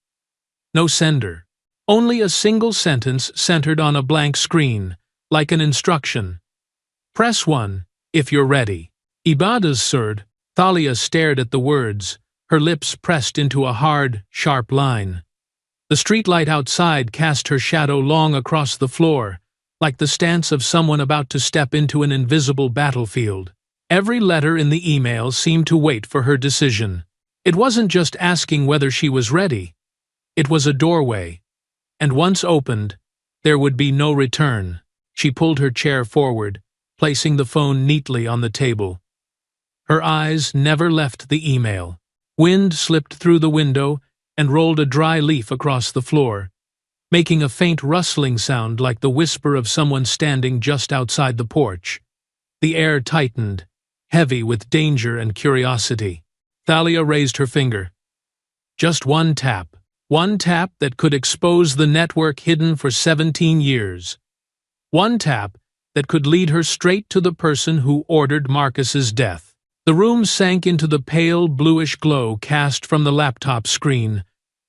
No sender. Only a single sentence centered on a blank screen, like an instruction. Press 1, if you're ready. Ibadas Surd. Thalia stared at the words, her lips pressed into a hard, sharp line. The streetlight outside cast her shadow long across the floor, like the stance of someone about to step into an invisible battlefield. Every letter in the email seemed to wait for her decision. It wasn't just asking whether she was ready. It was a doorway, and once opened, there would be no return. She pulled her chair forward, placing the phone neatly on the table. Her eyes never left the email. Wind slipped through the window and rolled a dry leaf across the floor, making a faint rustling sound like the whisper of someone standing just outside the porch. The air tightened, heavy with danger and curiosity. Thalia raised her finger. Just one tap that could expose the network hidden for 17 years. One tap that could lead her straight to the person who ordered Marcus's death. The room sank into the pale, bluish glow cast from the laptop screen,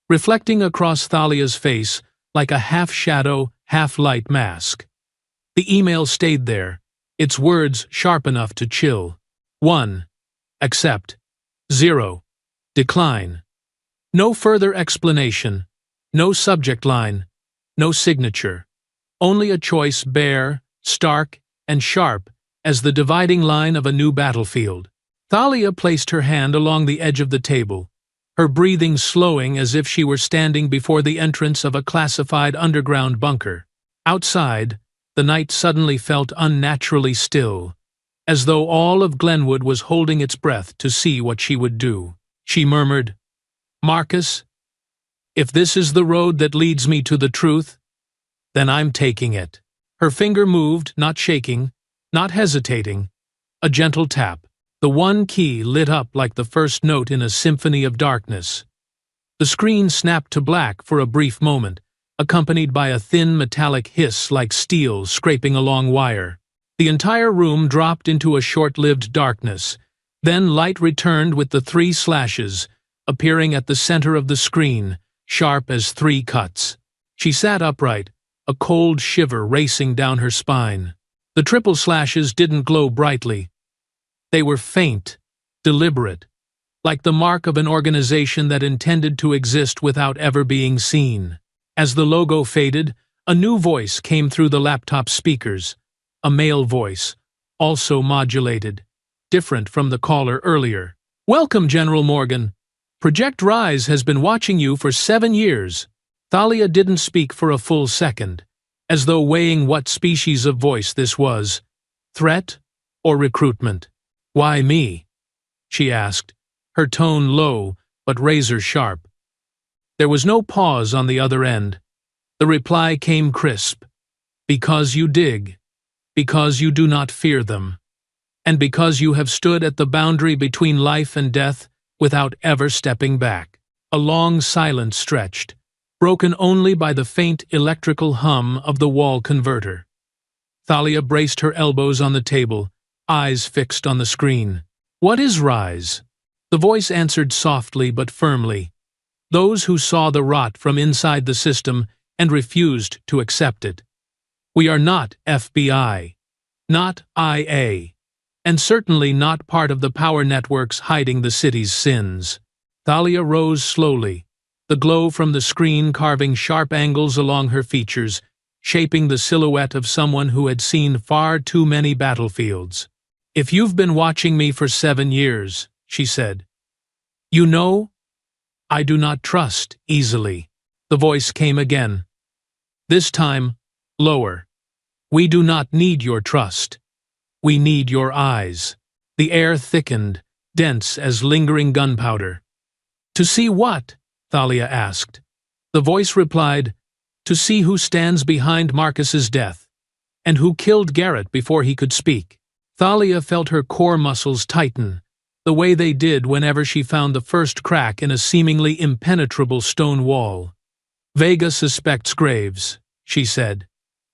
reflecting across Thalia's face like a half-shadow, half-light mask. The email stayed there, its words sharp enough to chill. 1. Accept. 0. Decline. No further explanation, no subject line, no signature. Only a choice bare, stark, and sharp as the dividing line of a new battlefield. Thalia placed her hand along the edge of the table, her breathing slowing as if she were standing before the entrance of a classified underground bunker. Outside, the night suddenly felt unnaturally still, as though all of Glenwood was holding its breath to see what she would do. She murmured, "Marcus, if this is the road that leads me to the truth, then I'm taking it." Her finger moved, not shaking, not hesitating, a gentle tap. The one key lit up like the first note in a symphony of darkness. The screen snapped to black for a brief moment, accompanied by a thin metallic hiss like steel scraping along wire. The entire room dropped into a short-lived darkness. Then light returned with the 3 slashes, appearing at the center of the screen, sharp as 3 cuts. She sat upright, a cold shiver racing down her spine. The triple slashes didn't glow brightly. They were faint, deliberate, like the mark of an organization that intended to exist without ever being seen. As the logo faded, a new voice came through the laptop speakers, a male voice, also modulated, different from the caller earlier. "Welcome, General Morgan. Project Rise has been watching you for 7 years. Thalia didn't speak for a full second, as though weighing what species of voice this was, threat or recruitment. "Why me?" she asked, her tone low but razor-sharp. There was no pause on the other end. The reply came crisp. "Because you dig. Because you do not fear them. And because you have stood at the boundary between life and death without ever stepping back." A long silence stretched, broken only by the faint electrical hum of the wall converter. Thalia braced her elbows on the table, eyes fixed on the screen. "What is Rise?" The voice answered softly but firmly. "Those who saw the rot from inside the system and refused to accept it. We are not FBI, not IA, and certainly not part of the power networks hiding the city's sins." Thalia rose slowly, the glow from the screen carving sharp angles along her features, shaping the silhouette of someone who had seen far too many battlefields. "If you've been watching me for 7 years, she said, "you know I do not trust easily." The voice came again. This time, lower. "We do not need your trust. We need your eyes." The air thickened, dense as lingering gunpowder. "To see what?" Thalia asked. The voice replied, "To see who stands behind Marcus's death, and who killed Garrett before he could speak." Thalia felt her core muscles tighten, the way they did whenever she found the first crack in a seemingly impenetrable stone wall. "Vega suspects Graves," she said.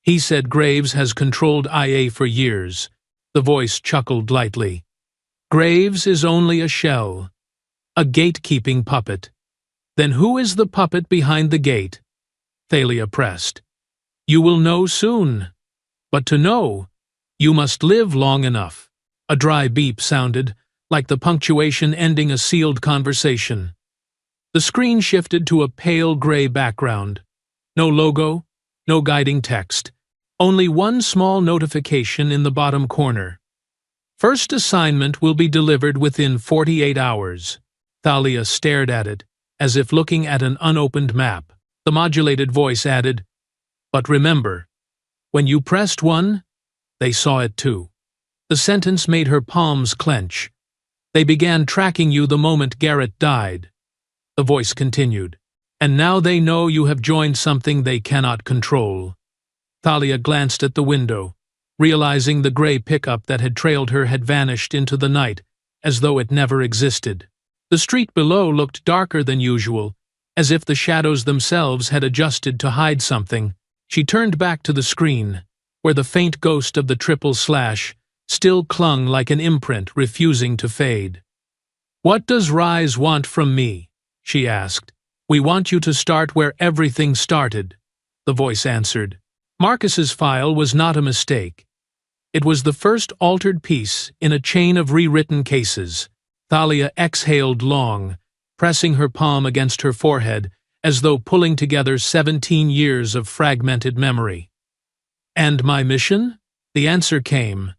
"He said Graves has controlled IA for years." The voice chuckled lightly. "Graves is only a shell, a gatekeeping puppet." "Then who is the puppet behind the gate?" Thalia pressed. "You will know soon. But to know, you must live long enough." A dry beep sounded, like the punctuation ending a sealed conversation. The screen shifted to a pale gray background. No logo, no guiding text. Only one small notification in the bottom corner. "First assignment will be delivered within 48 hours." Thalia stared at it, as if looking at an unopened map. The modulated voice added, "But remember, when you pressed 1, they saw it too." The sentence made her palms clench. "They began tracking you the moment Garrett died." The voice continued, "And now they know you have joined something they cannot control." Thalia glanced at the window, realizing the gray pickup that had trailed her had vanished into the night, as though it never existed. The street below looked darker than usual, as if the shadows themselves had adjusted to hide something. She turned back to the screen, where the faint ghost of the triple slash still clung like an imprint refusing to fade. "What does Rise want from me?" she asked. "We want you to start where everything started," the voice answered. Marcus's file was not a mistake. It was the first altered piece in a chain of rewritten cases. Thalia exhaled long, pressing her palm against her forehead as though pulling together 17 years of fragmented memory. "And my mission?" The answer came.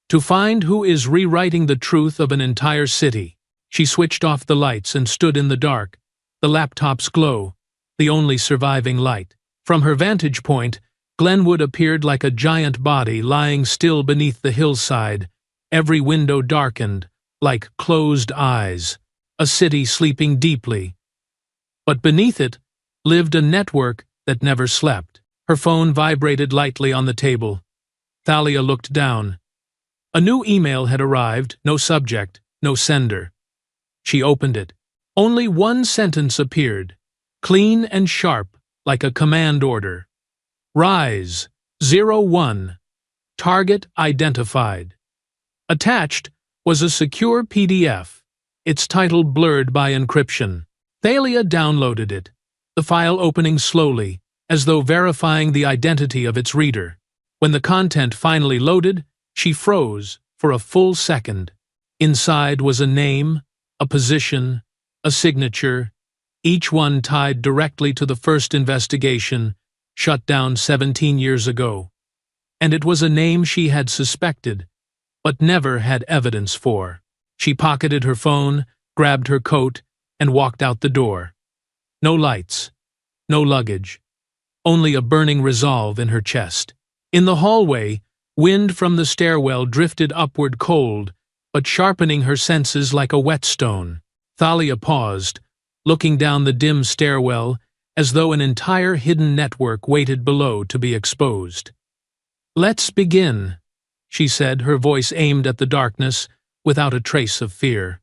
"To find who is rewriting the truth of an entire city." She switched off the lights and stood in the dark, the laptop's glow, the only surviving light. From her vantage point, Glenwood appeared like a giant body lying still beneath the hillside, every window darkened, like closed eyes, a city sleeping deeply. But beneath it lived a network that never slept. Her phone vibrated lightly on the table. Thalia looked down. A new email had arrived, no subject, no sender. She opened it. Only one sentence appeared, clean and sharp, like a command order. "Rise, 01. Target identified." Attached was a secure PDF, its title blurred by encryption. Thalia downloaded it, the file opening slowly, as though verifying the identity of its reader. When the content finally loaded, she froze for a full second. Inside was a name, a position, a signature, each one tied directly to the first investigation, shut down 17 years ago. And it was a name she had suspected, but never had evidence for. She pocketed her phone, grabbed her coat, and walked out the door. No lights, no luggage, only a burning resolve in her chest. In the hallway, wind from the stairwell drifted upward cold, but sharpening her senses like a whetstone. Thalia paused, looking down the dim stairwell, as though an entire hidden network waited below to be exposed. "Let's begin," she said, her voice aimed at the darkness, without a trace of fear.